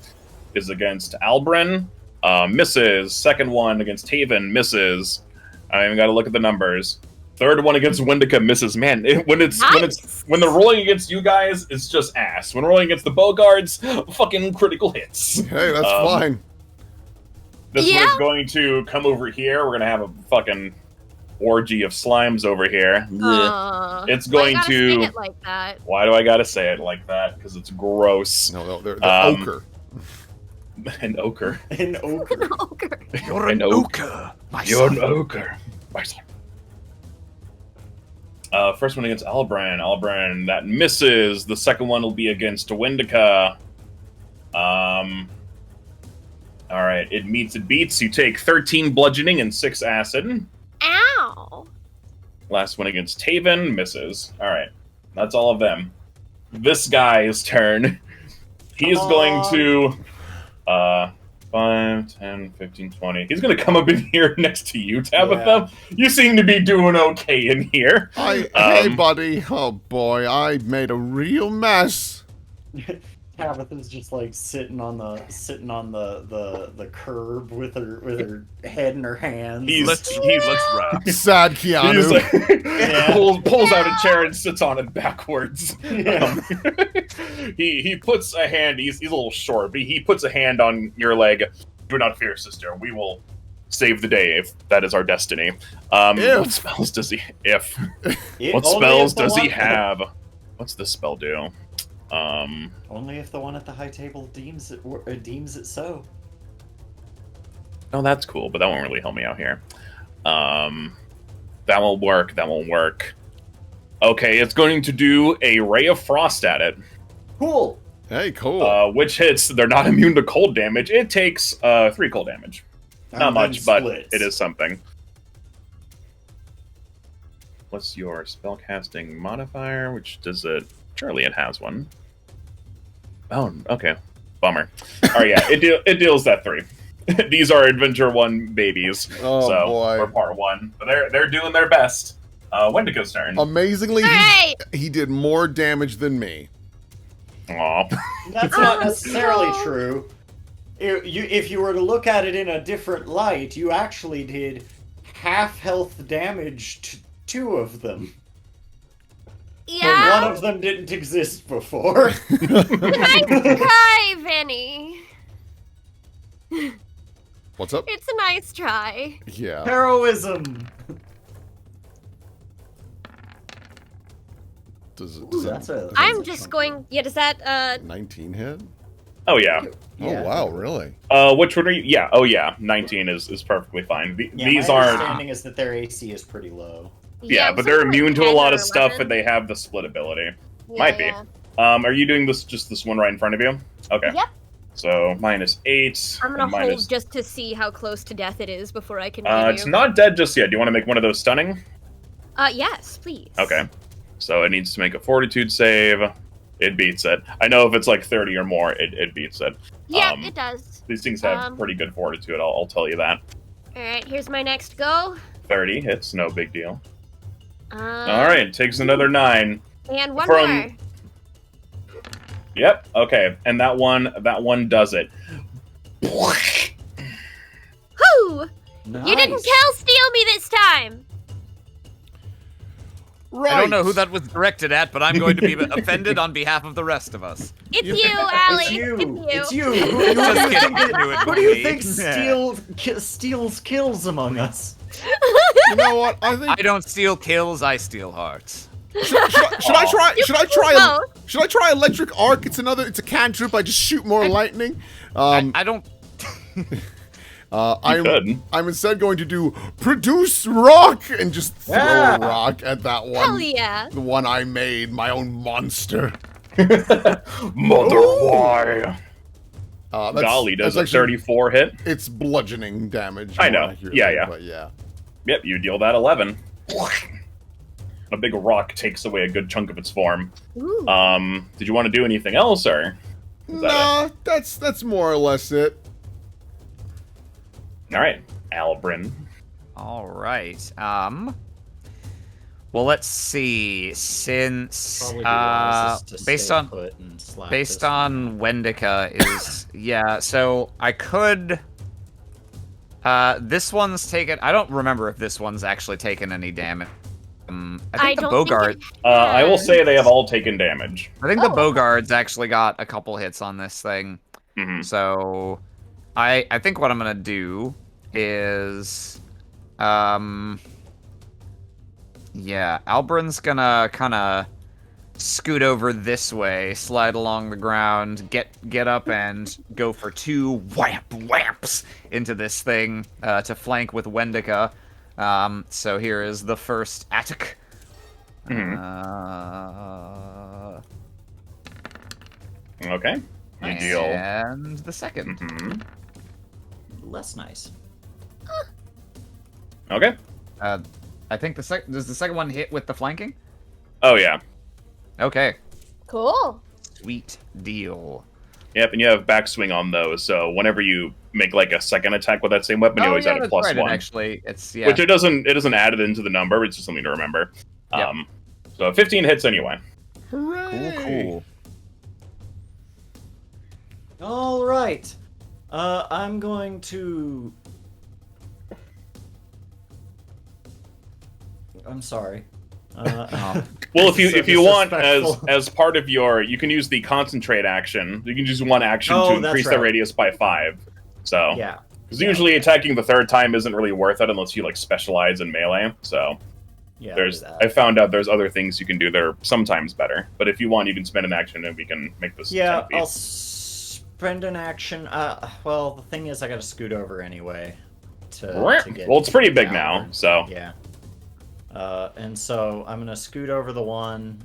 is against Albrin, misses. Second one against Tavin, misses. I even gotta look at the numbers. Third one against Wendika misses. Man, when they're rolling against you guys, it's just ass. When rolling against the Bogarts, fucking critical hits. Hey, that's fine. This Yeah. one's going to come over here. We're gonna have a fucking orgy of slimes over here. It's going why you gotta to. say it like that? Why do I gotta say it like that? Because it's gross. No, they're ochre. An ochre. An ochre. Ogre. You're an ochre, You're an ochre. My son. First one against Albrin. Albrin, that misses. The second one will be against Wendica. Alright, it meets, it beats. You take 13 bludgeoning and 6 acid. Ow. Last one against Tavin, misses. Alright, that's all of them. This guy's turn. He's going to... 5, 10, 15, 20. He's going to come up in here next to you, Tabitha. You seem to be doing okay in here. Hey, buddy. Oh, boy, I made a real mess. Tabitha's just like sitting on the curb with her head in her hands. He looks rough. Sad Kiane. He's like, Yeah. pulls out a chair and sits on it backwards. Yeah. He puts a hand. He's a little short, but he puts a hand on your leg. Do not fear, sister. We will save the day if that is our destiny. What spells does he? What spells does he have? What's this spell do? Only if the one at the high table deems it so. Oh, that's cool, but that won't really help me out here. That will work. That won't work. Okay, it's going to do a ray of frost at it. Cool. Hey, cool. Which hits. They're not immune to cold damage. It takes 3 cold damage. Not much, but it is something. What's your spellcasting modifier? Which does it? Surely it has one. Oh, okay. Bummer. All right, yeah, it deals that 3. These are Adventure 1 babies. Oh, so, boy. or Part 1. But they're doing their best. Wendiko's turn. Amazingly, Hey! he did more damage than me. Aw. That's not necessarily true. If you were to look at it in a different light, you actually did half health damage to 2 of them. And Yeah. one of them didn't exist before. Nice try, Vinny. What's up? It's a nice try. Yeah. Heroism. Does That's it I'm just going. Yeah, does that 19 hit? Oh, yeah. Yeah. Oh, wow, really? Which one are you? Yeah, oh, yeah. 19 is perfectly fine. These my aren't... understanding is that their AC is pretty low. Yeah, but they're immune to a lot of stuff, and they have the split ability. Might be. Are you doing this one right in front of you? Okay. Yep. So, -8. I'm gonna and hold just to see how close to death it is before I continue. It's not dead just yet. Do you want to make one of those stunning? Yes, please. Okay. So it needs to make a fortitude save. It beats it. I know if it's like 30 or more, it beats it. Yeah, it does. These things have pretty good fortitude, I'll tell you that. Alright, here's my next go. 30 hits, no big deal. Alright. Alright, takes another 9. And one From- more. Yep, okay. And that one does it. Whoo! Nice. You didn't kill Steal me this time! Right. I don't know who that was directed at, but I'm going to be offended on behalf of the rest of us. It's you, Allie. It's you. It's It's you. you. Who Just do you kidding. think, Knew it who would do you be. think steals kills among us? You know what? I think I don't steal kills, I steal hearts. should I try? You Should I can do try? both. Should I try electric arc? It's a cantrip. I just shoot more lightning. I don't. I'm instead going to do produce rock and just throw Yeah. a rock at that one. Hell yeah. The one I made, my own monster. Mother, why? Golly, does a actually- 34 hit? It's bludgeoning damage. I more know. accurately, Yeah. But yeah. Yep, you deal that 11. A big rock takes away a good chunk of its form. Ooh. Did you want to do anything else, or? Is that Nah, that's more or less it. All right, Albrin. All right. Well, let's see. Since Probably be wisest to based stay on put and slap based this on Wendica is yeah. So I could. This one's taken. I don't remember if this one's actually taken any damage. I think the don't Bogart. Think I will say they have all taken damage. I think the Oh. Bogart's actually got a couple hits on this thing. hmm So, I think what I'm gonna do is, yeah, Albrin's gonna kind of scoot over this way, slide along the ground, get up and go for 2 whamps into this thing to flank with Wendica. So here is the first attack. Okay. You deal. And the second. Mhm. less nice. Okay. I think does the second one hit with the flanking? Oh yeah. Okay. Cool. Sweet deal. Yep, and you have backswing on those, so whenever you make like a second attack with that same weapon, you always add a that's plus right, and 1. actually, it's yeah. Which it doesn't add it into the number, it's just something to remember. Yep. So 15 hits anyway. Hooray! Cool. All right. I'm going to. I'm sorry. Well, if you want, as part of your, you can use the concentrate action. You can use one action to increase the radius by 5. So yeah, because usually attacking the third time isn't really worth it unless you like specialize in melee. So yeah, I found out there's other things you can do that are sometimes better. But if you want, you can spend an action and we can make this. Yeah, 10 feet. I'll spend an action. Well, the thing is, I got to scoot over anyway. To get well, it's pretty big down. now. So yeah. And so I'm gonna scoot over the one,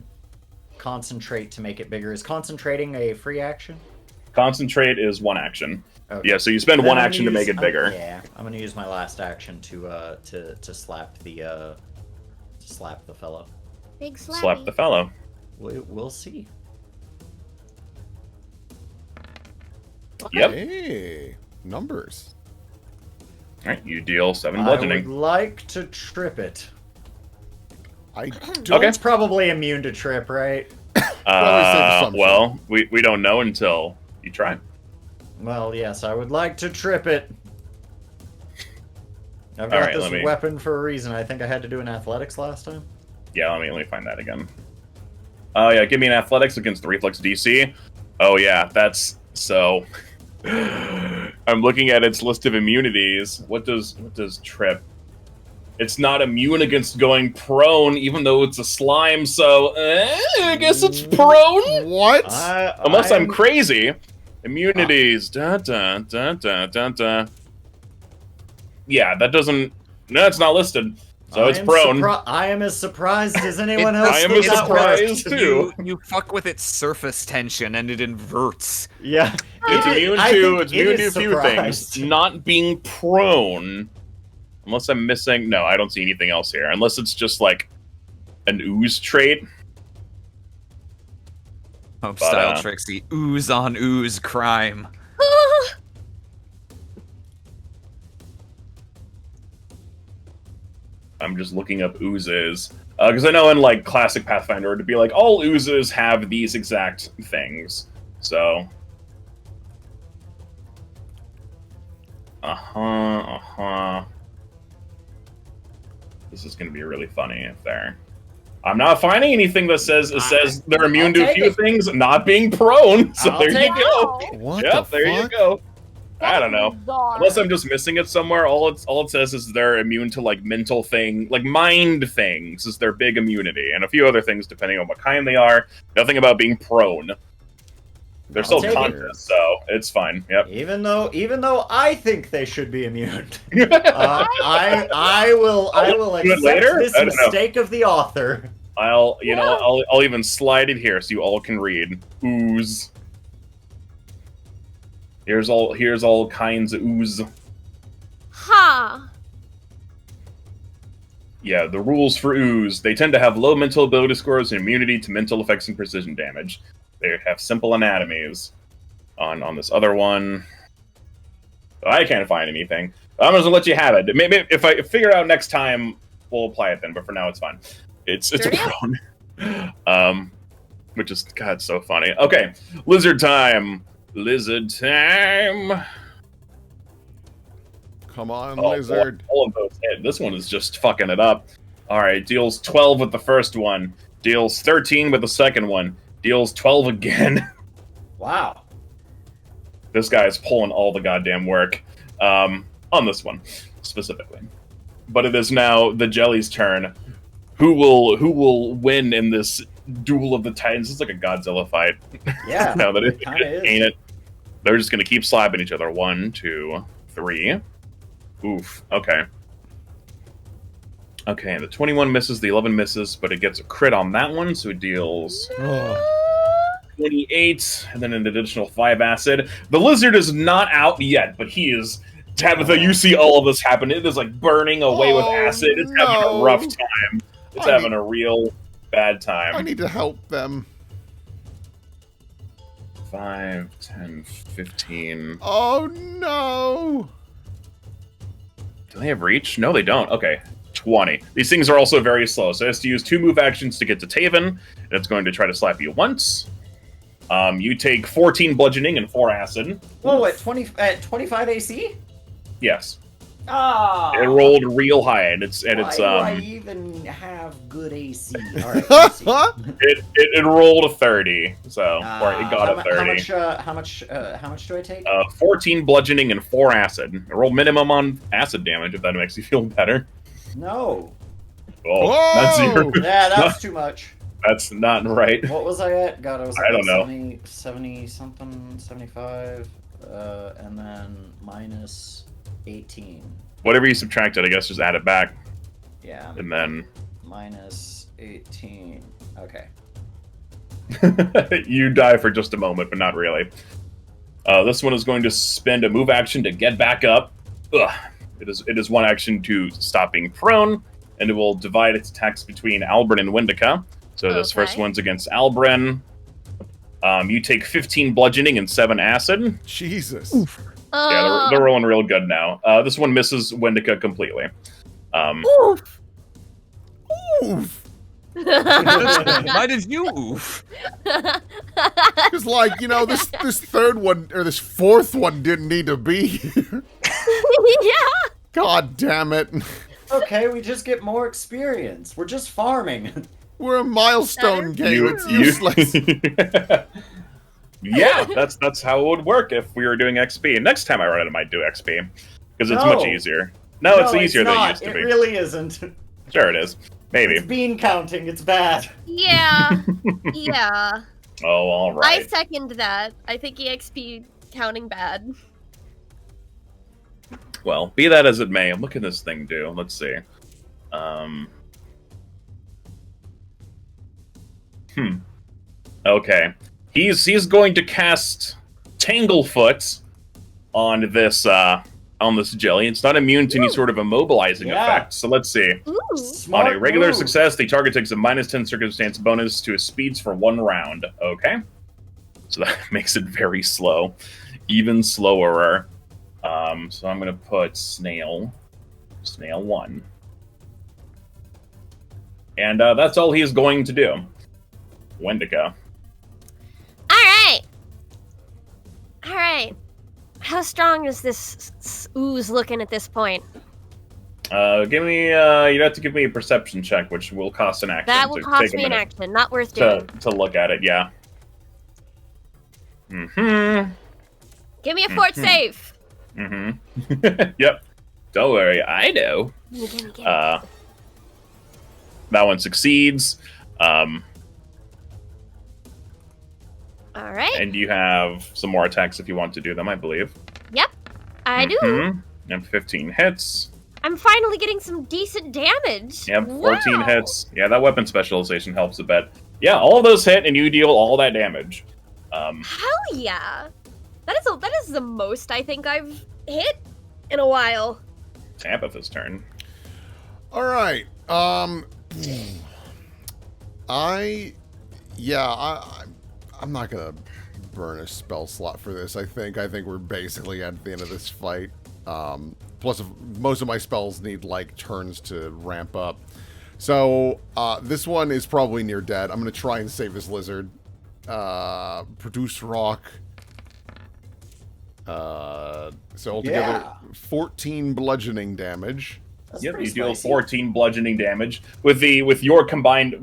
concentrate to make it bigger. Is concentrating a free action? Concentrate is one action. Okay. Yeah, so you spend one action to make it bigger. Yeah, I'm gonna use my last action to slap the fellow. Big slappy. Slap the fellow. We'll see. Yep. Hey, numbers. All right, you deal 7 I bludgeoning. would like to trip it. I don't. Okay. It's probably immune to trip, right? Well, we don't know until you try. Well, yes, I would like to trip it. I've got Alright, this weapon for a reason. I think I had to do an athletics last time. Yeah, let me find that again. Oh yeah, give me an athletics against the reflex DC. Oh yeah, that's so. I'm looking at its list of immunities. What does trip? It's not immune against going prone, even though it's a slime. So I guess it's prone. What? Unless I'm crazy. Immunities. Dun, dun, dun, dun, dun, dun. Yeah, that doesn't. No, it's not listed. So it's prone. I am as surprised as anyone else. I am as surprised too. You fuck with its surface tension and it inverts. Yeah, It's immune to a few things. Not being prone. Unless I'm missing... No, I don't see anything else here. Unless it's just, like, an ooze trait. Hope style Trixie. Ooze on ooze crime. I'm just looking up oozes. Because I know in, like, classic Pathfinder, to be like, all oozes have these exact things. So... This is going to be really funny if they're... I'm not finding anything that says they're immune to a few things, not being prone. So there you go. What Yep, the there you fuck? go. I don't know. Bizarre. Unless I'm just missing it somewhere, all it says is they're immune to like mental like mind things is their big immunity, and a few other things depending on what kind they are. Nothing about being prone. They're still conscious, so it's fine. Yep. Even though I think they should be immune, I will accept this mistake of the author. I'll even slide it here so you all can read. Ooze. Here's all kinds of ooze. Ha! Yeah, the rules for ooze. They tend to have low mental ability scores and immunity to mental effects and precision damage. They have simple anatomies. On this other one, I can't find anything. I'm just gonna let you have it. Maybe if I figure it out next time, we'll apply it then. But for now, it's fine. It's a prone. Which is so funny. Okay, lizard time. Lizard time. Come on, lizard. All of those hit. This one is just fucking it up. All right, deals 12 with the first one. Deals 13 with the second one. Deals 12 again. Wow. This guy is pulling all the goddamn work on this one specifically. But it is now the Jelly's turn. Who will win in this duel of the Titans? It's like a Godzilla fight. Yeah. Now that it kinda ain't it? They're just gonna keep slapping each other. 1, 2, 3. Oof. Okay. Okay, the 21 misses, the 11 misses, but it gets a crit on that one, so it deals 28, and then an additional 5 acid. The lizard is not out yet, but he is... Tabitha, you see all of this happen. It is like burning away with acid. It's having a rough time. It's having a real bad time. I need to help them. 5, 10, 15. Oh no! Do they have reach? No, they don't. Okay. 20. These things are also very slow, so it has to use 2 move actions to get to Tavin, and it's going to try to slap you once. You take 14 bludgeoning and 4 acid. Whoa, at 25 AC? Yes. Ah! It rolled real high, and it's Why do I even have good AC? All right, let's see. it rolled a 30, so or it got a 30. How much do I take? 14 bludgeoning and 4 acid. I roll minimum on acid damage if that makes you feel better. No. Oh, Whoa! that's 0. Yeah, that's too much. That's not right. What was I at? God, I was. I don't know. 70 something, 75, and then minus 18. Whatever you subtracted, I guess just add it back, Yeah. and then Minus 18. Okay. you die for just a moment, but not really. This one is going to spend a move action to get back up. Ugh. It is one action to stop being prone, and it will divide its attacks between Albrin and Wendica. So this first one's against Albrin. You take 15 bludgeoning and 7 acid. Jesus. Yeah, they're rolling real good now. This one misses Wendica completely. Oof. Oof. Why did you oof? It's like, you know, this third one, or this fourth one didn't need to be here. Yeah. God damn it. Okay, we just get more experience. We're just farming. We're a milestone That is game. It's useless. Yeah, that's how it would work if we were doing XP. Next time I run it, I might do XP because it's No. much easier. No, it's easier than it not. used to It be. really isn't. Sure, it is. Maybe. It's bean counting. It's bad. Yeah. Yeah. Oh, all I right. second that. I think EXP counting bad. Well, be that as it may, what can this thing do? Let's see. Okay. He's going to cast Tanglefoot on this jelly. It's not immune to any sort of immobilizing Yeah. effect. So let's see. Ooh. Smart On a regular move. success, the target takes a -10 circumstance bonus to his speeds for 1 round. Okay. So that makes it very slow. Even slower. So I'm going to put Snail 1. And that's all he is going to do. Wendica. All right. How strong is this ooze looking at this point? Give me, you'd have to give me a perception check, which will cost an action. That will to cost take a me an minute action. Not worth doing. to look at it, yeah. Mm-hmm. Give me a fort save. Mm-hmm. Yep. Don't worry, I know. Gimme. That one succeeds. All right. And you have some more attacks if you want to do them, I believe. Yep. I do. Mhm. And 15 hits. I'm finally getting some decent damage. Yep, 14 Wow. hits. Yeah, that weapon specialization helps a bit. Yeah, all of those hit, and you deal all that damage. Hell yeah. That is the most I think I've hit in a while. Tabitha's turn. All right. I'm not gonna burn a spell slot for this. I think we're basically at the end of this fight. Plus, most of my spells need like turns to ramp up. So this one is probably near dead. I'm gonna try and save this lizard. Produce rock. So altogether, 14 bludgeoning damage. That's Yep, pretty you deal spicy. 14 bludgeoning damage with your combined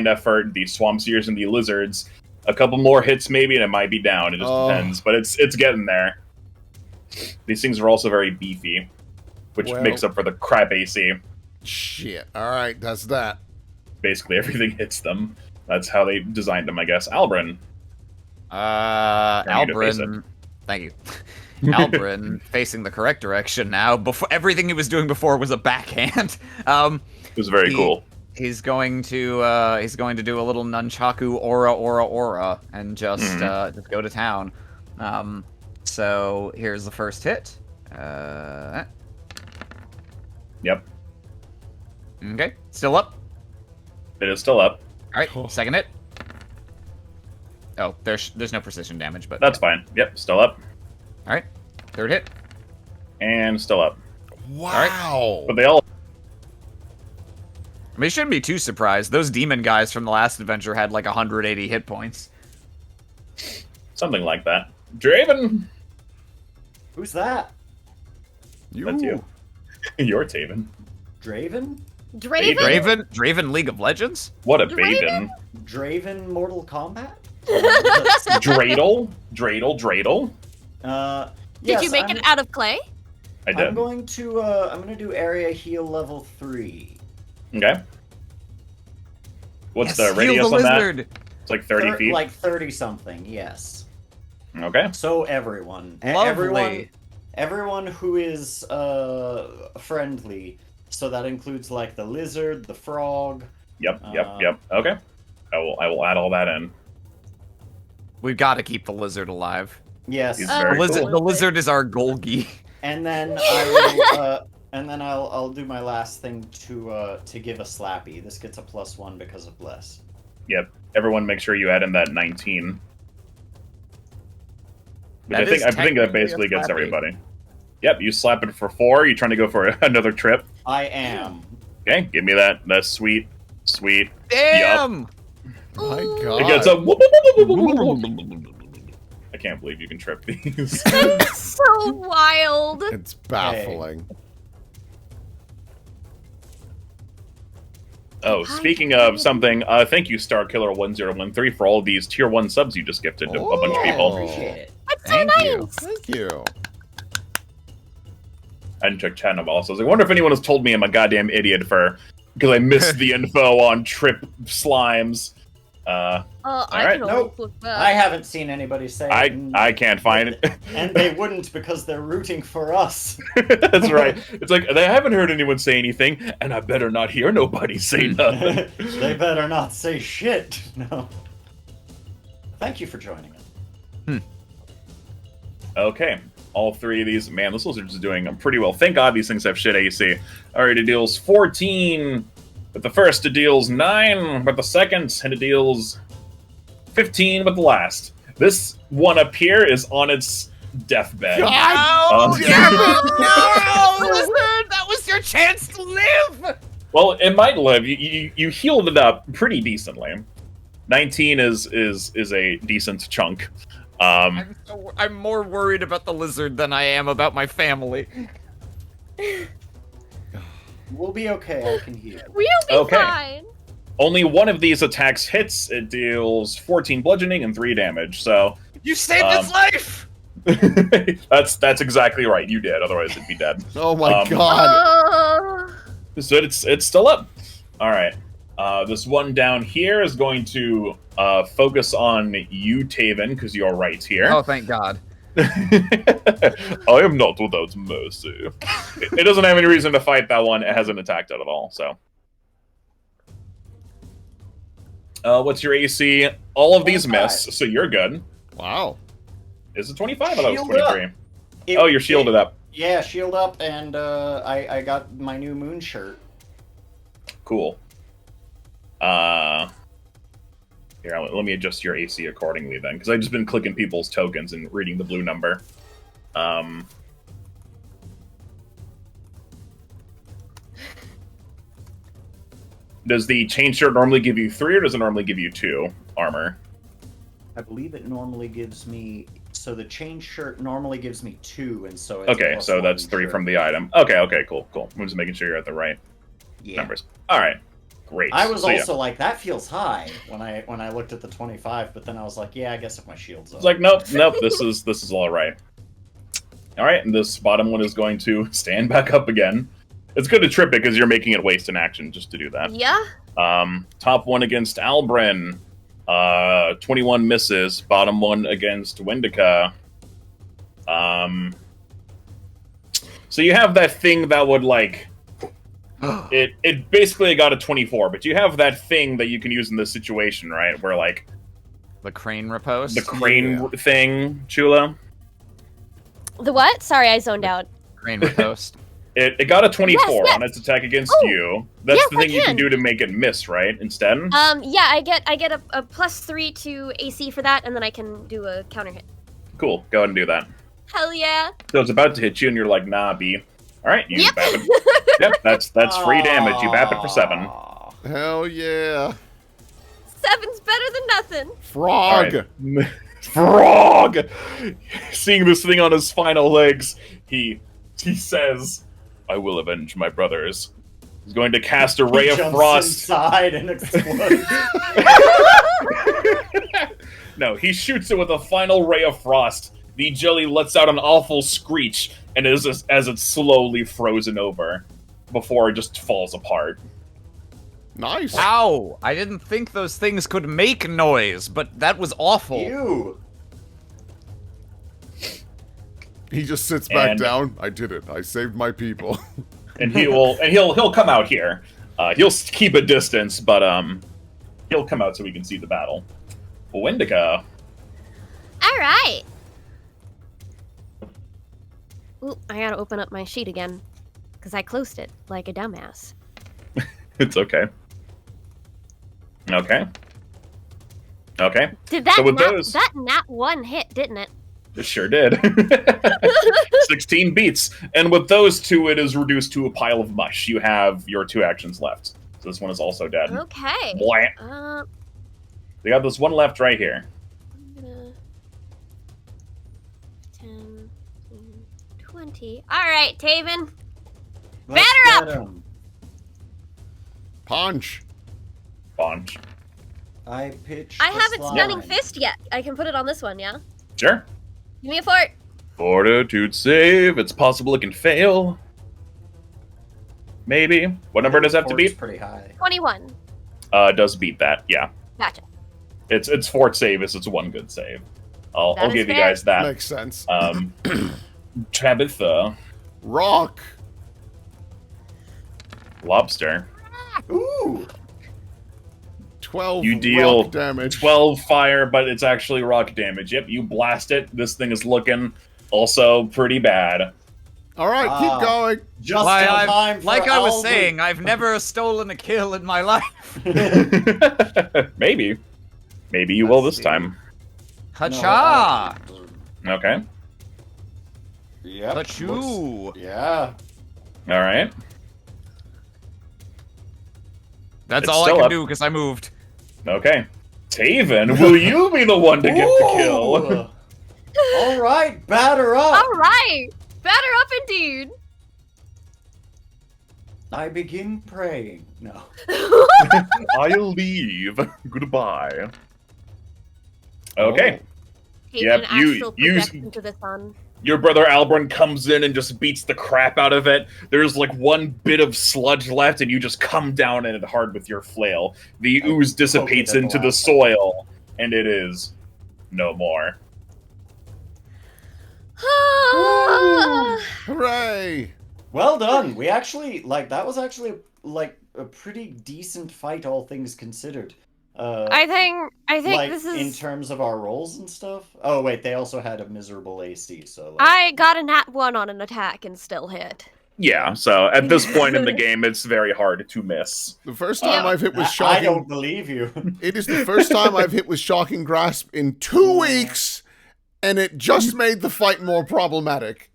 effort. The swamp seers and the lizards, a couple more hits maybe, and it might be down. It just depends, but it's getting there. These things are also very beefy, which Well- makes up for the crap AC. Shit. All right, that's that. Basically, everything hits them. That's how they designed them, I guess. Albrin. Trying to face Albrin. Thank you. Albrin facing the correct direction now. Before everything he was doing before was a backhand. It was very cool. He's going to do a little nunchaku aura and just go to town. So here's the first hit. Yep, Okay, still up. it is still up. All right, second hit. Oh, there's no precision damage, but That's fine. Yep, still up. all right. Third hit. And still up. Wow. But they all... I mean, you shouldn't be too surprised. Those demon guys from the last adventure had like 180 hit points. Something like that. Draven! Who's that? That's you. You're Tavin. Draven? Draven? Draven League of Legends? What a Draven? Baden. Draven Mortal Kombat? Dreidel? Dreidel? Yes, Did you make it out of clay? I did. I'm going to do area heal level 3. Okay. What's Yes, the heal radius the on that? lizard. It's like 30 feet? Like 30 something, yes. Okay. So everyone. Lovely. Everyone who is friendly. So that includes like the lizard, the frog. Yep. Okay. I will add all that in. We've got to keep the lizard alive. Yes. He's The very lizard, cool. the lizard is our Golgi. And then I will, I'll do my last thing to give a slappy. This gets a +1 because of bless. Yep. Everyone make sure you add in that 19. Which That I think is that basically technically a gets slappy. everybody. Yep, you slap it for 4. You trying to go for another trip? I am. Okay, give me that. That's sweet. Damn! My Ooh. God. It gets a. I can't believe you can trip these. That's so wild. It's baffling. Oh, speaking of something, thank you, StarKiller1013, for all these tier 1 subs you just gifted to a bunch of Yeah, people. appreciate it. That's so Thank nice. you. Thank you. I didn't check chat number also. I was like, I wonder if anyone has told me I'm a goddamn idiot because I missed the info on trip slimes. I Alright, can nope. always look I back. haven't seen anybody say it. I can't find it. And they wouldn't because they're rooting for us. That's right. It's like, I haven't heard anyone say anything, and I better not hear nobody say nothing. They better not say shit. No. Thank you for joining us. Okay. All 3 of these. Man, this lizard's doing pretty well. Thank God these things have shit AC. Alright, it deals 14 with the first, it deals 9 with the second, and it deals 15 with the last. This one up here is on its deathbed. God damn No! Lizard, that was your chance to live! Well, it might live. You healed it up pretty decently. 19 is a decent chunk. I'm more worried about the lizard than I am about my family. We'll be okay, I can heal. We'll be Okay. fine. Only one of these attacks hits. It deals 14 bludgeoning and 3 damage. So You saved his life! that's exactly right. You did. Otherwise, it'd be dead. Oh my Um, God. So it's still up. All right. This one down here is going to focus on you, Tavin, because you're right here. Oh, thank God. I am not without mercy. It doesn't have any reason to fight that one. It hasn't attacked it at all, so. What's your AC? All of these 25. miss, so you're good. Wow. Is it 25? I thought it was Shield up. 23. Oh, you're shielded up. Yeah, shield up, and I got my new moon shirt. Cool. Here, let me adjust your AC accordingly then, because I've just been clicking people's tokens and reading the blue number. Does the chain shirt normally give you 3, or does it normally give you 2 armor? I believe it normally gives me. So the chain shirt normally gives me 2, and so it's Okay, so that's 3 from the item. Okay, cool. I'm just making sure you're at the right numbers. All right, great. I was So, also like, that feels high when I looked at the 25, but then I was like, yeah, I guess if my shield's up. It's like, nope. This is all right. All right, and this bottom one is going to stand back up again. It's good to trip it because you're making it waste an action just to do that. Yeah. Top one against Albrin. 21 misses. Bottom one against Wendica. So you have that thing that would like it basically got a 24, but you have that thing that you can use in this situation, right? Where like The crane riposte? the crane thing, Chula. The what? Sorry, I zoned out. Crane riposte. It got a 24 Yes. on its attack against Oh, you. That's yes, the thing I you can can. do to make it miss, right? Instead. Yeah, I get a +3 to AC for that, and then I can do a counter hit. Cool. Go ahead and do that. Hell yeah. So it's about to hit you, and you're like, nah, B. All right, you Yep. bap it. Yep, that's free damage. You bap it for 7. Aw. Hell yeah. 7's better than nothing. Frog. All right. Frog! Seeing this thing on his final legs, he says, I will avenge my brothers. He's going to cast a ray of frost inside and explodes. No, he shoots it with a final ray of frost. The jelly lets out an awful screech, and as it's slowly frozen over before it just falls apart. Nice. Ow! I didn't think those things could make noise, but that was awful. Ew. He just sits back And- down. I did it. I saved my people. And he'll come out here. He'll keep a distance, but he'll come out so we can see the battle. Wendika. All right. Ooh, I gotta open up my sheet again because I closed it like a dumbass. It's okay. Okay. Okay. Did that So with nat, those- that nat one hit, didn't it? It sure did. 16 beats. And with those two, it is reduced to a pile of mush. You have your 2 actions left. So this one is also dead. Okay. Blah. We have this one left right here. I'm gonna 10, 20. All right, Tavin. Let's Batter get 'em. Punch. Bonch. I pitched. I the haven't slime. stunning fist yet. I can put it on this one, yeah. Sure. Give me a fort. Fortitude save. It's possible it can fail. Maybe. What number does it have to Fort's beat? pretty high. 21. Does beat that. Yeah. Gotcha. It's fort save. It's one good save. I'll That is give you fair. guys that. Makes sense. Tabitha. Rock. Lobster. Ooh. 12 You deal rock damage. 12 fire, but it's actually rock damage. Yep, you blast it. This thing is looking also pretty bad. All right, keep Ah. going. Just Why, in I've- time for like I was Albrin. saying, I've never stolen a kill in my life. Maybe. Maybe you will Let's this see. time. Hacha! Okay. Yep. Achoo. looks- Yeah. All right. That's It's all I still can up. do because I moved. Okay. Taven, will you be the one to get the kill? Ooh. All right, batter up. All right. Batter up indeed. I begin praying. No. I'll leave. Goodbye. Okay. Yep, Taven you- astral you- projects into the sun. Your brother Albrin comes in and just beats the crap out of it. There's like one bit of sludge left, and you just come down in it hard with your flail. The ooze dissipates at the into the last soil, and it is no more. Hooray! Well done. We actually that was actually like a pretty decent fight, all things considered. I think like this in is. terms of our rolls and stuff. Oh wait, they also had a miserable AC. So like, I got a nat 1 on an attack and still hit. Yeah, so at this point in the game, it's very hard to miss. The first time I've hit with I shocking... don't believe you. It is the first time I've hit with shocking grasp in 2 weeks, and it just made the fight more problematic.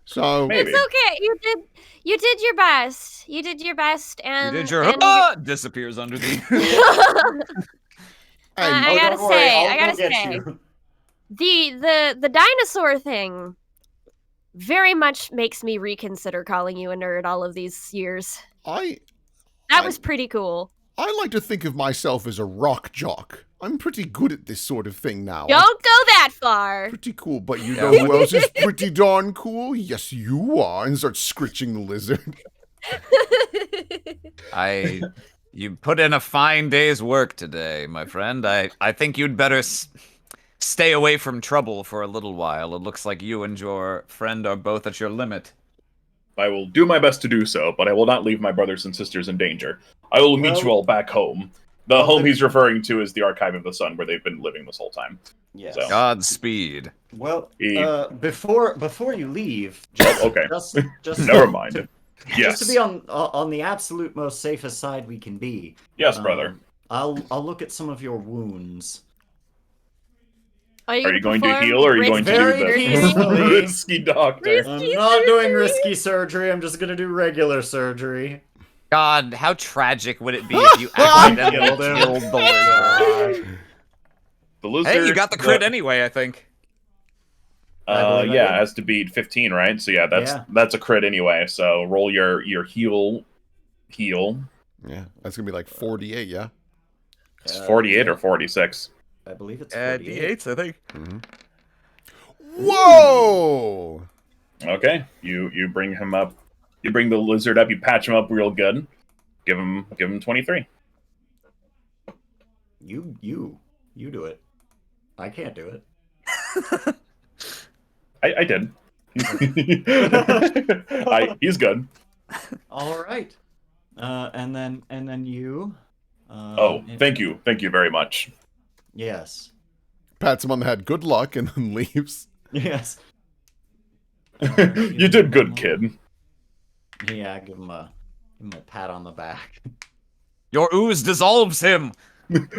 So Maybe. It's okay. You did your best. You did your best, and You did your and disappears under the. and I Oh, gotta don't worry, say, I'll I go gotta get say. you. the dinosaur thing very much makes me reconsider calling you a nerd all of these years. I That was pretty cool. like to think of myself as a rock jock. I'm pretty good at this sort of thing now. I'm Don't go that far. pretty cool, but you Yeah. know who else is pretty darn cool? Yes, you are. And start scritching the lizard. You put in a fine day's work today, my friend. I think you'd better stay away from trouble for a little while. It looks like you and your friend are both at your limit. I will do my best to do so, but I will not leave my brothers and sisters in danger. I will meet Well- you all back home. The Well, home then- he's referring to is the Archive of the Sun, where they've been living this whole time. Yes. So- Godspeed. Well, E- before you leave, Okay, just never mind. to- Yes, Just to be on the absolute most safest side we can be. yes, brother. I'll look at some of your wounds. Are you going to heal, or are you going to do Very the peacefully. risky doctor? I'm not doing risky surgery. I'm just gonna do regular surgery. God, how tragic would it be if you accidentally Killed him. killed the lizard? The lizard. Hey, you got the crit anyway, I think. I believe I Yeah, did. it has to beat 15, right? So yeah, that's a crit anyway. So roll your heal. Yeah, that's gonna be like 48. Yeah. It's 48 or 46. I believe it's 48. D8s, I think. Mm-hmm. Whoa! Okay, you bring him up. You bring the lizard up. You patch him up real good. Give him 23. You do it. I can't do it. I did. He's good. All right. And then you. Thank you very much. Yes. Pats him on the head. Good luck, and then leaves. Yes. You did good, kid. Yeah, give him a pat on the back. Your ooze dissolves him.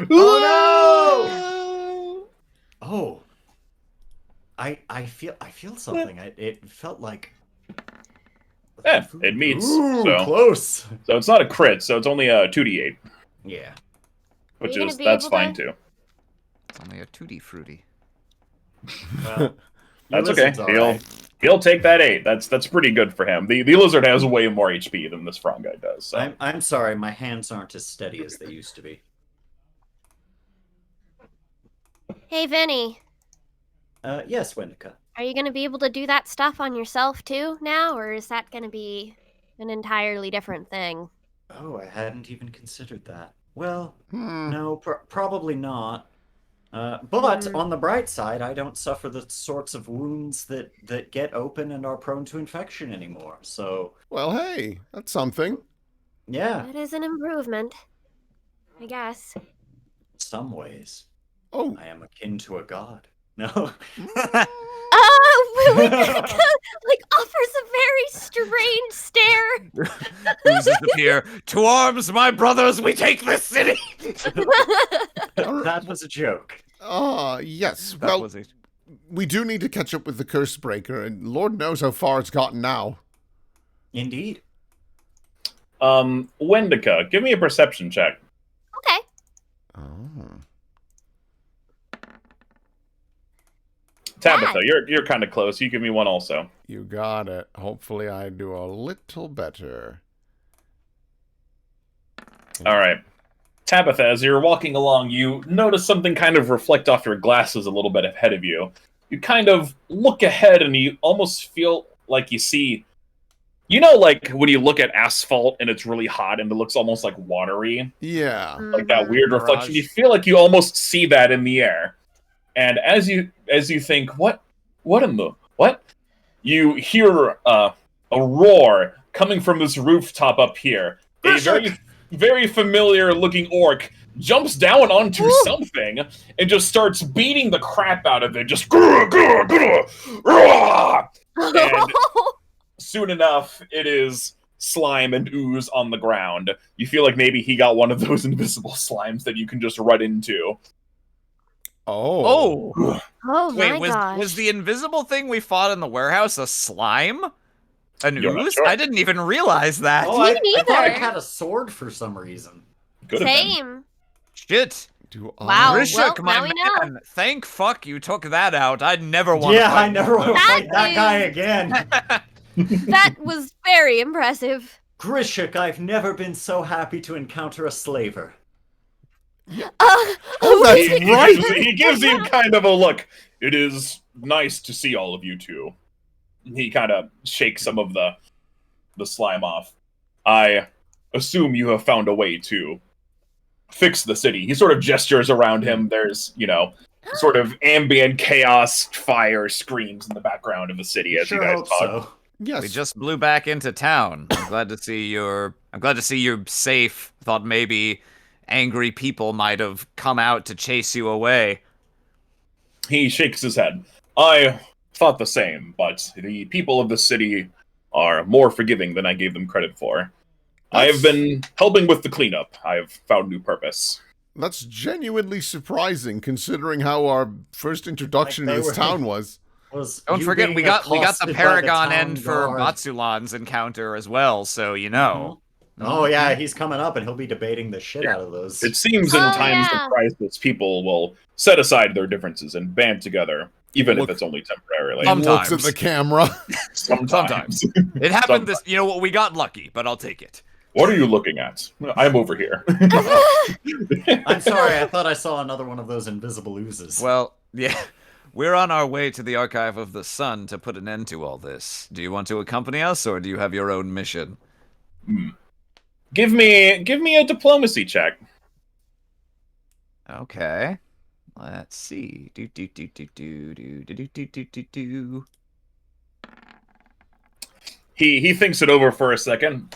Oh no! Oh. I feel something. It felt like. Yeah, it meets. Ooh, so close. So it's not a crit. So it's only a 2d8, Yeah. which Are you is gonna be that's able fine to- too. It's only a 2D fruity. Well, That's okay. lizard's all right. He'll take that 8. That's pretty good for him. The lizard has way more HP than this frog guy does. So. I'm sorry, my hands aren't as steady as they used to be. Hey, Vinny, Yes, Wendika. are you gonna be able to do that stuff on yourself too now, or is that gonna be an entirely different thing? Oh, I hadn't even considered that. Well, Hmm. no, probably not. But on the bright side, I don't suffer the sorts of wounds that get open and are prone to infection anymore. So, Well, hey, that's something. yeah, That is an improvement, I guess. in some ways, Oh, I am akin to a god. No. Wendica, like, offers a very strange stare. Oozes appear. To arms, my brothers, we take this city! That was a joke. yes. That Well, was it. we do need to catch up with the Cursebreaker, and Lord knows how far it's gotten now. Indeed. Wendica, give me a perception check. Okay. Oh. Tabitha, you're kind of close. You give me one also. You got it. Hopefully I do a little better. All right. Tabitha, as you're walking along, you notice something kind of reflect off your glasses a little bit ahead of you. You kind of look ahead and you almost feel like you see... You know, like, when you look at asphalt and it's really hot and it looks almost like watery? Yeah. Like that weird Mirage. reflection. You feel like you almost see that in the air. And as you think, what in the... What? You hear a roar coming from this rooftop up here. A very, very familiar looking orc jumps down onto something and just starts beating the crap out of it. Just and soon enough, it is slime and ooze on the ground. You feel like maybe he got one of those invisible slimes that you can just run into. Oh. Oh! Oh Wait, my gosh. was the invisible thing we fought in the warehouse a slime? An You're not ooze? sure. I didn't even realize that. Oh, Me I thought it neither. had a sword for some reason. Could have been. Same. Shit. Do Wow. I... Rishik, well, my now we know. man. Thank fuck you took that out. I'd never want to Yeah, fight I never want to That fight that guy is- again. That was very impressive. Grishik, I've never been so happy to encounter a slaver. Oh, that's He right! he gives you kind of a look. It is nice to see all of you two. He kind of shakes some of the slime off. I assume you have found a way to fix the city. He sort of gestures around him. There's, sort of ambient chaos, fire screams in the background of the city as Sure you guys hope talk. so. Yes. We just blew back into town. I'm glad to see you're safe. Thought maybe angry people might have come out to chase you away. He shakes his head. I thought the same, but the people of the city are more forgiving than I gave them credit for. I have been helping with the cleanup. I have found new purpose. That's genuinely surprising, considering how our first introduction Like to they this were- town was. Don't Don't forget, we got the Paragon end for Matsulan's encounter as well, so you know. Oh yeah, he's coming up, and he'll be debating the shit out of those. It seems in times of crisis, people will set aside their differences and band together, even if it's only temporarily. Looks at the camera. Sometimes. It happened this, we got lucky, but I'll take it. What are you looking at? I'm over here. I'm sorry, I thought I saw another one of those invisible oozes. Well, yeah. We're on our way to the Archive of the Sun to put an end to all this. Do you want to accompany us, or do you have your own mission? Give me a diplomacy check. Okay. Let's see. He thinks it over for a second.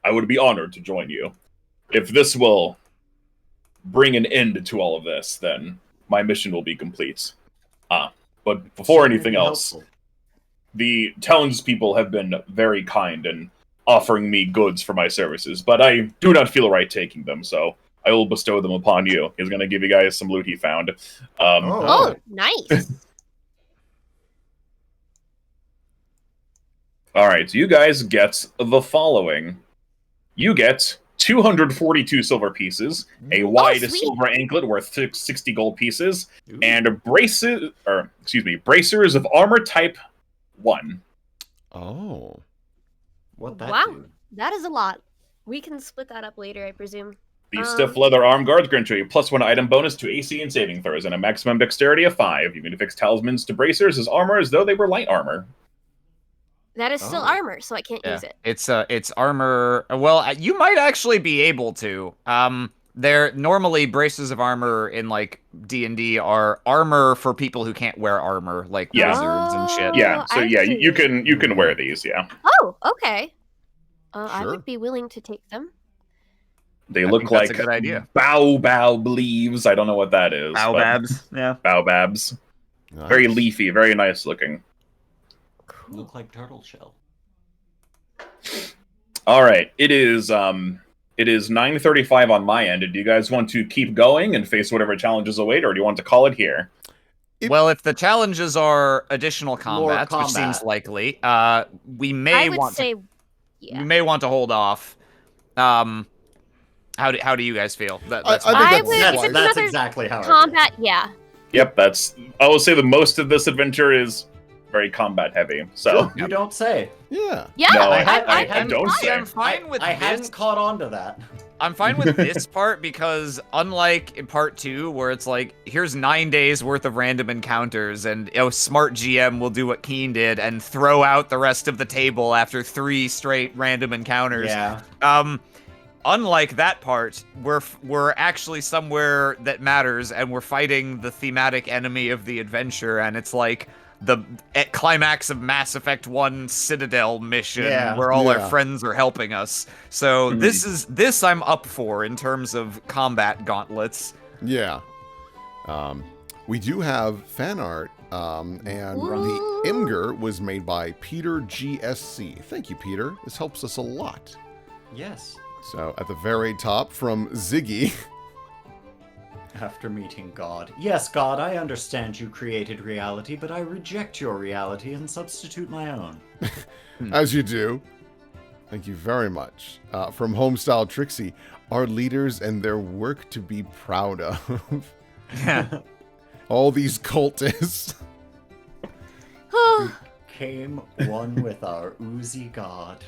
I would be honored to join you. If this will bring an end to all of this, then my mission will be complete. But before anything else, the townspeople have been very kind in offering me goods for my services, but I do not feel right taking them, so I will bestow them upon you. He's going to give you guys some loot he found. Nice. Alright, so you guys get the following. You get 242 silver pieces, a wide silver anklet worth 60 gold pieces, and bracers of armor type 1. Oh. What that do? That is a lot. We can split that up later, I presume. The stiff leather arm guards grant you a +1 item bonus to AC and saving throws, and a maximum dexterity of 5. You can affix talismans to bracers as armor as though they were light armor. That is still armor, so I can't use it. It's armor. Well, you might actually be able to. They're normally braces of armor in like D&D are armor for people who can't wear armor, like wizards and shit. Yeah, so you can wear these. Yeah. Oh, okay. I would be willing to take them. They look like a good idea. Baobab leaves. I don't know what that is. Baobabs. Yeah. Baobabs. Nice. Very leafy, very nice looking. Look like turtle shell. All right, it is 9:35 on my end. Do you guys want to keep going and face whatever challenges await, or do you want to call it here? Well, if the challenges are additional combat, which seems likely, we may want to hold off. How do you guys feel? That's exactly how combat. Yep, I will say the most of this adventure is very combat heavy. So you don't say. Yeah. No, I don't say. I'm fine with I hadn't caught on to that. I'm fine with this part because unlike in part 2 where it's like, here's 9 days worth of random encounters and smart GM will do what Kiane did and throw out the rest of the table after 3 straight random encounters. Yeah. Unlike that part, we're actually somewhere that matters and we're fighting the thematic enemy of the adventure, and it's like the climax of Mass Effect 1 Citadel mission where all our friends are helping us. So this I'm up for in terms of combat gauntlets. Yeah. We do have fan art, and the Imgur was made by Peter GSC. Thank you, Peter. This helps us a lot. Yes. So at the very top from Ziggy. After meeting God. Yes, God, I understand you created reality, but I reject your reality and substitute my own. As you do. Thank you very much. From Homestyle Trixie, our leaders and their work to be proud of. All these cultists. We became one with our oozy God.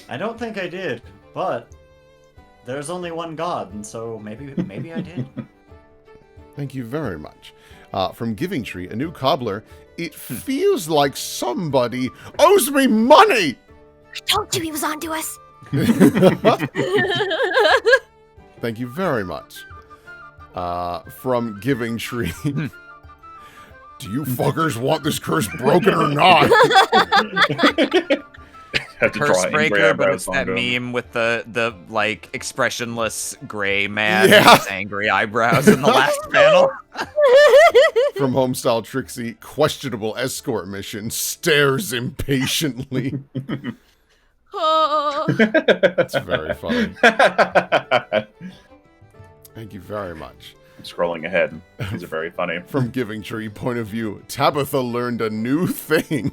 I don't think I did, but there's only one God, and so maybe I did. Thank you very much. From Giving Tree, a new cobbler. It feels like somebody owes me money! I told you he was onto us! Thank you very much. From Giving Tree. Do you fuckers want this curse broken or not? Cursebreaker, but it's that meme with the like expressionless gray man with his angry eyebrows in the last panel. From Homestyle Trixie, questionable escort mission, stares impatiently. That's very funny. Thank you very much. I'm scrolling ahead. These are very funny. From Giving Tree point of view, Tabitha learned a new thing.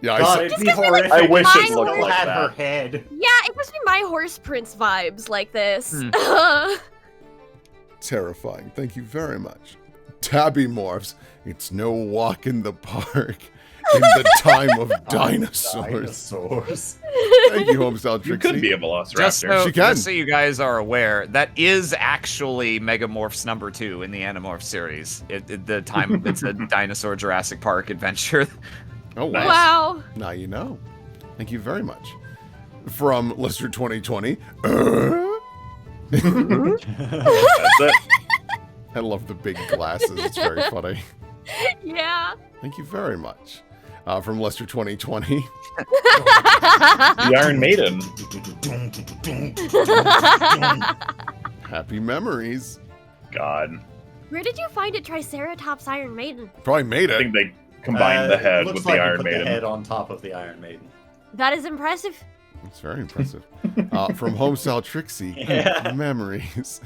Yeah, God, it'd be horrific. I wish it if looked Still like had her that. head. Yeah, it gives me my horse prince vibes like this. Terrifying. Thank you very much. Tabby morphs. It's no walk in the park in the time of dinosaurs. Dinosaurs. Thank you, Homestyle You Trixie. could be a Velociraptor. She can. Just so you guys are aware, that is actually Megamorphs number 2 in the Animorph series. It's a dinosaur Jurassic Park adventure. Oh, wow. Wow. Now you know. Thank you very much. From Lister 2020. That's it. I love the big glasses. It's very funny. Yeah. Thank you very much. From Lester 2020. The Iron Maiden. Happy memories. God. Where did you find a Triceratops Iron Maiden? Probably made I it. think they combined the head looks with like the you Iron put Maiden. the head on top of the Iron Maiden. That is impressive. It's very impressive. From Homestyle Trixie. Yeah. Memories.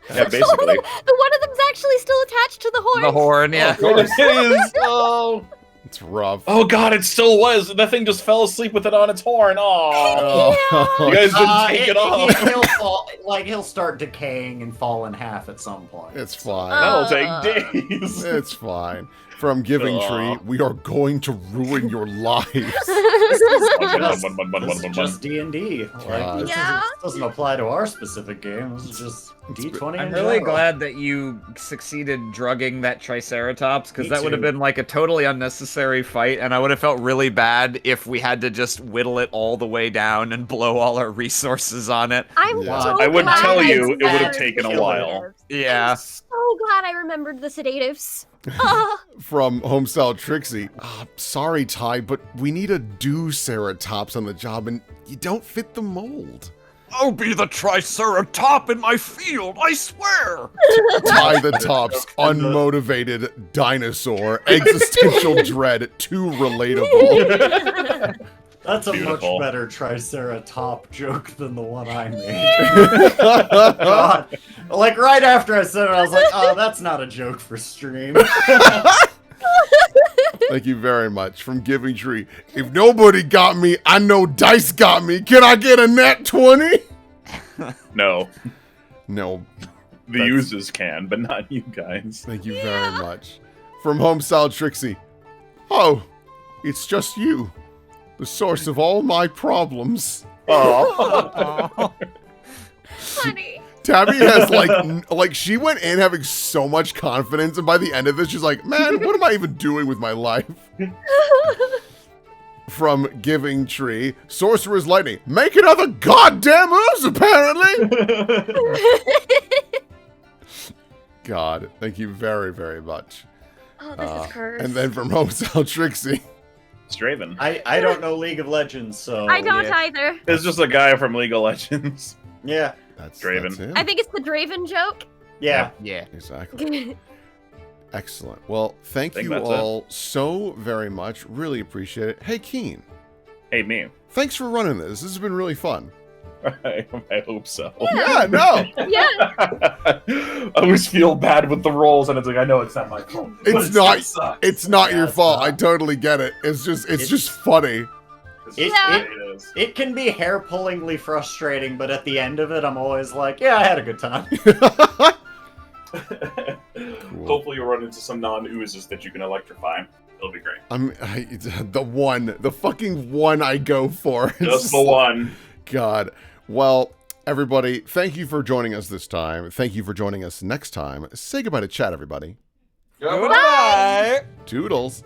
Yeah, basically. The one of them's actually still attached to the horn. The horn, yeah. Of course. It is. Oh. It's rough. Oh God, it still was. That thing just fell asleep with it on its horn. Oh. You guys didn't take it off. He'll fall, he'll start decaying and fall in half at some point. It's fine. That'll take days. It's fine. From Giving Tree, we are going to ruin your lives. This is just D&D. God. This Yeah. doesn't apply to our specific game. This is just D20 I'm in really general. glad that you succeeded drugging that Triceratops, because Me that would have too. been like a totally unnecessary fight, and I would have felt really bad if we had to just whittle it all the way down and blow all our resources on it. I'm Yeah. so I would glad tell I you it would have remembered taken the a while. Yeah. I'm so glad I remembered the sedatives. Ah. From Homestyle Trixie, sorry, Ty, but we need a Ceratops on the job, and you don't fit the mold. I'll be the Triceratop in my field, I swear! Ty the Top's unmotivated dinosaur, existential dread, too relatable. That's a Beautiful. much better Triceratop joke than the one I made. God. Like, right after I said it, I was like, oh, that's not a joke for stream. Thank you very much. From Giving Tree, if nobody got me, I know Dice got me. Can I get a nat 20? No, No. the users can, but not you guys. Thank you very much. From Homestyle Trixie, oh, it's just you. The source of all my problems. Oh, Funny. Tabby has like she went in having so much confidence, and by the end of it, she's like, man, what am I even doing with my life? From Giving Tree, Sorcerer's Lightning. Make another goddamn moves, apparently. God, thank you very, very much. Oh, this is cursed. And then from Homestyle Trixie. Straven. I don't know League of Legends, so... I don't yeah. either. It's just a guy from League of Legends. Yeah, That's Draven. it. I think it's the Draven joke. yeah. Yeah. Exactly. Excellent. Well, thank Think you that's all so very much. Really appreciate it. Hey, Kiane, Hey, me. thanks for running this. This has been really fun. I hope so. Yeah, no. Yeah. I always feel bad with the rolls, and it's like I know it's not my fault. It's But it not- still sucks. It's not Yeah, your it's fault. not. I totally get it. It's just funny. It's It- just Yeah. the way it is. It can be hair-pullingly frustrating, but at the end of it, I'm always like, yeah, I had a good time. Hopefully, you'll run into some non-oozes that you can electrify. It'll be great. The fucking one I go for. Just the one. God. Well, everybody, thank you for joining us this time. Thank you for joining us next time. Say goodbye to chat, everybody. Goodbye! Toodles.